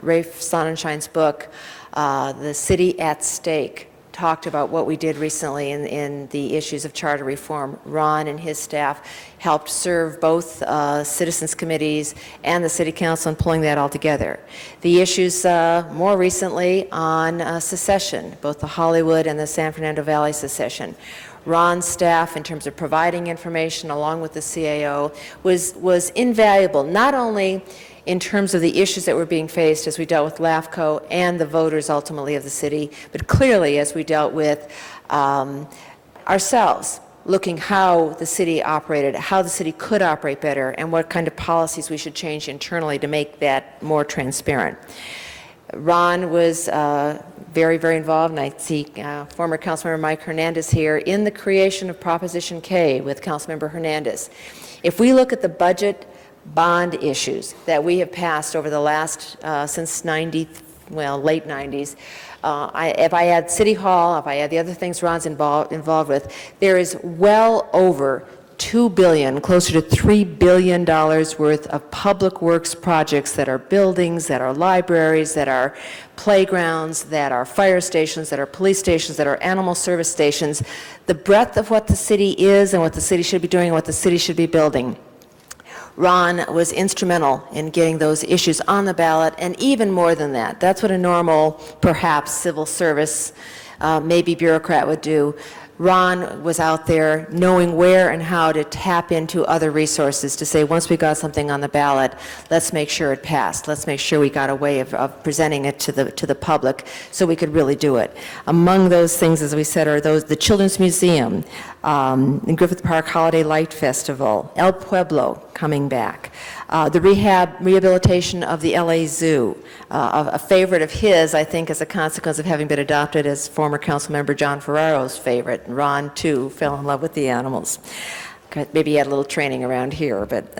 Rafe Sonnenshine's book, The City at Stake, talked about what we did recently in the issues of charter reform. Ron and his staff helped serve both citizens committees and the city council in pulling that all together. The issues more recently on secession, both the Hollywood and the San Fernando Valley secession. Ron's staff, in terms of providing information along with the CAO, was invaluable, not only in terms of the issues that were being faced as we dealt with LAFCO and the voters ultimately of the city, but clearly as we dealt with ourselves, looking how the city operated, how the city could operate better, and what kind of policies we should change internally to make that more transparent. Ron was very, very involved, and I see former Councilmember Mike Hernandez here, in the creation of Proposition K with Councilmember Hernandez. If we look at the budget bond issues that we have passed over the last, since late 90s, if I add City Hall, if I add the other things Ron's involved with, there is well over $2 billion, closer to $3 billion worth of public works projects that are buildings, that are libraries, that are playgrounds, that are fire stations, that are police stations, that are animal service stations. The breadth of what the city is and what the city should be doing and what the city should be building. Ron was instrumental in getting those issues on the ballot, and even more than that. That's what a normal, perhaps, civil service, maybe bureaucrat would do. Ron was out there knowing where and how to tap into other resources to say, once we got something on the ballot, let's make sure it passed. Let's make sure we got a way of presenting it to the public so we could really do it. Among those things, as we said, are the Children's Museum, the Griffith Park Holiday Light Festival, El Pueblo coming back, the rehabilitation of the LA Zoo, a favorite of his, I think, as a consequence of having been adopted as former council member John Ferraro's favorite. Ron, too, fell in love with the animals. Maybe he had a little training around here, but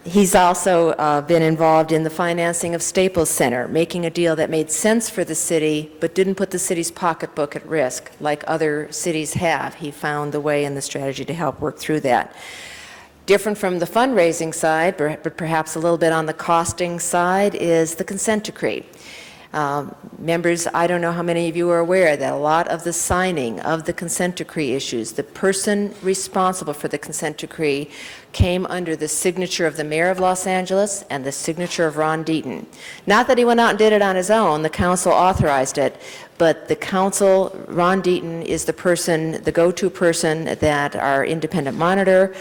he's also been involved in the financing of Staples Center, making a deal that made sense for the city, but didn't put the city's pocketbook at risk like other cities have. He found the way and the strategy to help work through that. Different from the fundraising side, but perhaps a little bit on the costing side, is the consent decree. Members, I don't know how many of you are aware that a lot of the signing of the consent decree issues, the person responsible for the consent decree came under the signature of the mayor of Los Angeles and the signature of Ron Deaton. Not that he went out and did it on his own, the council authorized it, but the council, Ron Deaton is the person, the go-to person that our independent monitor,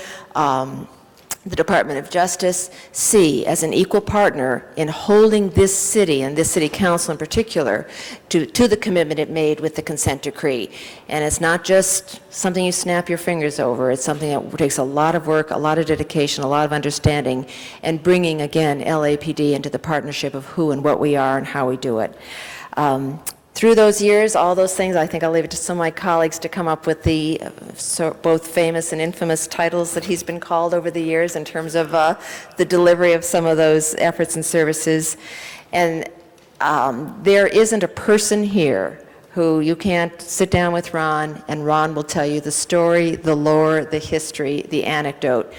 the Department of Justice see as an equal partner in holding this city, and this city council in particular, to the commitment it made with the consent decree. And it's not just something you snap your fingers over. It's something that takes a lot of work, a lot of dedication, a lot of understanding, and bringing, again, LAPD into the partnership of who and what we are and how we do it. Through those years, all those things, I think I'll leave it to some of my colleagues to come up with the both famous and infamous titles that he's been called over the years in terms of the delivery of some of those efforts and services. And there isn't a person here who you can't sit down with Ron, and Ron will tell you the story, the lore, the history, the anecdote.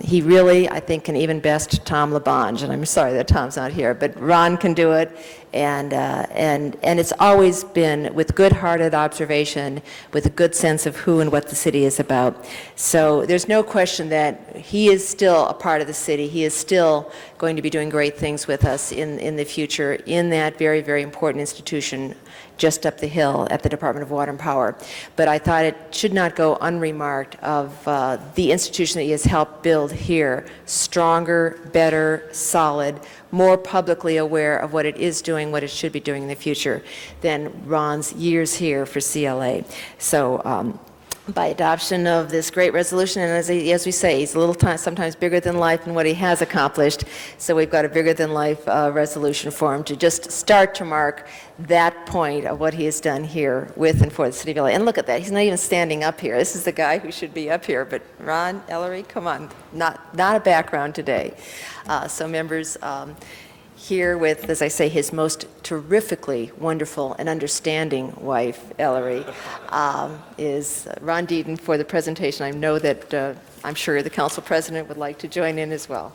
He really, I think, can even best Tom LaBonge, and I'm sorry that Tom's not here, but Ron can do it, and it's always been with good-hearted observation, with a good sense of who and what the city is about. So there's no question that he is still a part of the city. He is still going to be doing great things with us in the future in that very, very important institution just up the hill at the Department of Water and Power. But I thought it should not go unremarked of the institution that he has helped build here, stronger, better, solid, more publicly aware of what it is doing, what it should be doing in the future than Ron's years here for CLA. So by adoption of this great resolution, and as we say, he's a little sometimes bigger than life in what he has accomplished, so we've got a bigger than life resolution for him to just start to mark that point of what he has done here with and for the city of LA. And look at that, he's not even standing up here. This is the guy who should be up here, but Ron, Ellery, come on, not a background today. So members, here with, as I say, his most terrifically wonderful and understanding wife, Ellery, is Ron Deaton for the presentation. I know that I'm sure the council president would like to join in as well.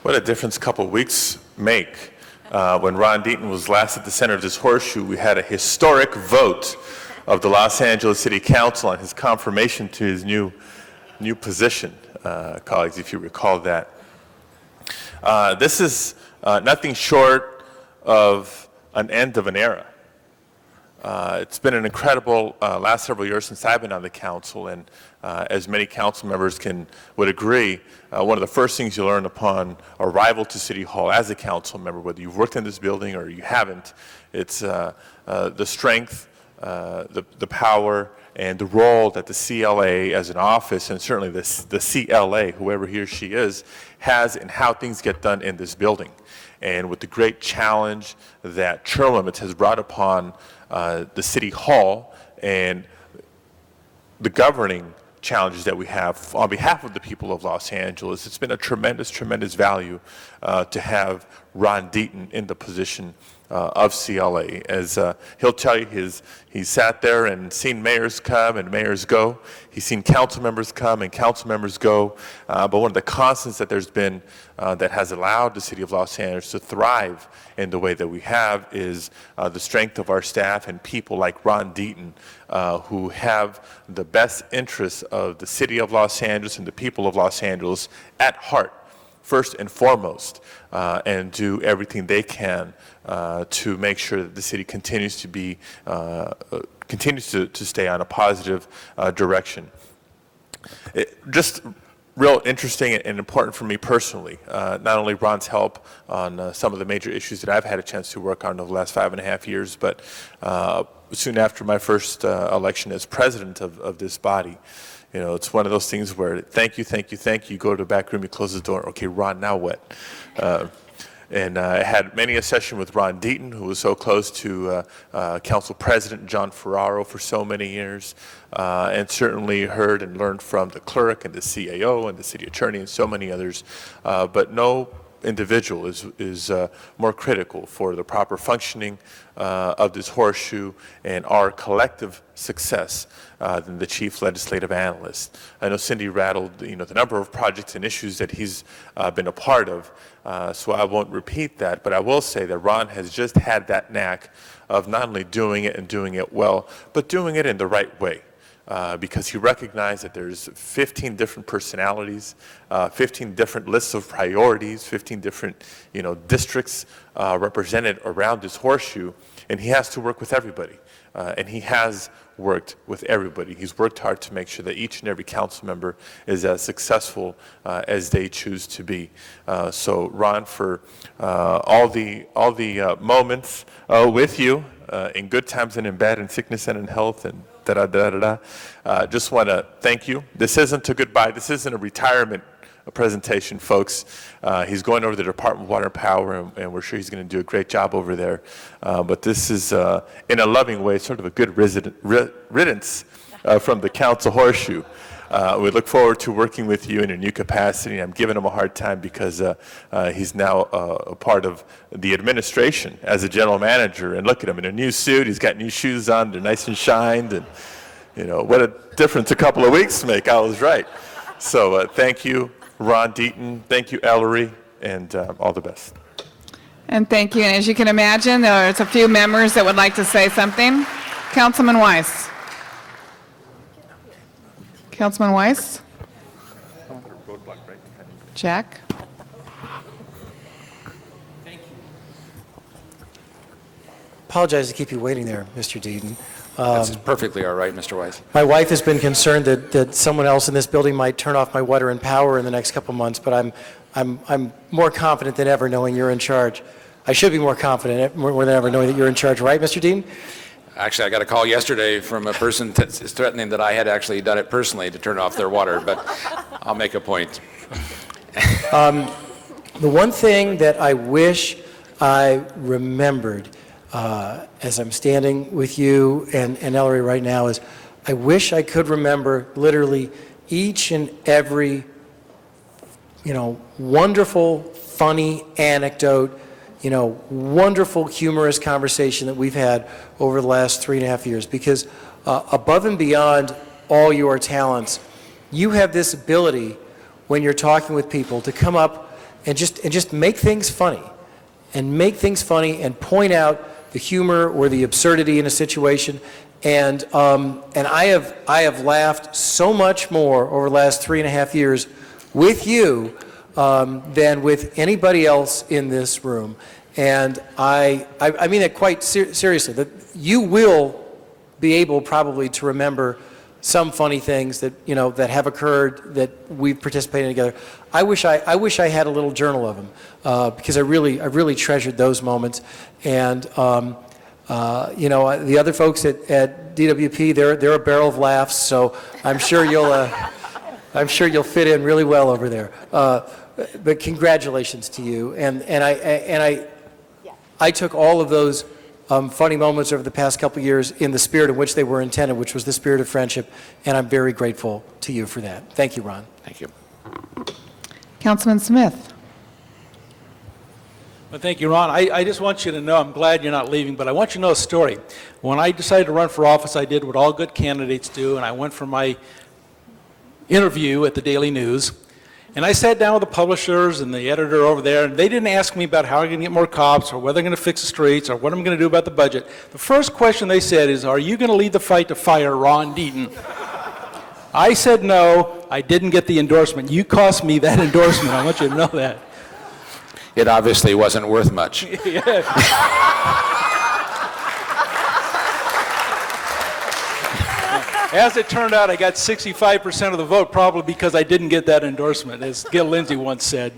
What a difference a couple of weeks make. When Ron Deaton was last at the center of this horseshoe, we had a historic vote of the Los Angeles City Council on his confirmation to his new position, colleagues, if you recall that. This is nothing short of an end of an era. It's been an incredible last several years since I've been on the council, and as many council members would agree, one of the first things you learn upon arrival to City Hall as a council member, whether you've worked in this building or you haven't, it's the strength, the power, and the role that the CLA as an office, and certainly the CLA, whoever he or she is, has in how things get done in this building. And with the great challenge that term limits has brought upon the City Hall and the governing challenges that we have on behalf of the people of Los Angeles. It's been a tremendous, tremendous value to have Ron Deaton in the position of CLA. As he'll tell you, he's sat there and seen mayors come and mayors go. He's seen council members come and council members go. But one of the constants that there's been that has allowed the city of Los Angeles to thrive in the way that we have is the strength of our staff and people like Ron Deaton, who have the best interests of the city of Los Angeles and the people of Los Angeles at heart, first and foremost, and do everything they can to make sure that the city continues to be continues to stay on a positive direction. Just real interesting and important for me personally, not only Ron's help on some of the major issues that I've had a chance to work on over the last 5.5 years, but soon after my first election as president of this body. You know, it's one of those things where thank you, you go to the back room, you close the door, okay, Ron, now what? And I had many a session with Ron Deaton, who was so close to Council President John Ferraro for so many years, and certainly heard and learned from the clerk and the CAO and the city attorney and so many others. But no individual is more critical for the proper functioning of this horseshoe and our collective success than the chief legislative analyst. I know Cindy rattled, the number of projects and issues that he's been a part of, so I won't repeat that, but I will say that Ron has just had that knack of not only doing it and doing it well, but doing it in the right way. Because he recognized that there's 15 different personalities, 15 different lists of priorities, 15 different, districts represented around this horseshoe, and he has to work with everybody. And he has worked with everybody. He's worked hard to make sure that each and every council member is as successful as they choose to be. So, Ron, for all the moments with you in good times and in bad, in sickness and in health, and just want to thank you. This isn't a goodbye. This isn't a retirement presentation, folks. He's going over to the Department of Water and Power, and we're sure he's going to do a great job over there. But this is, in a loving way, sort of a good riddance from the council horseshoe. We look forward to working with you in your new capacity. I'm giving him a hard time because he's now a part of the administration as a general manager. And look at him in a new suit. He's got new shoes on. They're nice and shined. And, what a difference a couple of weeks make. I was right. So thank you, Ron Deaton. Thank you, Ellery. And all the best. And thank you. And as you can imagine, there's a few members that would like to say something. Councilman Weiss. Councilman Weiss? Jack? Apologize to keep you waiting there, Mr. Deaton. That's perfectly all right, Mr. Weiss. My wife has been concerned that someone else in this building might turn off my water and power in the next couple months, but I'm more confident than ever knowing you're in charge. I should be more confident more than ever knowing that you're in charge, right, Mr. Deaton? Actually, I got a call yesterday from a person that's threatening that I had actually done it personally to turn off their water, but I'll make a point. The one thing that I wish I remembered as I'm standing with you and Ellery right now is I wish I could remember literally each and every, wonderful, funny anecdote, wonderful, humorous conversation that we've had over the last 3.5 years. Because above and beyond all your talents, you have this ability when you're talking with people to come up and just make things funny, and point out the humor or the absurdity in a situation. And I have laughed so much more over the last 3.5 years with you than with anybody else in this room. And I mean that quite seriously, that you will be able probably to remember some funny things that, that have occurred that we've participated in together. I wish I had a little journal of them because I really treasured those moments. And, the other folks at DWP, they're a barrel of laughs, so I'm sure you'll fit in really well over there. But congratulations to you. And I took all of those funny moments over the past couple of years in the spirit in which they were intended, which was the spirit of friendship, and I'm very grateful to you for that. Thank you, Ron. Thank you. Councilman Smith. Well, thank you, Ron. I just want you to know, I'm glad you're not leaving, but I want you to know a story. When I decided to run for office, I did what all good candidates do, and I went for my interview at the Daily News. And I sat down with the publishers and the editor over there, and they didn't ask me about how I'm going to get more cops or whether I'm going to fix the streets or what I'm going to do about the budget. The first question they said is, are you going to lead the fight to fire Ron Deaton? I said no. I didn't get the endorsement. You cost me that endorsement. I want you to know that. It obviously wasn't worth much. As it turned out, I got 65% of the vote, probably because I didn't get that endorsement, as Gil Lindsay once said.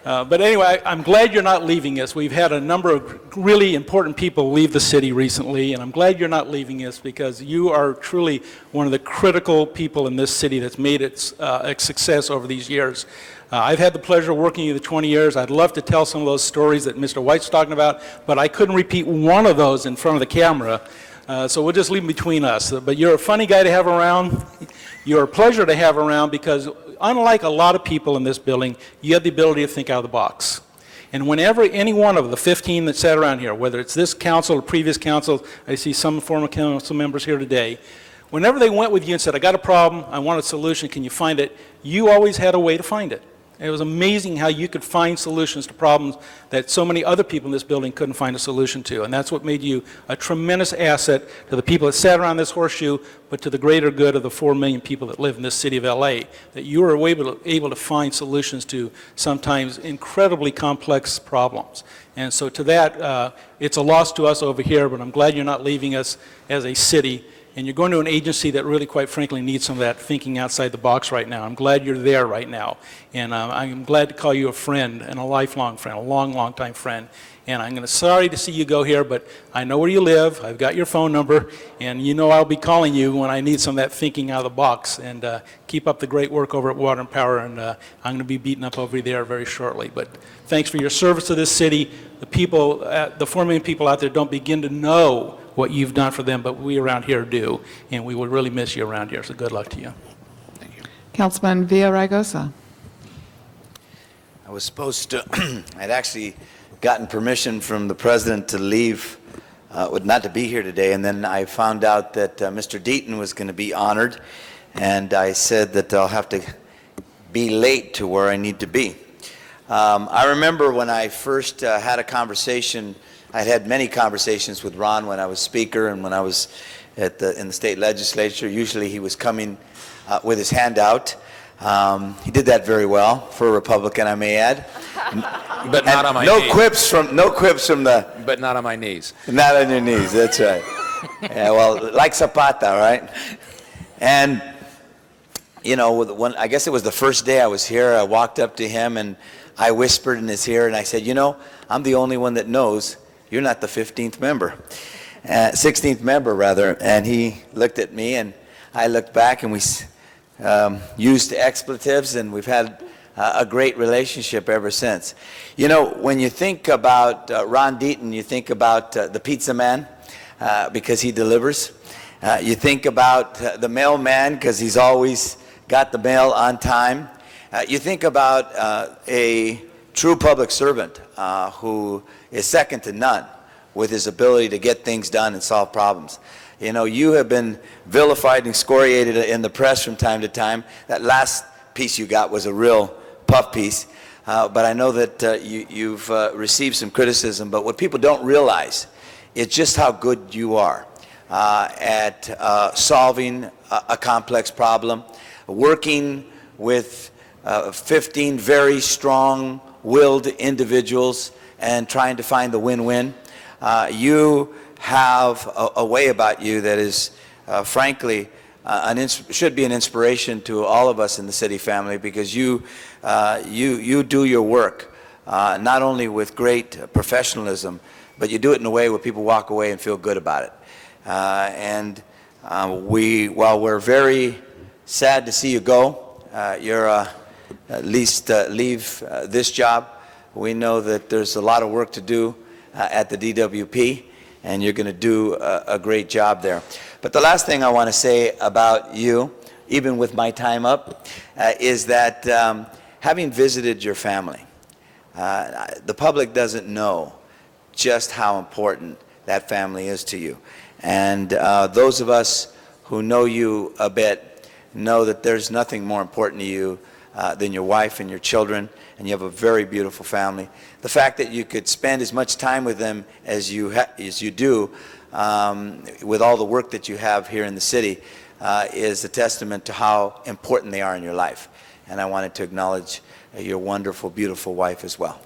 But anyway, I'm glad you're not leaving us. We've had a number of really important people leave the city recently, and I'm glad you're not leaving us because you are truly one of the critical people in this city that's made it a success over these years. I've had the pleasure of working with you the 20 years. I'd love to tell some of those stories that Mr. White's talking about, but I couldn't repeat one of those in front of the camera. So we'll just leave them between us. But you're a funny guy to have around. You're a pleasure to have around because unlike a lot of people in this building, you have the ability to think out of the box. And whenever any one of the 15 that sat around here, whether it's this council or previous council, I see some former council members here today, whenever they went with you and said, I got a problem, I want a solution, can you find it? You always had a way to find it. It was amazing how you could find solutions to problems that so many other people in this building couldn't find a solution to. And that's what made you a tremendous asset to the people that sat around this horseshoe, but to the greater good of the 4 million people that live in this city of LA, that you were able to find solutions to sometimes incredibly complex problems. And so to that, it's a loss to us over here, but I'm glad you're not leaving us as a city. And you're going to an agency that really, quite frankly, needs some of that thinking outside the box right now. I'm glad you're there right now. And I'm glad to call you a friend and a lifelong friend, a long, long time friend. And I'm sorry to see you go here, but I know where you live. I've got your phone number. And you know I'll be calling you when I need some of that thinking out of the box. And keep up the great work over at Water and Power. And I'm going to be beaten up over there very shortly. But thanks for your service to this city. The people, the 4 million people out there don't begin to know what you've done for them, but we around here do, and we will really miss you around here, so good luck to you. Thank you. Councilman Villaraigosa. I was supposed to, I'd actually gotten permission from the president to leave, not to be here today, and then I found out that Mr. Deaton was going to be honored, and I said that I'll have to be late to where I need to be. I remember when I first had a conversation. I'd had many conversations with Ron when I was Speaker and when I was in the state legislature. Usually he was coming with his hand out. He did that very well for a Republican, I may add. But not on my knees. No quips from the... But not on my knees. Not on your knees, that's right. Yeah, well, like Zapata, right? And, you know, I guess it was the first day I was here, I walked up to him and I whispered in his ear and I said, you know, I'm the only one that knows you're not the 15th member, 16th member rather. And he looked at me and I looked back and we used expletives and we've had a great relationship ever since. You know, when you think about Ron Deaton, you think about the pizza man because he delivers. You think about the mailman because he's always got the mail on time. You think about a true public servant who is second to none with his ability to get things done and solve problems. You know, you have been vilified and excoriated in the press from time to time. That last piece you got was a real puff piece, but I know that you've received some criticism, but what people don't realize is just how good you are at solving a complex problem, working with 15 very strong-willed individuals and trying to find the win-win. You have a way about you that is, frankly, should be an inspiration to all of us in the city family because you do your work not only with great professionalism, but you do it in a way where people walk away and feel good about it. While we're very sad to see you go, you're at least leave this job. We know that there's a lot of work to do at the DWP, and you're going to do a great job there. But the last thing I want to say about you, even with my time up, is that having visited your family, the public doesn't know just how important that family is to you. And those of us who know you a bit know that there's nothing more important to you than your wife and your children, and you have a very beautiful family. The fact that you could spend as much time with them as you do, with all the work that you have here in the city, is a testament to how important they are in your life. And I wanted to acknowledge your wonderful, beautiful wife as well.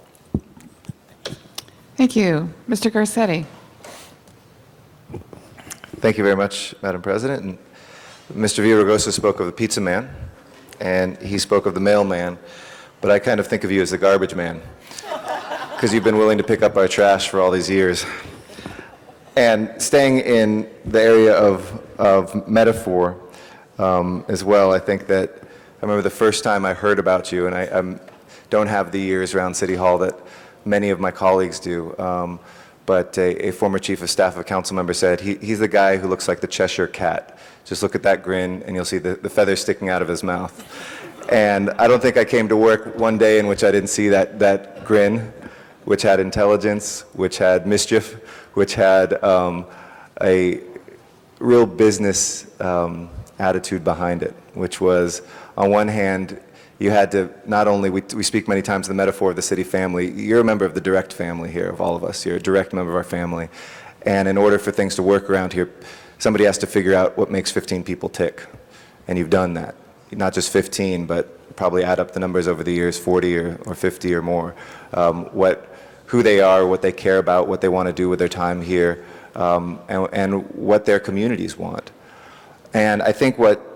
Thank you. Mr. Garcetti. Thank you very much, Madam President. And Mr. Villaraigosa spoke of the pizza man, and he spoke of the mailman, but I kind of think of you as the garbage man, because you've been willing to pick up our trash for all these years. And staying in the area of metaphor as well, I think that I remember the first time I heard about you, and I don't have the years around City Hall that many of my colleagues do, but a former chief of staff of a council member said, he's the guy who looks like the Cheshire Cat. Just look at that grin and you'll see the feathers sticking out of his mouth. And I don't think I came to work one day in which I didn't see that grin, which had intelligence, which had mischief, which had a real business attitude behind it, which was, on one hand, you had to not only, we speak many times the metaphor of the city family, you're a member of the direct family here, of all of us. You're a direct member of our family. And in order for things to work around here, somebody has to figure out what makes 15 people tick. And you've done that. Not just 15, but probably add up the numbers over the years, 40 or 50 or more. Who they are, what they care about, what they want to do with their time here, and what their communities want. And I think what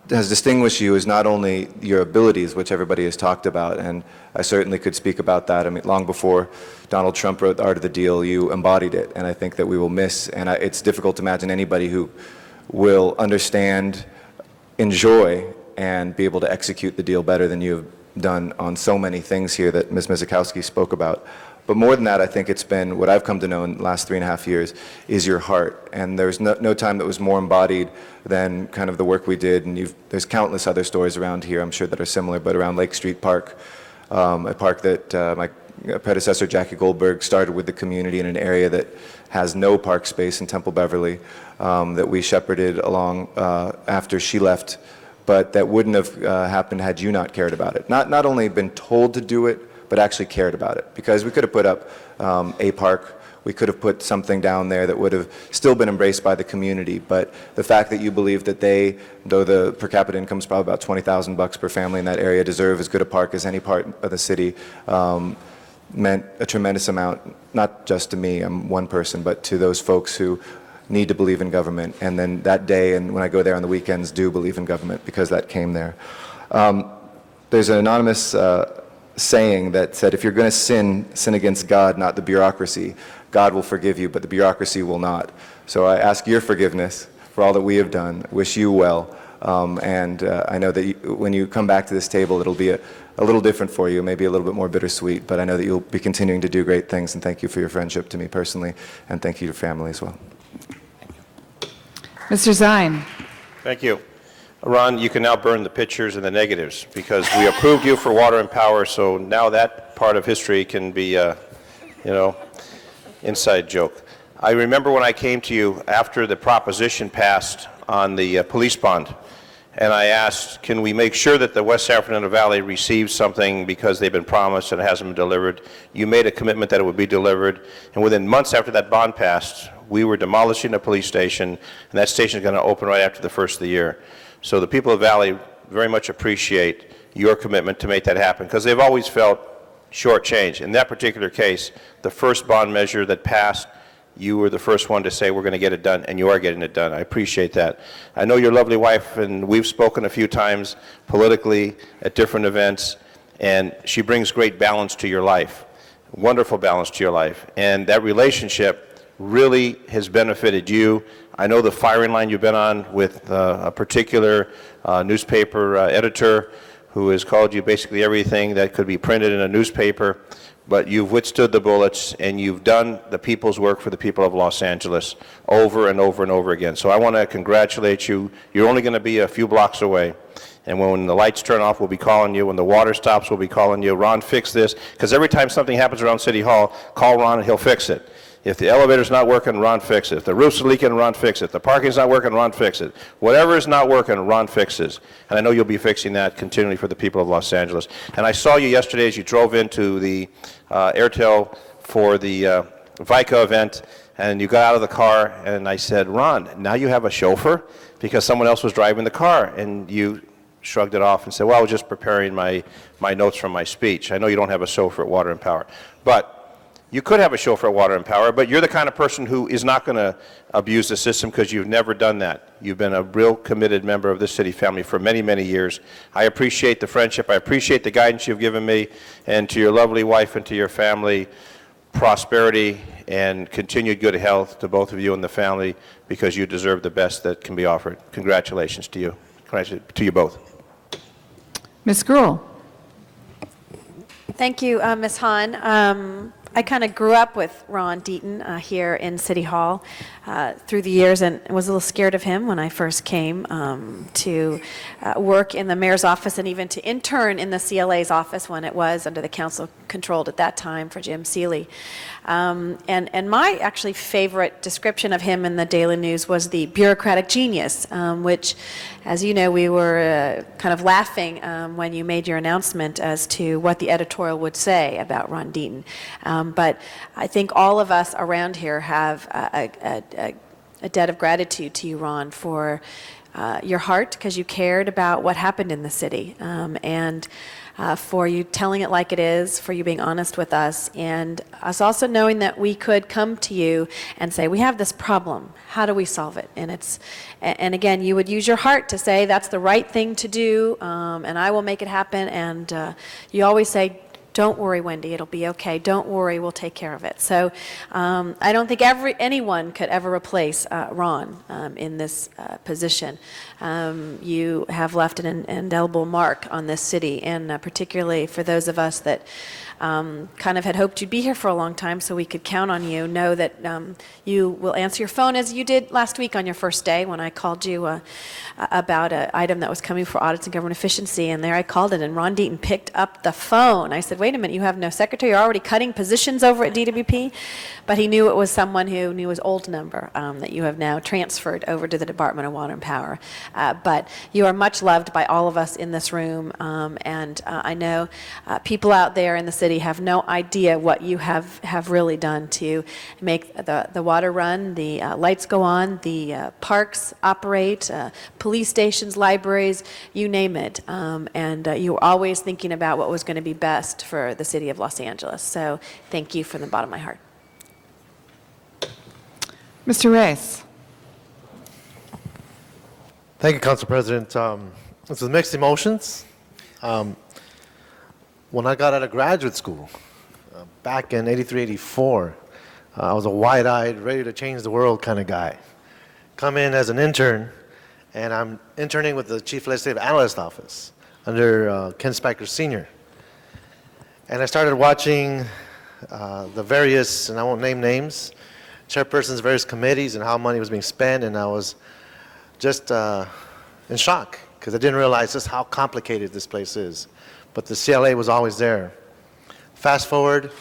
has distinguished you is not only your abilities, which everybody has talked about, and I certainly could speak about that. I mean, long before Donald Trump wrote The Art of the Deal, you embodied it, and I think that we will miss, and it's difficult to imagine anybody who will understand, enjoy, and be able to execute the deal better than you've done on so many things here that Ms. Mizikowski spoke about. But more than that, I think it's been what I've come to know in the last 3.5 years is your heart. And there's no time that was more embodied than kind of the work we did. And there's countless other stories around here, I'm sure, that are similar, but around Lake Street Park, a park that my predecessor, Jackie Goldberg, started with the community in an area that has no park space in Temple Beverly, that we shepherded along after she left, but that wouldn't have happened had you not cared about it. Not only been told to do it, but actually cared about it. Because we could have put up a park, we could have put something down there that would have still been embraced by the community, but the fact that you believe that they, though the per capita income is probably about $20,000 per family in that area, deserve as good a park as any part of the city, meant a tremendous amount, not just to me, I'm one person, but to those folks who need to believe in government, and then that day, and when I go there on the weekends, do believe in government, because that came there. There's an anonymous saying that said, if you're going to sin against God, not the bureaucracy. God will forgive you, but the bureaucracy will not. So I ask your forgiveness for all that we have done. Wish you well. And I know that when you come back to this table, it'll be a little different for you, maybe a little bit more bittersweet, but I know that you'll be continuing to do great things, and thank you for your friendship to me personally, and thank you to your family as well. Mr. Zine. Thank you. Ron, you can now burn the pictures and the negatives, because we approved you for water and power, so now that part of history can be, inside joke. I remember when I came to you after the proposition passed on the police bond, and I asked, can we make sure that the West San Fernando Valley receives something because they've been promised and it hasn't been delivered? You made a commitment that it would be delivered, and within months after that bond passed, we were demolishing a police station, and that station is going to open right after the first of the year. So the people of the Valley very much appreciate your commitment to make that happen, because they've always felt shortchanged. In that particular case, the first bond measure that passed, you were the first one to say we're going to get it done, and you are getting it done. I appreciate that. I know your lovely wife, and we've spoken a few times politically at different events, and she brings great balance to your life, wonderful balance to your life. And that relationship really has benefited you. I know the firing line you've been on with a particular newspaper editor who has called you basically everything that could be printed in a newspaper, but you've withstood the bullets and you've done the people's work for the people of Los Angeles over and over and over again. So I want to congratulate you. You're only going to be a few blocks away. And when the lights turn off, we'll be calling you. When the water stops, we'll be calling you. Ron, fix this. Because every time something happens around City Hall, call Ron and he'll fix it. If the elevator's not working, Ron, fix it. If the roof's leaking, Ron, fix it. If the parking's not working, Ron, fix it. Whatever is not working, Ron fixes. And I know you'll be fixing that continually for the people of Los Angeles. And I saw you yesterday as you drove into the Airtel for the VICA event, and you got out of the car, and I said, Ron, now you have a chauffeur? Because someone else was driving the car, and you shrugged it off and said, well, I was just preparing my notes from my speech. I know you don't have a chauffeur at Water and Power. But you could have a chauffeur at Water and Power, but you're the kind of person who is not going to abuse the system because you've never done that. You've been a real committed member of this city family for many, many years. I appreciate the friendship. I appreciate the guidance you've given me. And to your lovely wife and to your family, prosperity and continued good health to both of you and the family, because you deserve the best that can be offered. Congratulations to you. Congratulations to you both. Ms. Gruhl. Thank you, Ms. Hahn. I kind of grew up with Ron Deaton here in City Hall through the years, and was a little scared of him when I first came to work in the mayor's office and even to intern in the CLA's office when it was under the council controlled at that time for Jim Seeley. And my actually favorite description of him in the Daily News was the bureaucratic genius, which, as you know, we were kind of laughing when you made your announcement as to what the editorial would say about Ron Deaton. But I think all of us around here have a debt of gratitude to you, Ron, for your heart, because you cared about what happened in the city, and for you telling it like it is, for you being honest with us, and us also knowing that we could come to you and say, we have this problem, how do we solve it? And again, you would use your heart to say, that's the right thing to do, and I will make it happen, and you always say, don't worry, Wendy, it'll be okay. Don't worry, we'll take care of it. So I don't think anyone could ever replace Ron in this position. You have left an indelible mark on this city, and particularly for those of us that kind of had hoped you'd be here for a long time so we could count on you, know that you will answer your phone as you did last week on your first day when I called you about an item that was coming for audits and government efficiency, and there I called it, and Ron Deaton picked up the phone. I said, wait a minute, you have no secretary, you're already cutting positions over at DWP? But he knew it was someone who knew his old number that you have now transferred over to the Department of Water and Power. But you are much loved by all of us in this room, and I know people out there in the city have no idea what you have really done to make the water run, the lights go on, the parks operate, police stations, libraries, you name it. And you were always thinking about what was going to be best for the city of Los Angeles. So thank you from the bottom of my heart. Mr. Reyes. Thank you, Council President. It's with mixed emotions. When I got out of graduate school, back in 83, 84, I was a wide-eyed, ready to change the world kind of guy. Come in as an intern, and I'm interning with the Chief Legislative Analyst Office under Ken Spiker Sr. And I started watching the various, and I won't name names, chairpersons of various committees and how money was being spent, and I was just in shock because I didn't realize just how complicated this place is. But the CLA was always there. Fast forward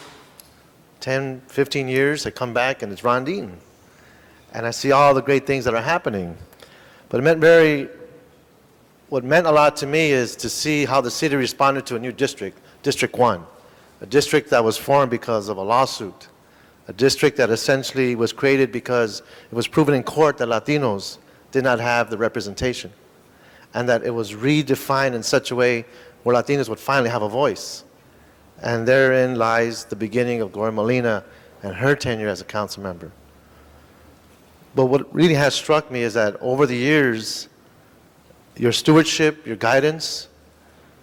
10, 15 years, I come back and it's Ron Deaton. And I see all the great things that are happening. But what meant a lot to me is to see how the city responded to a new district, District 1. A district that was formed because of a lawsuit. A district that essentially was created because it was proven in court that Latinos did not have the representation. And that it was redefined in such a way where Latinos would finally have a voice. And therein lies the beginning of Gloria Molina and her tenure as a council member. But what really has struck me is that over the years, your stewardship, your guidance,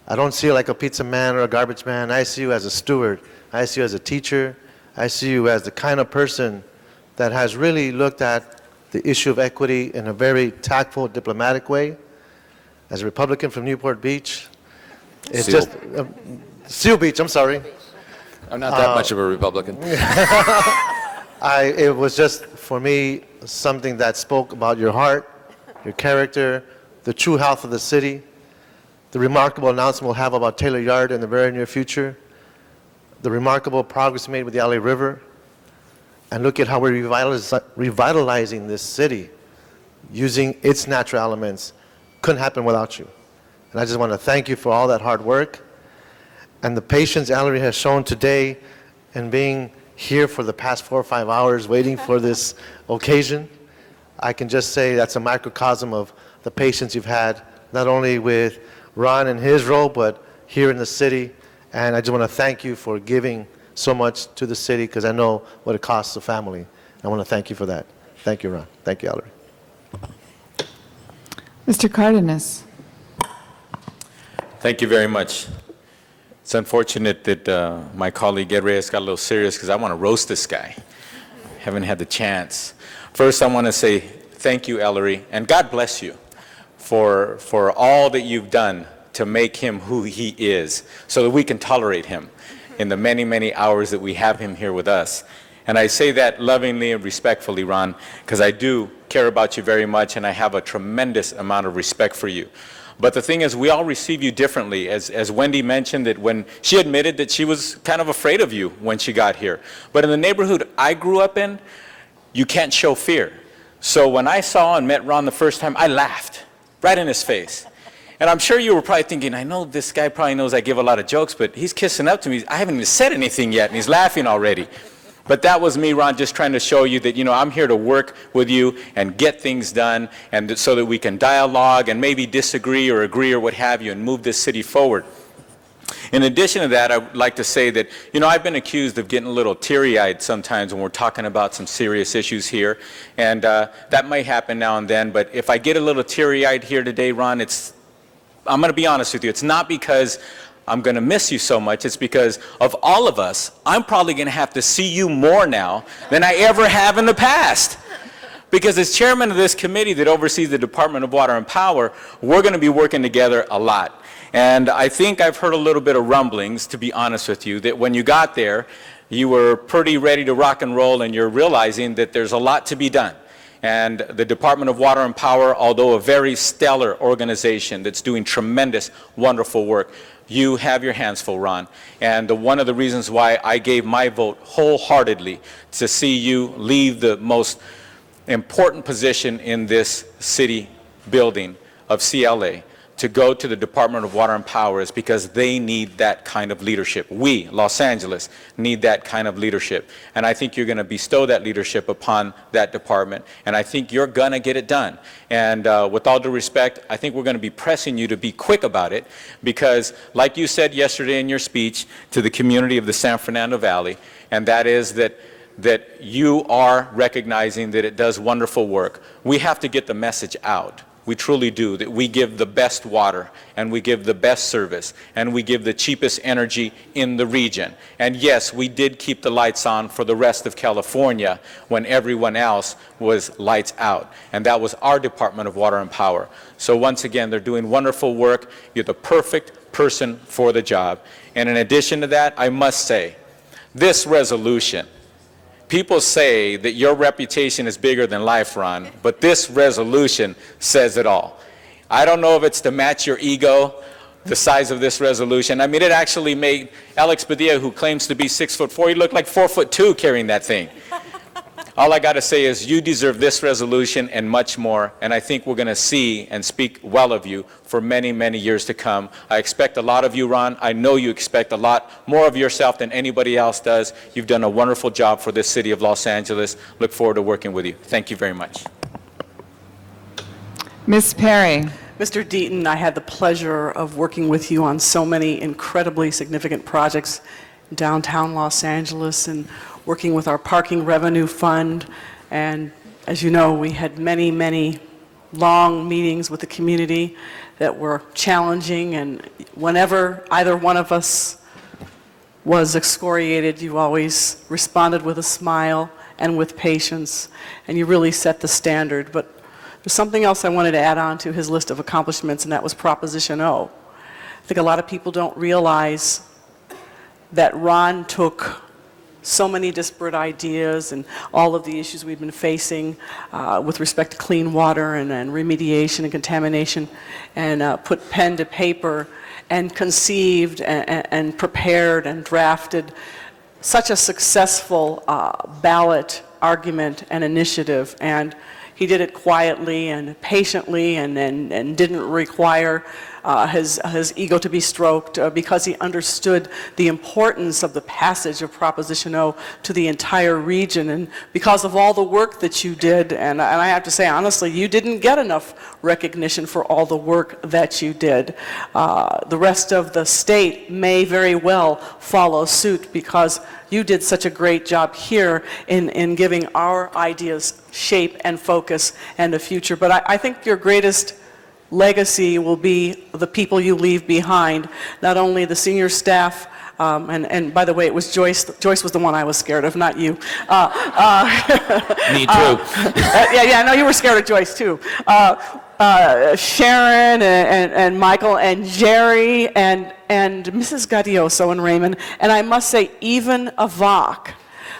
I don't see you like a pizza man or a garbage man. I see you as a steward. I see you as a teacher. I see you as the kind of person that has really looked at the issue of equity in a very tactful, diplomatic way. As a Republican from Newport Beach, It's Seal. just Seal Beach. I'm sorry. I'm not that much of a Republican. It was just for me something that spoke about your heart, your character, the true health of the city, the remarkable announcement we'll have about Taylor Yard in the very near future, the remarkable progress made with the LA River, and look at how we're revitalizing this city using its natural elements. Couldn't happen without you. And I just want to thank you for all that hard work and the patience Ellery has shown today in being here for the past 4 or 5 hours waiting for this occasion. I can just say that's a microcosm of the patience you've had, not only with Ron and his role, but here in the city. And I just want to thank you for giving so much to the city, because I know what it costs the family. I want to thank you for that. Thank you, Ron. Thank you, Ellery. Mr. Cardenas. Thank you very much. It's unfortunate that my colleague Ed Reyes got a little serious because I want to roast this guy. Haven't had the chance. First, I want to say thank you, Ellery, and God bless you for all that you've done to make him who he is so that we can tolerate him in the many, many hours that we have him here with us. And I say that lovingly and respectfully, Ron, because I do care about you very much and I have a tremendous amount of respect for you. But the thing is, we all receive you differently. As Wendy mentioned, that when she admitted that she was kind of afraid of you when she got here. But in the neighborhood I grew up in, you can't show fear. So when I saw and met Ron the first time, I laughed right in his face. And I'm sure you were probably thinking, I know this guy probably knows I give a lot of jokes, but he's kissing up to me. I haven't even said anything yet, and he's laughing already. But that was me, Ron, just trying to show you that, I'm here to work with you and get things done, and so that we can dialogue and maybe disagree or agree or what have you and move this city forward. In addition to that, I would like to say that, I've been accused of getting a little teary-eyed sometimes when we're talking about some serious issues here, and that might happen now and then, but if I get a little teary-eyed here today, Ron, I'm going to be honest with you, it's not because I'm going to miss you so much. It's because of all of us, I'm probably going to have to see you more now than I ever have in the past. Because as chairman of this committee that oversees the Department of Water and Power, we're going to be working together a lot. And I think I've heard a little bit of rumblings, to be honest with you, that when you got there, you were pretty ready to rock and roll, and you're realizing that there's a lot to be done. And the Department of Water and Power, although a very stellar organization that's doing tremendous, wonderful work, you have your hands full, Ron. And one of the reasons why I gave my vote wholeheartedly to see you leave the most important position in this city building of CLA to go to the Department of Water and Power is because they need that kind of leadership. We, Los Angeles, need that kind of leadership. And I think you're going to bestow that leadership upon that department. And I think you're going to get it done. And with all due respect, I think we're going to be pressing you to be quick about it because, like you said yesterday in your speech to the community of the San Fernando Valley, and that is that you are recognizing that it does wonderful work. We have to get the message out. We truly do, that we give the best water, and we give the best service, and we give the cheapest energy in the region. And yes, we did keep the lights on for the rest of California when everyone else was lights out. And that was our Department of Water and Power. So once again, they're doing wonderful work. You're the perfect person for the job. And in addition to that, I must say, this resolution, people say that your reputation is bigger than life, Ron, but this resolution says it all. I don't know if it's to match your ego, the size of this resolution. I mean, it actually made Alex Padilla, who claims to be 6'4", he looked like 4'2" carrying that thing. All I got to say is you deserve this resolution and much more, and I think we're going to see and speak well of you for many, many years to come. I expect a lot of you, Ron. I know you expect a lot more of yourself than anybody else does. You've done a wonderful job for this city of Los Angeles. Look forward to working with you. Thank you very much. Ms. Perry. Mr. Deaton, I had the pleasure of working with you on so many incredibly significant projects in downtown Los Angeles and working with our parking revenue fund. And as you know, we had many, many long meetings with the community that were challenging. And whenever either one of us was excoriated, you always responded with a smile and with patience. And you really set the standard. But there's something else I wanted to add on to his list of accomplishments, and that was Proposition O. think a lot of people don't realize that Ron took so many disparate ideas and all of the issues we've been facing with respect to clean water and remediation and contamination, and put pen to paper and conceived and prepared and drafted such a successful ballot argument and initiative. And he did it quietly and patiently and didn't require his ego to be stroked because he understood the importance of the passage of Proposition O to the entire region. And because of all the work that you did, and I have to say honestly, you didn't get enough recognition for all the work that you did. The rest of the state may very well follow suit because you did such a great job here in giving our ideas shape and focus and a future. But I think your greatest legacy will be the people you leave behind, not only the senior staff, and by the way, it was Joyce. Joyce was the one I was scared of, not you. Me too. Yeah, no, you were scared of Joyce too. Sharon and Michael and Jerry and Mrs. Gaudioso and Raymond, and I must say even Avak,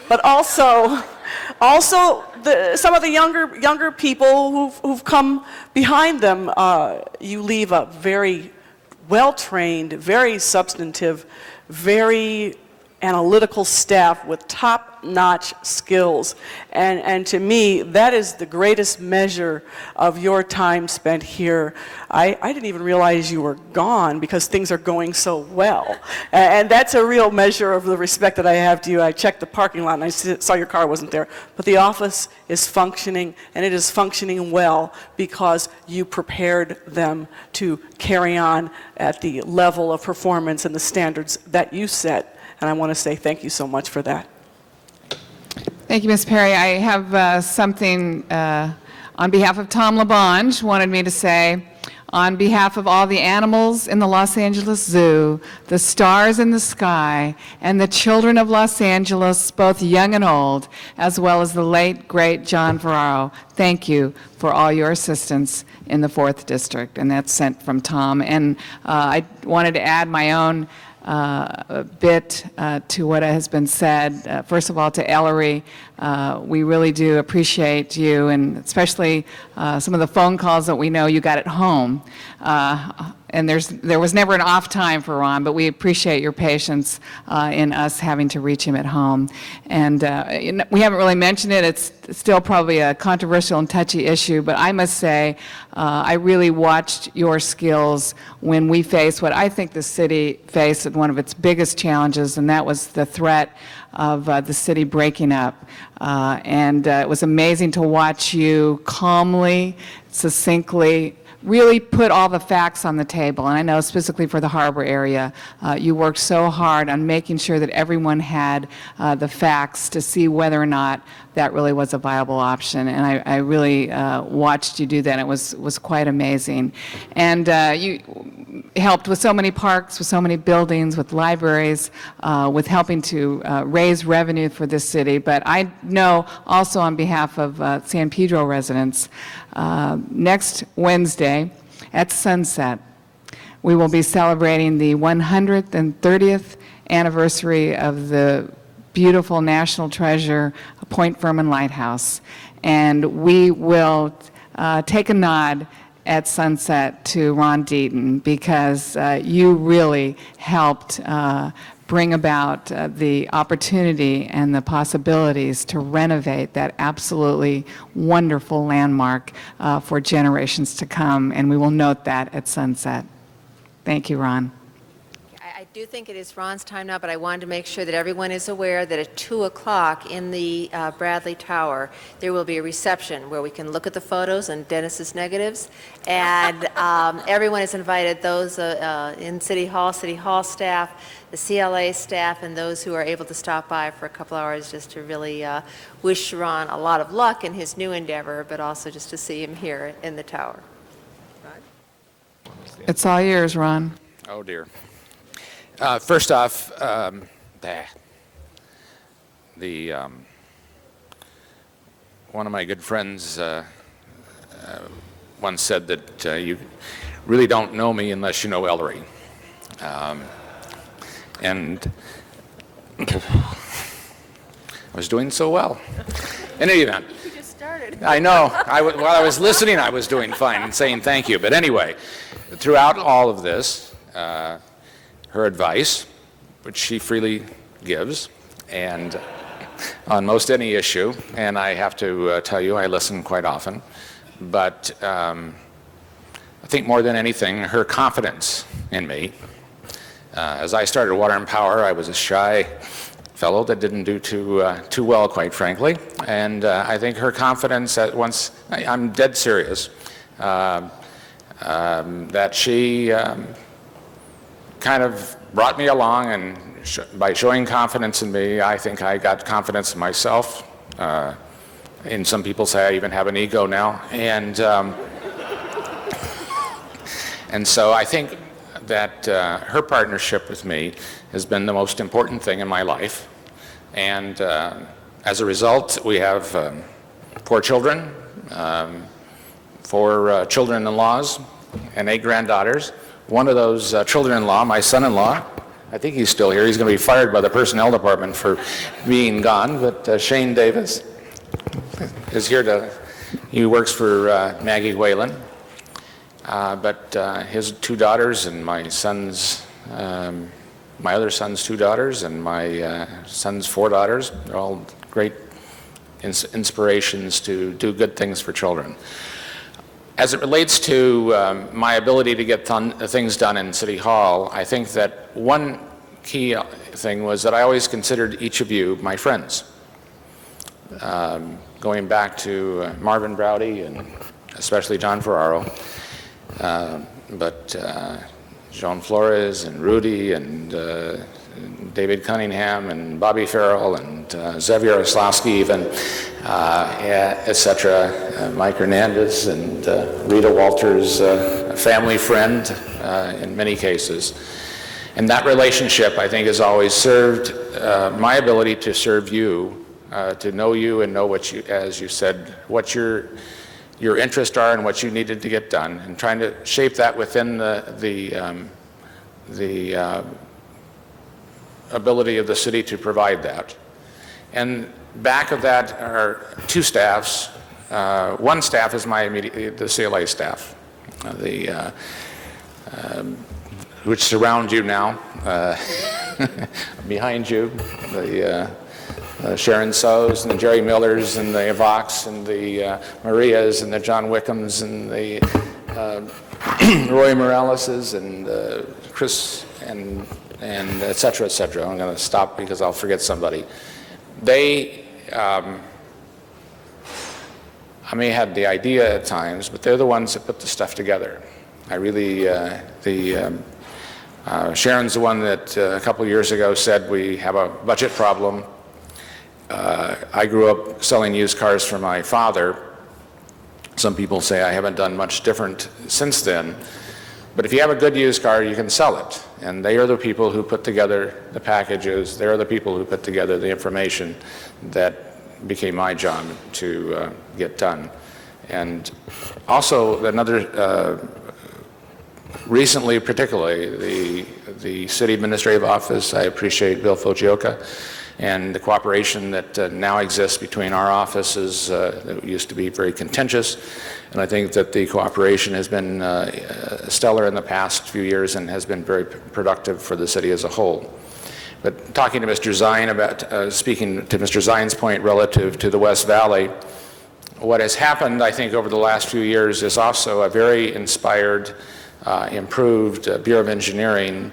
but also some of the younger people who've come behind them. You leave a very well-trained, very substantive, very analytical staff with top-notch skills. And to me, that is the greatest measure of your time spent here. I didn't even realize you were gone because things are going so well. And that's a real measure of the respect that I have to you. I checked the parking lot and I saw your car wasn't there. But the office is functioning, and it is functioning well because you prepared them to carry on at the level of performance and the standards that you set. And I want to say thank you so much for that. Thank you, Ms. Perry. I have something on behalf of Tom LaBonge wanted me to say. On behalf of all the animals in the Los Angeles Zoo, the stars in the sky, and the children of Los Angeles, both young and old, as well as the late, great John Ferraro, thank you for all your assistance in the 4th District. And that's sent from Tom. And I wanted to add my own a bit to what has been said. First of all, to Ellery, we really do appreciate you, and especially some of the phone calls that we know you got at home. And there was never an off time for Ron, but we appreciate your patience in us having to reach him at home. And we haven't really mentioned it. It's still probably a controversial and touchy issue, but I must say I really watched your skills when we faced what I think the city faced at one of its biggest challenges, and that was the threat of the city breaking up. And it was amazing to watch you calmly, succinctly, really put all the facts on the table. And I know specifically for the harbor area, you worked so hard on making sure that everyone had the facts to see whether or not that really was a viable option. And I really watched you do that. It was quite amazing. And you helped with so many parks, with so many buildings, with libraries, with helping to raise revenue for this city. But I know also on behalf of San Pedro residents, next Wednesday at sunset, we will be celebrating the 130th anniversary of the beautiful national treasure, Point Fermin Lighthouse. And we will take a nod at sunset to Ron Deaton because you really helped bring about the opportunity and the possibilities to renovate that absolutely wonderful landmark for generations to come, and we will note that at sunset. Thank you, Ron. I do think it is Ron's time now, but I wanted to make sure that everyone is aware that at 2 o'clock in the Bradley Tower, there will be a reception where we can look at the photos and Dennis's negatives. And everyone is invited, those in City Hall staff, the CLA staff, and those who are able to stop by for a couple hours just to really wish Ron a lot of luck in his new endeavor, but also just to see him here in the tower. It's all yours, Ron. Oh, dear. First off, one of my good friends once said that you really don't know me unless you know Ellery. And I was doing so well. In any event, You just started. I know. While I was listening, I was doing fine and saying thank you. But anyway, throughout all of this, her advice, which she freely gives, and on most any issue, and I have to tell you, I listen quite often, but I think more than anything, her confidence in me. As I started Water and Power, I was a shy fellow that didn't do too well, quite frankly, and I think her confidence at once, I'm dead serious, that she kind of brought me along, and by showing confidence in me, I think I got confidence in myself. And some people say I even have an ego now. And so I think that her partnership with me has been the most important thing in my life. And as a result, we have 4 children, 4 children-in-laws, and 8 granddaughters. One of those children-in-law, my son-in-law, I think he's still here. He's going to be fired by the personnel department for being gone, but Shane Davis is here he works for Maggie Whalen. But his 2 daughters and my other son's 2 daughters and my son's 4 daughters, they're all great inspirations to do good things for children. As it relates to my ability to get things done in City Hall, I think that one key thing was that I always considered each of you my friends. Going back to Marvin Browdy and especially John Ferraro, but Joan Flores and Rudy and David Cunningham and Bobby Farrell and Zev Yaroslawski even, etc., Mike Hernandez and Rita Walters, a family friend in many cases. And that relationship, I think, has always served my ability to serve you, to know you and know what you, as you said, what your interests are and what you needed to get done, and trying to shape that within the ability of the city to provide that. And back of that are 2 staffs. One staff is the CLA staff, which surround you now, behind you, the Sharon Sows and the Jerry Millers and the Vox and the Marias and the John Wickhams and the Roy Moraleses and Chris and et cetera, et cetera. I'm going to stop because I'll forget somebody. They, I may have the idea at times, but they're the ones that put the stuff together. I really, Sharon's the one that a couple of years ago said we have a budget problem. I grew up selling used cars for my father. Some people say I haven't done much different since then. But if you have a good used car, you can sell it. And they are the people who put together the packages. They are the people who put together the information that became my job to get done. And also another, recently particularly, the city administrative office, I appreciate Bill Fujioka and the cooperation that now exists between our offices that used to be very contentious. And I think that the cooperation has been stellar in the past few years and has been very productive for the city as a whole. But talking to Mr. Zine about, speaking to Mr. Zine's point relative to the West Valley, what has happened, I think, over the last few years is also a very inspired, improved Bureau of Engineering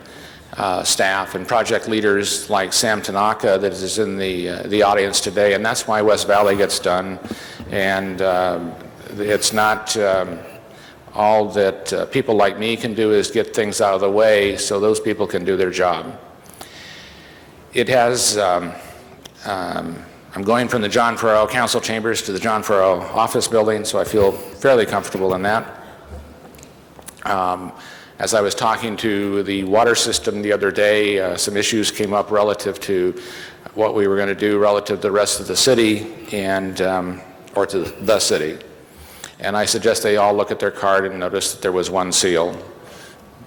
staff and project leaders like Sam Tanaka that is in the audience today, and that's why West Valley gets done. And it's not all that people like me can do is get things out of the way so those people can do their job. It has, I'm going from the John Ferraro Council Chambers to the John Ferraro Office Building, so I feel fairly comfortable in that. As I was talking to the water system the other day, some issues came up relative to what we were going to do relative to the rest of the city and, or to the city. And I suggest they all look at their card and notice that there was one seal.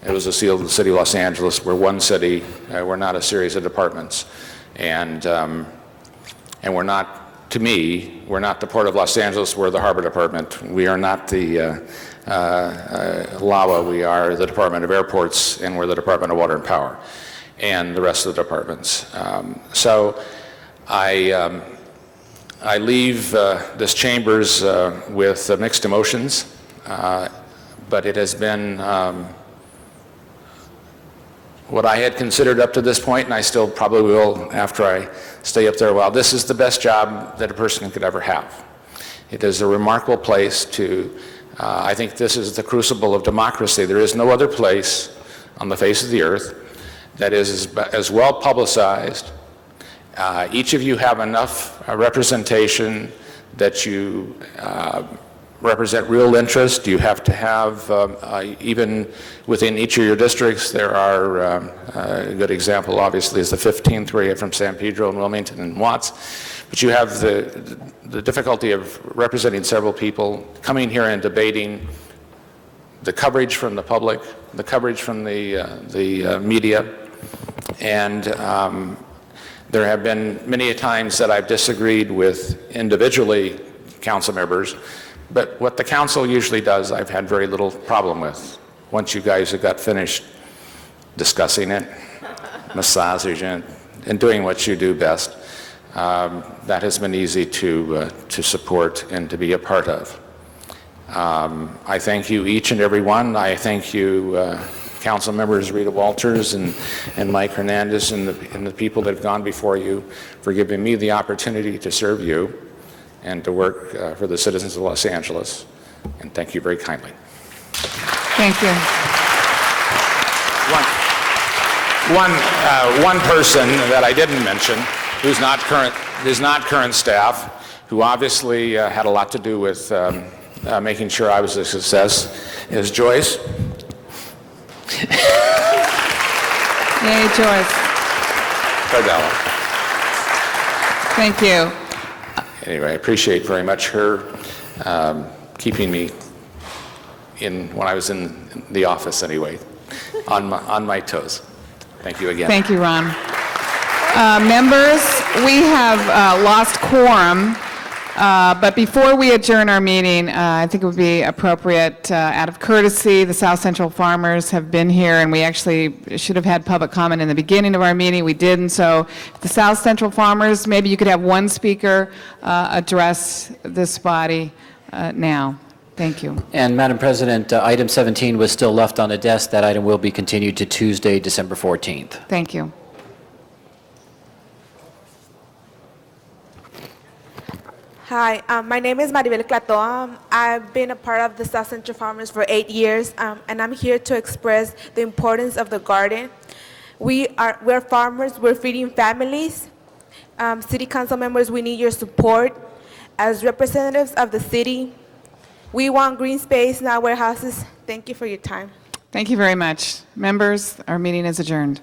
It was a seal of the city of Los Angeles. We're one city. We're not a series of departments. And we're not, to me, we're not the Port of Los Angeles. We're the Harbor Department. We are not the LAWA. We are the Department of Airports, and we're the Department of Water and Power, and the rest of the departments. So I leave this chambers with mixed emotions, but it has been what I had considered up to this point, and I still probably will after I stay up there a while. This is the best job that a person could ever have. It is a remarkable place to, I think this is the crucible of democracy. There is no other place on the face of the earth that is as well publicized. Each of you have enough representation that you represent real interest. You have to have, even within each of your districts, there are, a good example obviously is the 15th where you have from San Pedro and Wilmington and Watts, but you have the difficulty of representing several people, coming here and debating the coverage from the public, the coverage from the media, and there have been many times that I've disagreed with individually council members, but what the council usually does, I've had very little problem with. Once you guys have got finished discussing it, massaging it, and doing what you do best, that has been easy to support and to be a part of. I thank you each and every one. I thank you, council members Rita Walters and Mike Hernandez and the people that have gone before you for giving me the opportunity to serve you and to work for the citizens of Los Angeles. And thank you very kindly. Thank you. One person that I didn't mention, who's not current staff, who obviously had a lot to do with making sure I was a success, is Joyce. Yay, Joyce. Cardella. Thank you. Anyway, I appreciate very much her keeping me when I was in the office anyway, on my toes. Thank you again. Thank you, Ron. Members, we have lost quorum, but before we adjourn our meeting, I think it would be appropriate, out of courtesy, the South Central Farmers have been here, and we actually should have had public comment in the beginning of our meeting. We didn't, so the South Central Farmers, maybe you could have one speaker address this body now. Thank you. And Madam President, item 17 was still left on the desk. That item will be continued to Tuesday, December 14th. Thank you. Hi, my name is Maribel Clato. I've been a part of the South Central Farmers for 8 years, and I'm here to express the importance of the garden. We're farmers, we're feeding families. City council members, we need your support. As representatives of the city, we want green space, not warehouses. Thank you for your time. Thank you very much. Members, our meeting is adjourned.